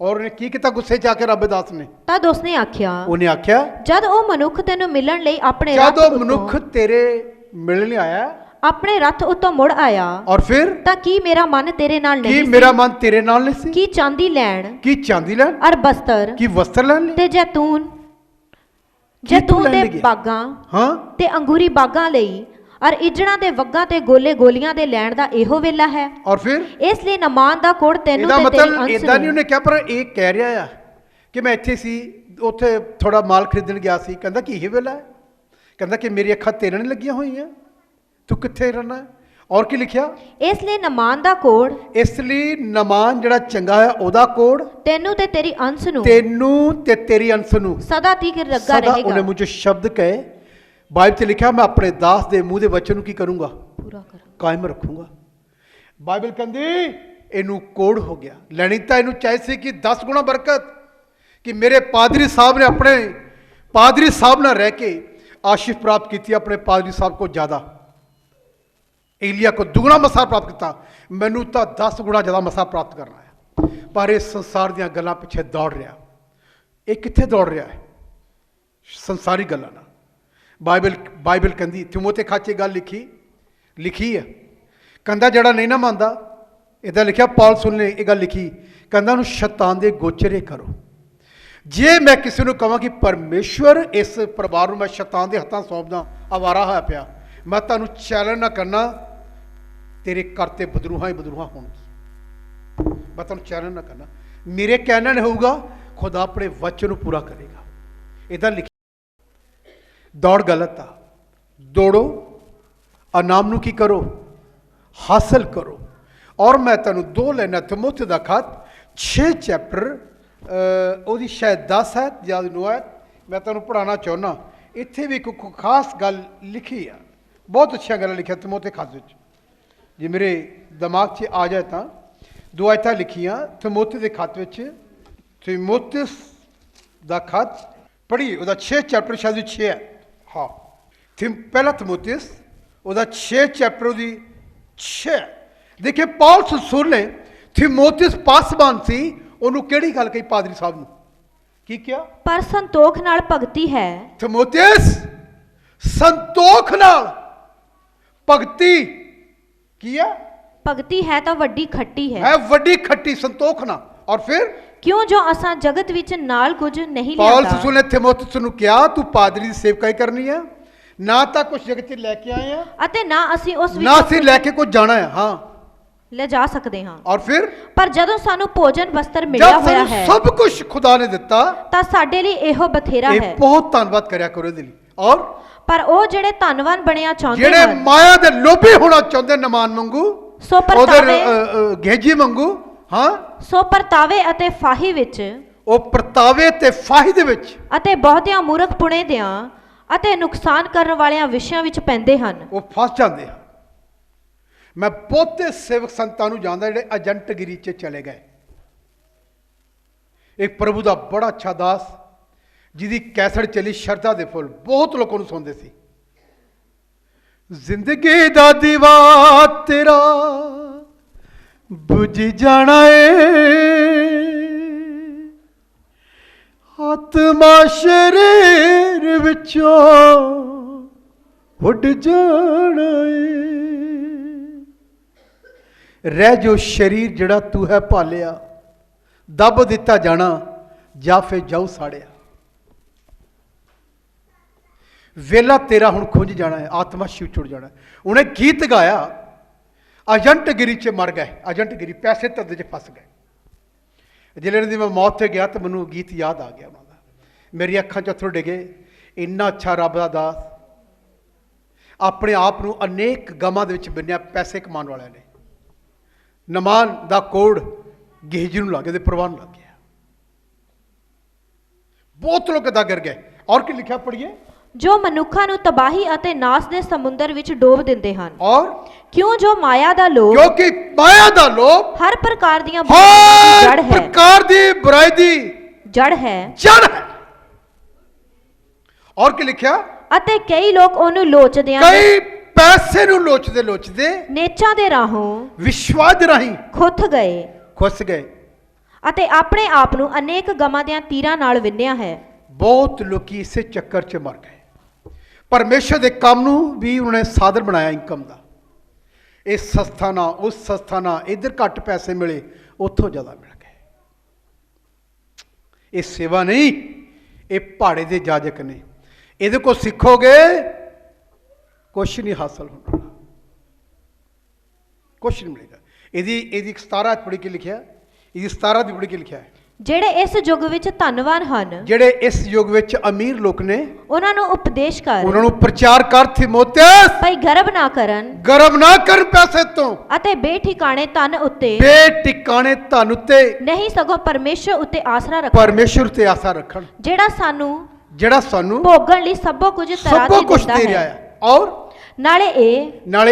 ਔਰ ਉਹਨੇ ਕੀ ਕੀਤਾ ਗੁੱਸੇ 'ਚ ਆ ਕੇ ਰੱਬ ਦਾਸ ਨੇ? ਤਦ ਉਸਨੇ ਆਖਿਆ, ਉਹਨੇ ਆਖਿਆ, ਜਦ ਉਹ ਮਨੁੱਖ ਤੈਨੂੰ ਮਿਲਣ ਲਈ ਆਪਣੇ ਮਿਲਣ ਆਇਆ, ਆਪਣੇ ਰੱਥ ਉੱਤੋਂ ਮੁੜ ਆਇਆ, ਔਰ ਫਿਰ ਤਾਂ ਕੀ ਮੇਰਾ ਮਨ ਤੇਰੇ ਨਾਲ ਨਹੀਂ ਸੀ? ਕੀ ਮੇਰਾ ਮਨ ਤੇਰੇ ਨਾਲ ਨਹੀਂ ਸੀ? ਕੀ ਚਾਂਦੀ ਲੈਣ ਔਰ ਬਸਤਰ, ਕੀ ਵਸਤਰ ਲੈਣ ਲਈ, ਤੇ ਜੈਤੂਨ ਦੇ ਬਾਗਾਂ ਤੇ ਅੰਗੂਰੀ ਬਾਗਾਂ ਲਈ ਔਰ ਇਜੜਾਂ ਦੇ ਵੱਗਾਂ ਤੇ ਗੋਲੇ ਗੋਲੀਆਂ ਦੇ ਲੈਣ ਦਾ ਇਹੋ ਵੇਲਾ ਹੈ। ਔਰ ਫਿਰ ਇਸ ਲਈ ਨਮਾਨ ਦਾ ਕੋੜ ਤੈਨੂੰ ਤੇ ਤੇਰੀ ਅੰਸ ਨੂੰ। ਇਦਾਂ ਨਹੀਂ ਉਹਨੇ ਕਿਹਾ, ਪਰ ਇਹ ਕਹਿ ਰਿਹਾ ਆ ਕਿ ਮੈਂ ਇੱਥੇ ਸੀ, ਉੱਥੇ ਥੋੜਾ ਮਾਲ ਖਰੀਦਣ ਗਿਆ ਸੀ। ਕਹਿੰਦਾ ਕਿ ਇਹ ਵੇਲਾ ਹੈ? ਕਹਿੰਦਾ ਕਿ ਮੇਰੀ ਅੱਖਾਂ ਤੇਰੇ ਨਾਲ ਲੱਗੀਆਂ ਹੋਈਆਂ, ਤੂੰ ਕਿੱਥੇ ਰਹਿਣਾ? ਔਰ ਕੀ ਲਿਖਿਆ? ਇਸ ਲਈ ਨਮਾਨ ਦਾ ਕੋੜ, ਇਸ ਲਈ ਨਮਾਨ ਜਿਹੜਾ ਚੰਗਾ ਹੈ ਉਹਦਾ ਕੋੜ ਤੈਨੂੰ ਤੇ ਤੇਰੀ ਅੰਸ ਨੂੰ, ਤੈਨੂੰ ਤੇ ਤੇਰੀ ਅੰਸ ਨੂੰ ਸਦਾ ਤੀਕ ਲੱਗਾ ਰਹੇਗਾ। ਉਹਨੇ ਮੁਝੇ ਸ਼ਬਦ ਕਹੇ, ਬਾਈਬਲ 'ਚ ਲਿਖਿਆ, ਮੈਂ ਆਪਣੇ ਦਾਸ ਦੇ ਮੂੰਹ ਦੇ ਵਚਨ ਨੂੰ ਕੀ ਕਰੂੰਗਾ? ਪੂਰਾ ਕਰਾਂ, ਕਾਇਮ ਰੱਖੂੰਗਾ। ਬਾਈਬਲ ਕਹਿੰਦੀ ਇਹਨੂੰ ਕੋੜ ਹੋ ਗਿਆ। ਲੈਣੀ ਤਾਂ ਇਹਨੂੰ ਚਾਹੀ ਸੀ ਕਿ 10 ਗੁਣਾ ਬਰਕਤ, ਕਿ ਮੇਰੇ ਪਾਦਰੀ ਸਾਹਿਬ ਨੇ ਆਪਣੇ ਪਾਦਰੀ ਸਾਹਿਬ ਨਾਲ ਰਹਿ ਕੇ ਆਸ਼ੀष ਪ੍ਰਾप्त ਕੀਤੀ, ਆਪਣੇ ਪਾਦਰੀ ਸਾਹਿਬ को ज़्यादा, ਏਲੀਆ को दुगना मसा प्राप्त किया, मैनू तो 10 गुणा ज़्यादा मसा प्राप्त करना है। पर इस संसार ਦੀਆਂ ਗੱਲਾਂ ਪਿੱਛੇ ਦੌੜ ਰਿਹਾ। ਇਹ ਕਿੱਥੇ ਦੌੜ ਰਿਹਾ ਹੈ? ਸੰਸਾਰੀ ਗੱਲਾਂ ਨਾਲ। ਬਾਈਬਲ ਕਹਿੰਦੀ, ਤਿਮੋਥੇ ਖਾਚੇ ਗੱਲ ਲਿਖੀ ਹੈ, ਕਹਿੰਦਾ ਜਿਹੜਾ ਨਹੀਂ ਨਾ ਮੰਨਦਾ, ਇਹਦਾ ਲਿਖਿਆ ਪੌਲਸ ਨੇ ਇਹ ਗੱਲ ਲਿਖੀ, ਕਹਿੰਦਾ ਉਹਨੂੰ ਸ਼ੈਤਾਨ ਦੇ ਗੋਚਰੇ ਕਰੋ। ਜੇ ਮੈਂ ਕਿਸੇ ਨੂੰ ਕਹਾਂ ਕਿ ਪਰਮੇਸ਼ਵਰ ਇਸ ਪਰਿਵਾਰ ਨੂੰ ਮੈਂ ਸ਼ੈਤਾਨ ਦੇ ਹੱਥਾਂ ਸੌਂਪਦਾ, ਆਵਾਰਾ ਹੋਇਆ ਪਿਆ, ਮੈਂ ਤੁਹਾਨੂੰ ਚੈਲੰਜ ਨਾ ਕਰਨਾ ਤੇਰੇ ਘਰ ਤੇ ਬਦਰੂਹਾਂ ਹੀ ਬਦਰੂਹਾਂ ਹੋਣਗੀਆਂ। ਮੈਂ ਤੁਹਾਨੂੰ ਚੈਲੰਜ ਨਾ ਕਰਨਾ, ਮੇਰੇ ਕਹਿਣਾ ਨਹੀਂ ਹੋਊਗਾ, ਖੁਦਾ ਆਪਣੇ ਵਚਨ ਨੂੰ ਪੂਰਾ ਕਰੇਗਾ। ਇਹਦਾ ਲਿਖਿਆ ਦੌੜ ਗਲਤ ਆ। ਦੌੜੋ, ਇਨਾਮ ਨੂੰ ਕੀ ਕਰੋ? ਹਾਸਲ ਕਰੋ। ਔਰ ਮੈਂ ਤੁਹਾਨੂੰ 2 ਲਾਈਨਾਂ ਤਿਮੋਥੇ ਦਾ ਖਤ 6 ਚੈਪਟਰ ਉਹਦੀ ਸ਼ਾਇਦ 10 ਹੈ ਜਾਂ 9 ਹੈ, ਮੈਂ ਤੁਹਾਨੂੰ ਪੜ੍ਹਾਉਣਾ ਚਾਹੁੰਦਾ। ਇੱਥੇ ਵੀ ਇੱਕ ਖਾਸ ਗੱਲ ਲਿਖੀ ਆ, ਬਹੁਤ ਅੱਛੀਆਂ ਗੱਲਾਂ ਲਿਖੀਆਂ ਤਿਮੋਥੇ ਖਤ ਵਿੱਚ। ਜੇ ਮੇਰੇ ਦਿਮਾਗ 'ਚ ਆ ਜਾਏ ਤਾਂ 2 ਆਇਤਾਂ ਲਿਖੀਆਂ ਤਿਮੋਥੇ ਦੇ ਖਤ ਵਿੱਚ। ਤਿਮੋਥਿਉਸ ਦਾ ਖਤ ਪੜ੍ਹੀਏ, ਉਹਦਾ 6 ਚੈਪਟਰ ਸ਼ਾਇਦ 6 ਹੈ। ਹਾਂ, ਪਹਿਲਾ ਤਿਮੋਥਿਉਸ ਉਹਦਾ 6 ਚੈਪਟਰ ਉਹਦੀ 6। ਦੇਖਿਏ ਪੌਲਸ ਰਸੂਲ ਨੇ ਤਿਮੋਥਿਉਸ ਪਾਸਬਾਨ ਸੀ, ਉਹਨੂੰ ਕਿਹੜੀ ਗੱਲ ਕਹੀ? ਪਾਦਰੀ ਸਾਹਿਬ ਨੂੰ ਕੀ ਕਿਹਾ? ਪਰ ਸੰਤੋਖ ਨਾਲ ਭਗਤੀ ਹੈ। ਤਿਮੋਥਿਉਸ, ਸੰਤੋਖ ਨਾਲ ਭਗਤੀ ਕੀ ਹੈ? ਭਗਤੀ ਹੈ ਤਾਂ ਵੱਡੀ ਖੱਟੀ ਹੈ ਵੱਡੀ ਖੱਟੀ, ਸੰਤੋਖ ਨਾਲ। ਔਰ ਫਿਰ ਕਿਉਂ ਜੋ ਅਸਾਂ ਜਗਤ ਵਿੱਚ ਨਾਲ ਕੁਝ ਨਹੀਂ ਲਿਆਂਦਾ। ਪੌਲਸ ਰਸੂਲ ਨੇ ਤਿਮੋਥਿਉਸ ਨੂੰ ਕਿਹਾ ਤੂੰ ਪਾਦਰੀ ਦੀ ਸੇਵਕਾਈ ਕਰਨੀ ਹੈ, ਨਾ ਤਾਂ ਕੁਝ ਜਗਤ 'ਚ ਲੈ ਕੇ ਆਏ ਆ, ਅਤੇ ਨਾ ਅਸੀਂ ਉਸ ਨਾ ਅਸੀਂ ਲੈ ਕੇ ਕੁਝ ਜਾਣਾ ਹੈ। ਹਾਂ, ਲੈ ਜਾ ਸਕਦੇ ਹਾਂ। ਔਰ ਫਿਰ ਪਰ ਜਦੋਂ ਸਾਨੂੰ ਭੋਜਨ ਵਸਤਰ ਮਿਲਿਆ ਹੋਇਆ ਹੈ, ਸਭ ਕੁਝ ਖੁਦਾ ਨੇ ਦਿੱਤਾ, ਤਾਂ ਸਾਡੇ ਲਈ ਇਹੋ ਬਥੇਰਾ ਹੈ। ਬਹੁਤ ਧੰਨਵਾਦ ਕਰਿਆ ਕਰੋ ਇਹਦੇ ਲਈ। ਔਰ ਪਰ ਉਹ ਜਿਹੜੇ ਧੰਨਵਾਨ ਬਣਿਆ ਚਾਹੁੰਦੇ ਜਿਹੜੇ ਮਾਇਆ ਦੇ ਲੋਭੀ ਹੋਣਾ ਚਾਹੁੰਦੇ, ਨਮਾਨ ਮੰਗੂ, ਸੋ ਪਰਤਾਵੇ ਗੇਜੀ ਮੰਗੂ, ਹਾਂ, ਸੋ ਪਰਤਾਵੇ ਅਤੇ ਫਾਹੀ ਵਿੱਚ, ਉਹ ਪਰਤਾਵੇ ਤੇ ਫਾਹੀ ਦੇ ਵਿੱਚ ਅਤੇ ਬਹੁਤਿਆਂ ਮੂਰਖ ਪੁਣੇ ਦਿਆਂ ਅਤੇ ਨੁਕਸਾਨ ਕਰਨ ਵਾਲਿਆਂ ਵਿਸ਼ਿਆਂ ਵਿੱਚ ਪੈਂਦੇ ਹਨ। ਉਹ ਫਸ ਜਾਂਦੇ ਹਨ। ਮੈਂ ਬਹੁਤੇ ਸੇਵਕ ਸੰਤਾਂ ਨੂੰ ਜਾਣਦਾ ਜਿਹੜੇ ਏਜੰਟਗਿਰੀ 'ਚ ਚਲੇ ਗਏ। ਇੱਕ ਪ੍ਰਭੂ ਦਾ ਬੜਾ ਅੱਛਾ ਦਾਸ ਜਿਹਦੀ ਕੈਸਟ ਚਲੀ ਸ਼ਰਧਾ ਦੇ ਫੁੱਲ, ਬਹੁਤ ਲੋਕਾਂ ਨੂੰ ਸੁਣਦੇ ਸੀ। ਜ਼ਿੰਦਗੀ ਦਾ ਦੀਵਾ ਤੇਰਾ ਬੁਝ ਜਾਣਾ ਏ, ਆਤਮਾ ਸ਼ਰੀਰ ਵਿੱਚੋਂ ਉੱਡ ਜਾਣਾ ਏ। ਰਹਿ ਜੋ ਸ਼ਰੀਰ ਜਿਹੜਾ ਤੂੰ ਹੈ ਭਾਲਿਆ, ਦੱਬ ਦਿੱਤਾ ਜਾਣਾ ਜਾਂ ਫਿਰ ਜਾਊ ਸਾੜਿਆ। ਵੇਲਾ ਤੇਰਾ ਹੁਣ ਖੁੰਝ ਜਾਣਾ ਹੈ, ਆਤਮਾ ਸ਼ਿਵ ਛੁੱਟ ਜਾਣਾ। ਉਹਨੇ ਗੀਤ ਗਾਇਆ, ਏਜੰਟਗਿਰੀ 'ਚ ਮਰ ਗਏ, ਏਜੰਟਗਿਰੀ, ਪੈਸੇ ਧੰਦੇ 'ਚ ਫਸ ਗਏ। ਜਿਹੜੇ ਦੀ ਮੈਂ ਮੌਤ 'ਤੇ ਗਿਆ ਤਾਂ ਮੈਨੂੰ ਗੀਤ ਯਾਦ ਆ ਗਿਆ ਉਹਨਾਂ ਦਾ, ਮੇਰੀ ਅੱਖਾਂ 'ਚ ਅੱਥਰੂ ਡਿੱਗੇ। ਇੰਨਾ ਅੱਛਾ ਰੱਬ ਦਾ ਦਾਸ, ਆਪਣੇ ਆਪ ਨੂੰ ਅਨੇਕ ਗਮਾਂ ਦੇ ਵਿੱਚ ਬੰਨਿਆ ਪੈਸੇ ਕਮਾਉਣ ਵਾਲਿਆਂ ਨੇ। ਨਮਾਨ ਦਾ ਕੋਡ ਗੇਹਜੀ ਨੂੰ ਲੱਗ ਗਿਆ ਤੇ ਪ੍ਰਵਾਨ ਲੱਗ ਗਿਆ। ਬਹੁਤ ਲੋਕ ਅਦਾ ਕਰ ਗਏ। ਔਰ ਕੀ ਲਿਖਿਆ ਪੜ੍ਹੀਏ? ਜੋ ਮਨੁੱਖਾਂ ਨੂੰ ਤਬਾਹੀ ਅਤੇ ਨਾਸ ਦੇ ਸਮੁੰਦਰ ਵਿੱਚ ਡੋਬ ਦਿੰਦੇ ਹਨ। ਔਰ ਕਿਉਂ ਜੋ ਮਾਇਆ ਦਾ ਲੋਭ, ਕਿਉਂਕਿ ਮਾਇਆ ਦਾ ਲੋਭ ਹਰ ਪ੍ਰਕਾਰ ਦੀਆਂ ਹਰ ਪ੍ਰਕਾਰ ਦੀ ਬੁਰਾਈ ਦੀ ਜੜ ਹੈ। ਔਰ ਕੀ ਲਿਖਿਆ? ਅਤੇ ਕਈ ਲੋਕ ਉਹਨੂੰ ਲੋਚਦੇ ਹਨ, ਕਈ ਪੈਸੇ ਨੂੰ ਲੋਚਦੇ ਨੇਚਾਂ ਦੇ ਰਾਹੋਂ ਵਿਸ਼ਵਾਸ ਰਾਹੀਂ ਖੁੱਸ ਗਏ ਅਤੇ ਆਪਣੇ ਆਪ ਨੂੰ ਅਨੇਕ ਗਮਾਂ ਦੀਆਂ ਤੀਰਾਂ ਨਾਲ ਵਿੰਨਿਆ ਹੈ। ਬਹੁਤ ਲੋਕੀ ਇਸੇ ਚੱਕਰ 'ਚ ਮਰ ਗਏ। ਪਰਮੇਸ਼ਰ ਦੇ ਕੰਮ ਨੂੰ ਵੀ ਉਹਨਾਂ ਨੇ ਸਾਧਨ ਬਣਾਇਆ ਇਨਕਮ ਦਾ। ਇਸ ਸੰਸਥਾ ਨਾਲ, ਉਸ ਸੰਸਥਾ ਨਾਲ, ਇੱਧਰ ਘੱਟ ਪੈਸੇ ਮਿਲੇ, ਉੱਥੋਂ ਜ਼ਿਆਦਾ ਮਿਲ ਗਏ। ਇਹ ਸੇਵਾ ਨਹੀਂ, ਇਹ ਪਹਾੜੇ ਦੇ ਜਾਜਕ ਨੇ। ਇਹਦੇ ਕੋਲ ਸਿੱਖੋਗੇ ਕੁਛ ਨਹੀਂ ਹਾਸਲ ਹੋਣਾ, ਕੁਛ ਨਹੀਂ ਮਿਲੇਗਾ। ਇਹਦੀ 17 ਪੜ੍ਹ ਕੇ ਲਿਖਿਆ, ਇਹਦੀ 17 ਦੀ ਪੜ੍ਹ ਕੇ ਲਿਖਿਆ ਹੈ, ਜਿਹੜੇ ਇਸ ਯੁੱਗ ਵਿੱਚ ਧੰਨਵਾਨ ਹਨ, ਜਿਹੜੇ ਇਸ ਯੁੱਗ ਵਿੱਚ ਅਮੀਰ ਲੋਕ ਨੇ, ਉਹਨਾਂ ਨੂੰ ਉਪਦੇਸ਼ ਕਰ, ਉਹਨਾਂ ਨੂੰ ਪ੍ਰਚਾਰ ਕਰ ਤਿਮੋਥਿਉਸ, ਭਈ ਗਰਵ ਨਾ ਕਰਨ ਪੈਸੇ ਤੋਂ ਅਤੇ ਬੇਠਿਕਾਣੇ ਧਨ ਉੱਤੇ, ਨਹੀਂ ਸਗੋਂ ਪਰਮੇਸ਼ਰ ਉੱਤੇ ਆਸਰਾ ਰੱਖਣ, ਪਰਮੇਸ਼ਰ ਉੱਤੇ ਆਸਾ ਰੱਖਣ, ਜਿਹੜਾ ਸਾਨੂੰ ਭੋਗਣ ਲਈ ਸਭੋ ਕੁਝ ਤਰ੍ਹਾਂ ਦੇ ਦਿੰਦਾ ਹੈ। ਔਰ ਨਾਲੇ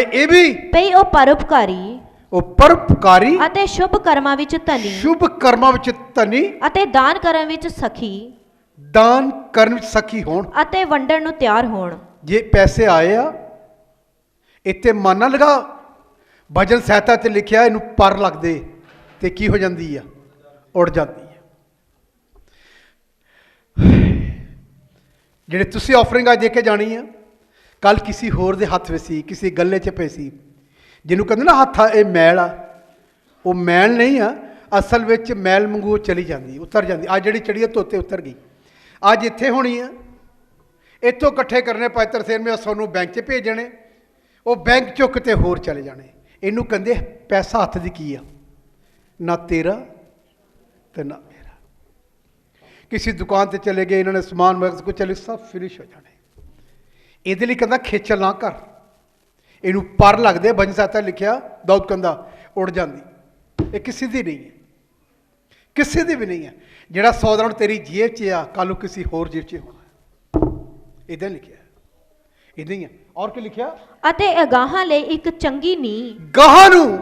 ਇਹ ਵੀ ਭਈ ਉਹ ਪਰਉਪਕਾਰੀ ਉਹ ਪਰਉਪਕਾਰੀ ਅਤੇ ਸ਼ੁਭ ਕਰਮਾਂ ਵਿੱਚ ਧਨੀ, ਸ਼ੁਭ ਕਰਮਾਂ ਵਿੱਚ ਧਨੀ ਅਤੇ ਦਾਨ ਕਰਨ ਵਿੱਚ ਸਖੀ, ਦਾਨ ਕਰਨ ਵਿੱਚ ਸਖੀ ਹੋਣ ਅਤੇ ਵੰਡਣ ਨੂੰ ਤਿਆਰ ਹੋਣ। ਜੇ ਪੈਸੇ ਆਏ ਆ ਇੱਥੇ ਮਨ ਨਾ ਲਗਾ, ਭਜਨ ਸਹਾਇਤਾ ਤੇ ਲਿਖਿਆ ਇਹਨੂੰ ਪਰ ਲੱਗਦੇ ਤੇ ਕੀ ਹੋ ਜਾਂਦੀ ਆ, ਉੜ ਜਾਂਦੀ ਆ। ਜਿਹੜੇ ਤੁਸੀਂ ਆਫਰਿੰਗ ਅੱਜ ਦੇ ਕੇ ਜਾਣੀ ਆ, ਕੱਲ ਕਿਸੇ ਹੋਰ ਦੇ ਹੱਥ ਵਿੱਚ ਸੀ, ਕਿਸੇ ਗੱਲੇ 'ਚ ਪਈ ਸੀ, ਜਿਹਨੂੰ ਕਹਿੰਦੇ ਨਾ ਹੱਥ ਇਹ ਮੈਲ ਆ, ਉਹ ਮੈਲ ਨਹੀਂ ਆ, ਅਸਲ ਵਿੱਚ ਮੈਲ ਮੰਗੂ ਚਲੀ ਜਾਂਦੀ, ਉਤਰ ਜਾਂਦੀ। ਅੱਜ ਜਿਹੜੀ ਚੜੀ ਆ ਧੋਤੇ ਉਤਰ ਗਈ, ਅੱਜ ਇੱਥੇ ਹੋਣੀ ਆ, ਇੱਥੋਂ ਇਕੱਠੇ ਕਰਨੇ ਪਵਿੱਤਰ ਸੇਨ ਮੈਂ ਸਾਨੂੰ ਬੈਂਕ 'ਚ ਭੇਜਣੇ, ਉਹ ਬੈਂਕ 'ਚੋਂ ਕਿਤੇ ਹੋਰ ਚਲੇ ਜਾਣੇ। ਇਹਨੂੰ ਕਹਿੰਦੇ ਪੈਸਾ ਹੱਥ ਦੀ ਕੀ ਆ, ਨਾ ਤੇਰਾ ਤੇ ਨਾ ਮੇਰਾ। ਕਿਸੇ ਦੁਕਾਨ ਤੇ ਚਲੇ ਗਏ, ਇਹਨਾਂ ਨੇ ਸਮਾਨ ਵਗੈਰਾ ਕੋ ਚਲੇ, ਸਭ ਫਿਨਿਸ਼ ਹੋ ਜਾਣੇ। ਇਹਦੇ ਲਈ ਕਹਿੰਦਾ ਖੇਚਲ ਨਾ ਕਰ, ਇਹਨੂੰ ਪਰ ਲੱਗਦੇ। ਭਜਨ ਸਹਾਇਤਾ ਲਿਖਿਆ ਦਾਊਦ ਕਹਿੰਦਾ ਉੜ ਜਾਂਦੀ। ਇਹ ਕਿਸੇ ਦੀ ਨਹੀਂ ਹੈ, ਕਿਸੇ ਦੀ ਵੀ ਨਹੀਂ ਹੈ। ਜਿਹੜਾ 100 ਦਿਨ ਤੇਰੀ ਜੇਬ 'ਚ ਆ, ਕੱਲ੍ਹ ਨੂੰ ਕਿਸੇ ਹੋਰ ਜੇਬ 'ਚ ਹੋਣਾ। ਇੱਦਾਂ ਲਿਖਿਆ, ਇੱਦਾਂ ਹੀ ਆ। ਔਰ ਕੀ ਲਿਖਿਆ, ਅਤੇ ਅਗਾਹਾਂ ਲਈ ਇੱਕ ਚੰਗੀ ਨੀਂਹ, ਗਾਹਾਂ ਨੂੰ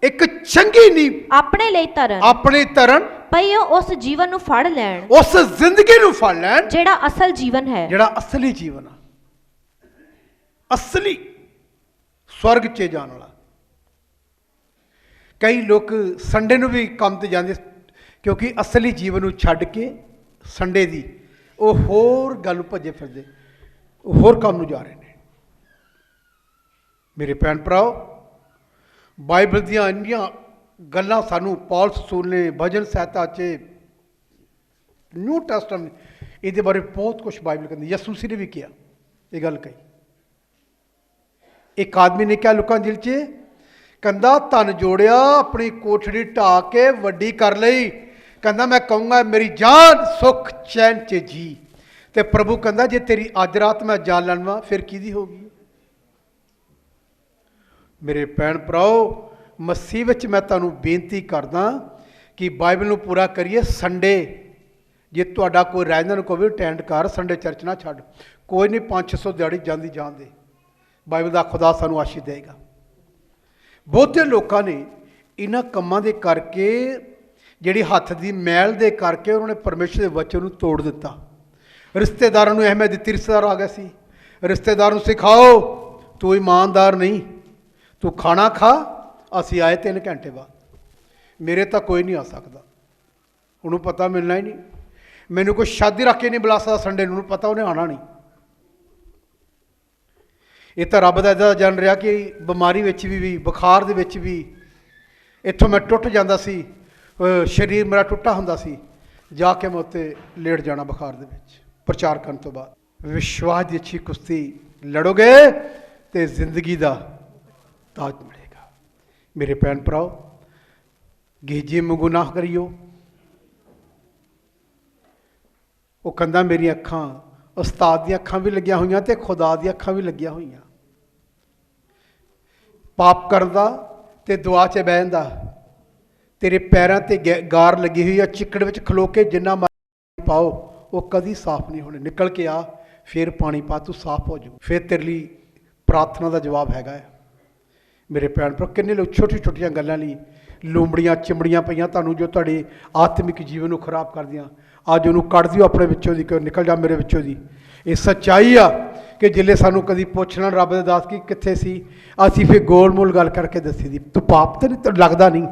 ਇੱਕ ਚੰਗੀ ਨੀਂਹ ਆਪਣੇ ਲਈ ਧਰਨ, ਆਪਣੇ ਧਰਨ ਪਈ ਉਸ ਜੀਵਨ ਨੂੰ ਫੜ ਲੈਣ, ਉਸ ਜ਼ਿੰਦਗੀ ਨੂੰ ਫੜ ਲੈਣ ਜਿਹੜਾ ਅਸਲ ਜੀਵਨ ਹੈ, ਜਿਹੜਾ ਅਸਲੀ ਜੀਵਨ ਆ, ਅਸਲੀ ਸਵਰਗ 'ਚ ਜਾਣ ਵਾਲਾ। ਕਈ ਲੋਕ ਸੰਡੇ ਨੂੰ ਵੀ ਕੰਮ ਤੇ ਜਾਂਦੇ, ਕਿਉਂਕਿ ਅਸਲੀ ਜੀਵਨ ਨੂੰ ਛੱਡ ਕੇ ਸੰਡੇ ਦੀ ਉਹ ਹੋਰ ਗੱਲ ਨੂੰ ਭੱਜੇ ਫਿਰਦੇ, ਉਹ ਹੋਰ ਕੰਮ ਨੂੰ ਜਾ ਰਹੇ ਨੇ। ਮੇਰੇ ਭੈਣ ਭਰਾਓ, ਬਾਈਬਲ ਦੀਆਂ ਇੰਨੀਆਂ ਗੱਲਾਂ ਸਾਨੂੰ ਪੌਲ ਰਸੂਲ ਨੇ ਭਜਨ ਸਹਾਇਤਾ 'ਚ, ਨਿਊ ਟੈਸਟਮੈਂਟ, ਇਹਦੇ ਬਾਰੇ ਬਹੁਤ ਕੁਝ ਬਾਈਬਲ ਕਹਿੰਦੀ। ਯਿਸੂ ਮਸੀਹ ਨੇ ਵੀ ਕਿਹਾ, ਇਹ ਗੱਲ ਕਹੀ। ਇੱਕ ਆਦਮੀ ਨੇ ਕਿਹਾ ਲੋਕਾਂ ਦਿਲ 'ਚ, ਕਹਿੰਦਾ ਧਨ ਜੋੜਿਆ, ਆਪਣੀ ਕੋਠੜੀ ਢਾ ਕੇ ਵੱਡੀ ਕਰ ਲਈ, ਕਹਿੰਦਾ ਮੈਂ ਕਹੂੰਗਾ ਮੇਰੀ ਜਾਨ ਸੁੱਖ ਚੈਨ 'ਚ ਜੀ। ਤੇ ਪ੍ਰਭੂ ਕਹਿੰਦਾ ਜੇ ਤੇਰੀ ਅੱਜ ਰਾਤ ਮੈਂ ਜਾਨ ਲਵਾਂ ਫਿਰ ਕਿਹਦੀ ਹੋਗੀ। ਮੇਰੇ ਭੈਣ ਭਰਾਓ, ਮਸੀਹ ਵਿੱਚ ਮੈਂ ਤੁਹਾਨੂੰ ਬੇਨਤੀ ਕਰਦਾ ਕਿ ਬਾਈਬਲ ਨੂੰ ਪੂਰਾ ਕਰੀਏ। ਸੰਡੇ ਜੇ ਤੁਹਾਡਾ ਕੋਈ ਰਹਿੰਦਾ ਕੋਈ ਵੀ ਅਟੈਂਡ ਕਰ, ਸੰਡੇ ਚਰਚ ਨਾ ਛੱਡ। ਕੋਈ ਨਹੀਂ, 500 ਦਿਹਾੜੀ ਜਾਂਦੀ ਜਾਣ ਦੇ। ਬਾਈਬਲ ਦਾ ਖੁਦਾ ਸਾਨੂੰ ਆਸ਼ੀਸ਼ ਦੇਗਾ। ਬਹੁਤੇ ਲੋਕਾਂ ਨੇ ਇਹਨਾਂ ਕੰਮਾਂ ਦੇ ਕਰਕੇ, ਜਿਹੜੀ ਹੱਥ ਦੀ ਮੈਲ ਦੇ ਕਰਕੇ, ਉਹਨਾਂ ਨੇ ਪਰਮੇਸ਼ਰ ਦੇ ਵਚਨ ਨੂੰ ਤੋੜ ਦਿੱਤਾ। ਰਿਸ਼ਤੇਦਾਰਾਂ ਨੂੰ ਅਹਿਮੀਅਤ ਦਿੱਤੀ। ਰਿਸ਼ਤੇਦਾਰ ਆ ਗਿਆ ਸੀ, ਰਿਸ਼ਤੇਦਾਰ ਨੂੰ ਸਿਖਾਓ ਤੂੰ ਇਮਾਨਦਾਰ ਨਹੀਂ, ਤੂੰ ਖਾਣਾ ਖਾ। ਅਸੀਂ ਆਏ 3 ਘੰਟੇ ਬਾਅਦ, ਮੇਰੇ ਤਾਂ ਕੋਈ ਨਹੀਂ ਆ ਸਕਦਾ, ਉਹਨੂੰ ਪਤਾ ਮਿਲਣਾ ਹੀ ਨਹੀਂ। ਮੈਨੂੰ ਕੋਈ ਸ਼ਾਦੀ ਰੱਖ ਕੇ ਨਹੀਂ ਬੁਲਾ ਸਕਦਾ ਸੰਡੇ ਨੂੰ, ਪਤਾ ਉਹਨੇ ਆਉਣਾ ਨਹੀਂ। ਇਹ ਤਾਂ ਰੱਬ ਦਾ ਇੱਦਾਂ ਜਾਣ ਰਿਹਾ ਕਿ ਬਿਮਾਰੀ ਵਿੱਚ ਵੀ ਬੁਖਾਰ ਦੇ ਵਿੱਚ ਵੀ, ਇੱਥੋਂ ਮੈਂ ਟੁੱਟ ਜਾਂਦਾ ਸੀ, ਸਰੀਰ ਮੇਰਾ ਟੁੱਟਾ ਹੁੰਦਾ ਸੀ, ਜਾ ਕੇ ਮੈਂ ਉੱਤੇ ਲੇਟ ਜਾਣਾ ਬੁਖਾਰ ਦੇ ਵਿੱਚ ਪ੍ਰਚਾਰ ਕਰਨ ਤੋਂ ਬਾਅਦ। ਵਿਸ਼ਵਾਸ ਦੀ ਅੱਛੀ ਕੁਸ਼ਤੀ ਲੜੋਗੇ ਤੇ ਜ਼ਿੰਦਗੀ ਦਾ ਤਾਜ ਮਿਲੇਗਾ। ਮੇਰੇ ਭੈਣ ਭਰਾਓ, ਗੇਜੇ ਵਾਂਗੂ ਨਾ ਕਰਿਓ। ਉਹ ਕਹਿੰਦਾ ਮੇਰੀਆਂ ਅੱਖਾਂ, ਉਸਤਾਦ ਦੀਆਂ ਅੱਖਾਂ ਵੀ ਲੱਗੀਆਂ ਹੋਈਆਂ ਤੇ ਖੁਦਾ ਦੀਆਂ ਅੱਖਾਂ ਵੀ ਲੱਗੀਆਂ ਹੋਈਆਂ। ਪਾਪ ਕਰਦਾ ਤੇ ਦੁਆ 'ਚ ਬਹਿ ਜਾਂਦਾ, ਤੇਰੇ ਪੈਰਾਂ ਤੇ ਗਾਰ ਲੱਗੀ ਹੋਈ ਆ, ਚਿੱਕੜ ਵਿੱਚ ਖਲੋ ਕੇ ਜਿੰਨਾ ਪਾਣੀ ਪਾਓ ਉਹ ਕਦੀ ਸਾਫ਼ ਨਹੀਂ ਹੋਣੇ। ਨਿਕਲ ਕੇ ਆ, ਫਿਰ ਪਾਣੀ ਪਾ, ਤੂੰ ਸਾਫ਼ ਹੋ ਜਾਊ। ਫਿਰ ਤੇਰੇ ਲਈ ਪ੍ਰਾਰਥਨਾ ਦਾ ਜਵਾਬ ਹੈਗਾ ਹੈ। ਮੇਰੇ ਭੈਣ ਭਰਾ, ਕਿੰਨੇ ਲੋਕ ਛੋਟੀ ਛੋਟੀਆਂ ਗੱਲਾਂ ਲਈ ਲੂੰਬੜੀਆਂ ਚਿੰਬੜੀਆਂ ਪਈਆਂ ਤੁਹਾਨੂੰ, ਜੋ ਤੁਹਾਡੇ ਆਤਮਿਕ ਜੀਵਨ ਨੂੰ ਖਰਾਬ ਕਰਦੀਆਂ। ਅੱਜ ਉਹਨੂੰ ਕੱਢ ਦਿਓ ਆਪਣੇ ਵਿੱਚੋਂ ਦੀ, ਕਿ ਨਿਕਲ ਜਾ ਮੇਰੇ ਵਿੱਚੋਂ ਦੀ। ਇਹ ਸੱਚਾਈ ਆ ਕਿ ਜਿੱਲੇ ਸਾਨੂੰ ਕਦੀ ਪੁੱਛ ਲੈਣ ਰੱਬ ਦੇ ਦਾਸ ਕੀ ਕਿੱਥੇ ਸੀ, ਅਸੀਂ ਫਿਰ ਗੋਲ ਮੋਲ ਗੱਲ ਕਰਕੇ ਦੱਸੀ ਦੀ, ਤੂੰ ਪਾਪ ਤਾਂ ਨਹੀਂ, ਤੈਨੂੰ ਲੱਗਦਾ ਨਹੀਂ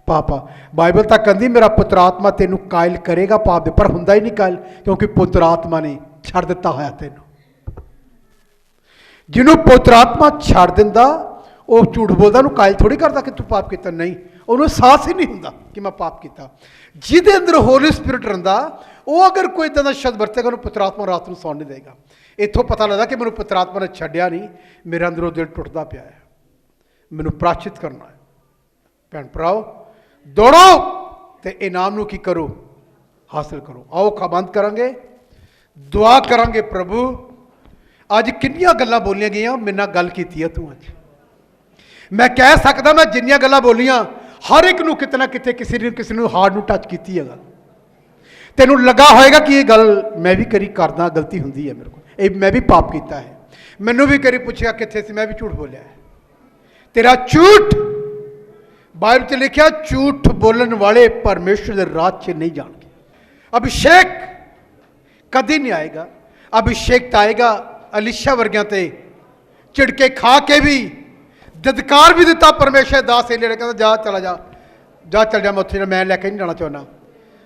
ਪਾਪ ਆ। ਬਾਈਬਲ ਤਾਂ ਕਹਿੰਦੀ ਮੇਰਾ ਪੁੱਤਰ ਆਤਮਾ ਤੈਨੂੰ ਕਾਇਲ ਕਰੇਗਾ ਪਾਪ ਦੇ, ਪਰ ਹੁੰਦਾ ਹੀ ਨਹੀਂ ਕਾਇਲ, ਕਿਉਂਕਿ ਪੁੱਤਰ ਆਤਮਾ ਨੇ ਛੱਡ ਦਿੱਤਾ ਹੋਇਆ ਤੈਨੂੰ। ਜਿਹਨੂੰ ਪੁੱਤਰ ਆਤਮਾ ਛੱਡ ਦਿੰਦਾ ਉਹ ਝੂਠ ਬੋਲਦਾ, ਉਹਨੂੰ ਕਾਇਲ ਥੋੜੀ ਕਰਦਾ ਕਿ ਤੂੰ ਪਾਪ ਕੀਤਾ। ਨਹੀਂ, ਉਹਨੂੰ ਅਹਿਸਾਸ ਹੀ ਨਹੀਂ ਹੁੰਦਾ ਕਿ ਮੈਂ ਪਾਪ ਕੀਤਾ। ਜਿਹਦੇ ਅੰਦਰ ਹੋਲੀ ਸਪਿਰਿਟ ਰਹਿੰਦਾ, ਉਹ ਅਗਰ ਕੋਈ ਇੱਦਾਂ ਦਾ ਸ਼ਬਦ ਵਰਤੇਗਾ, ਉਹਨੂੰ ਪੁੱਤਰ ਆਤਮਾ ਰਾਤ ਨੂੰ ਸੌਣ ਨਹੀਂ ਦੇਗਾ। ਇੱਥੋਂ ਪਤਾ ਲੱਗਦਾ ਕਿ ਮੈਨੂੰ ਪੁੱਤਰ ਆਤਮਾ ਨੇ ਛੱਡਿਆ ਨਹੀਂ, ਮੇਰੇ ਅੰਦਰੋਂ ਦਿਲ ਟੁੱਟਦਾ ਪਿਆ ਹੈ, ਮੈਨੂੰ ਪ੍ਰਾਸ਼ਚਿਤ ਕਰਨਾ ਹੈ। ਭੈਣ ਭਰਾਓ, ਦੌੜੋ ਤੇ ਇਨਾਮ ਨੂੰ ਕੀ ਕਰੋ, ਹਾਸਲ ਕਰੋ। ਆਓ ਅੱਖਾਂ ਬੰਦ ਕਰਾਂਗੇ, ਦੁਆ ਕਰਾਂਗੇ। ਪ੍ਰਭੂ, ਅੱਜ ਕਿੰਨੀਆਂ ਗੱਲਾਂ ਬੋਲੀਆਂ ਗਈਆਂ, ਮੇਰੇ ਨਾਲ ਗੱਲ ਕੀਤੀ ਹੈ ਤੂੰ। ਅੱਜ ਮੈਂ ਕਹਿ ਸਕਦਾ, ਮੈਂ ਜਿੰਨੀਆਂ ਗੱਲਾਂ ਬੋਲੀਆਂ ਹਰ ਇੱਕ ਨੂੰ ਕਿਤੇ ਨਾ ਕਿਤੇ ਕਿਸੇ ਨੂੰ ਹਾਰਟ ਨੂੰ ਟੱਚ ਕੀਤੀ ਹੈ ਗੱਲ। ਤੈਨੂੰ ਲੱਗਾ ਹੋਏਗਾ ਕਿ ਇਹ ਗੱਲ ਮੈਂ ਵੀ ਕਰੀ ਕਰਦਾ, ਗਲਤੀ ਹੁੰਦੀ ਹੈ ਮੇਰੇ ਕੋਲ, ਇਹ ਮੈਂ ਵੀ ਪਾਪ ਕੀਤਾ ਹੈ। ਮੈਨੂੰ ਵੀ ਕਰੀ ਪੁੱਛਿਆ ਕਿੱਥੇ ਸੀ, ਮੈਂ ਵੀ ਝੂਠ ਬੋਲਿਆ ਹੈ। ਤੇਰਾ ਝੂਠ बाइबल च लिखा झूठ बोलने वाले परमेश्वर के राज च नहीं जाएंगे। अभिषेक कभी नहीं आएगा। अभिषेक तो आएगा अलीशा वर्गिया ते झिड़के खा के भी ददकार भी दिता परमेश्वर दास एलिया ने कहता जा चला जा जा चल जा मैं उत्थे मैं लैके नहीं जाना चाहना।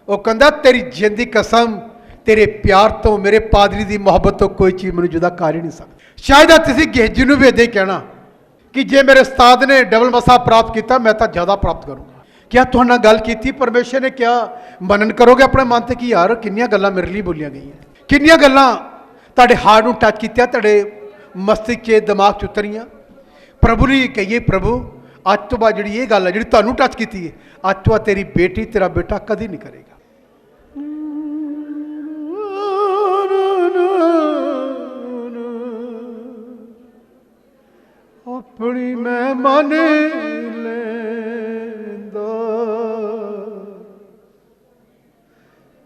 वो कहता तेरी जिंद की कसम तेरे प्यार तो मेरे पादरी की मुहब्बत तो कोई चीज़ मैंने जुदा कर ही नहीं सकती। शायद तुम गेहजी भी इदा ही कहना कि जे मेरे उस्ताद ने डबल मसा प्राप्त किया मैं तो ज़्यादा प्राप्त करूँगा। क्या तुहाडे गल की परमेश्वर ने क्या मनन करोगे अपने मन से कि यार किन्नियां गल्लां मेरे लिए बोलियां गई किन्नियां गल्लां तुहाडे हार्ट नूं टच कीतियां तुहाडे मस्तिष्क च दिमाग च उतरियां। प्रभु ने कहिए प्रभु अज तो बाद जी ये गल है जी तुहानूं टच की है अज तो बाद तेरी बेटी तेरा बेटा कभी नहीं करेगा। अपनी मैं मन लेंदा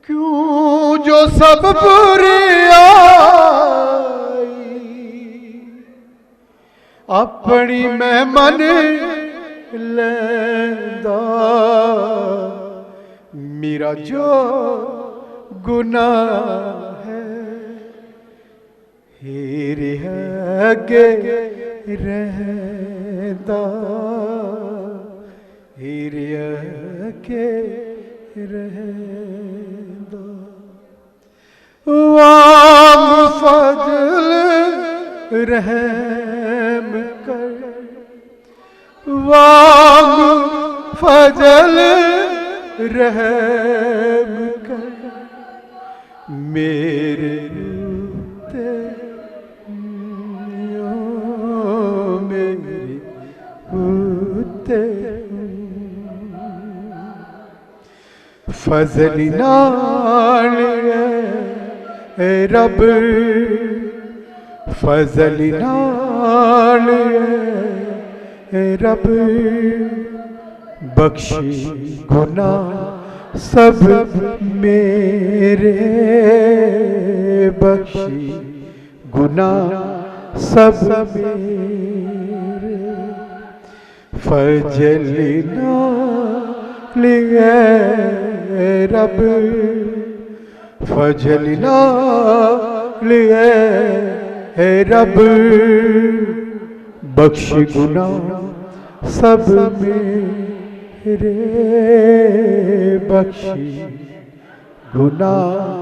क्यों जो सब बुरी आई अपनी मैं मन लेंदा मेरा जो गुनाह है हेरे अगे रहता हेरे अगे रहता वाम फजल रहम कर वाम फजल रहम कर मेरे ते मेरे उते फजल नाल ए रब फजल नाल ए रब बख्शी गुनाह सब मेरे बख्शी गुनाह सब मेरे फजल नाल ए रब फजल नाल ए रब बख्श गुनाह सब मेरे बख्श गुनाह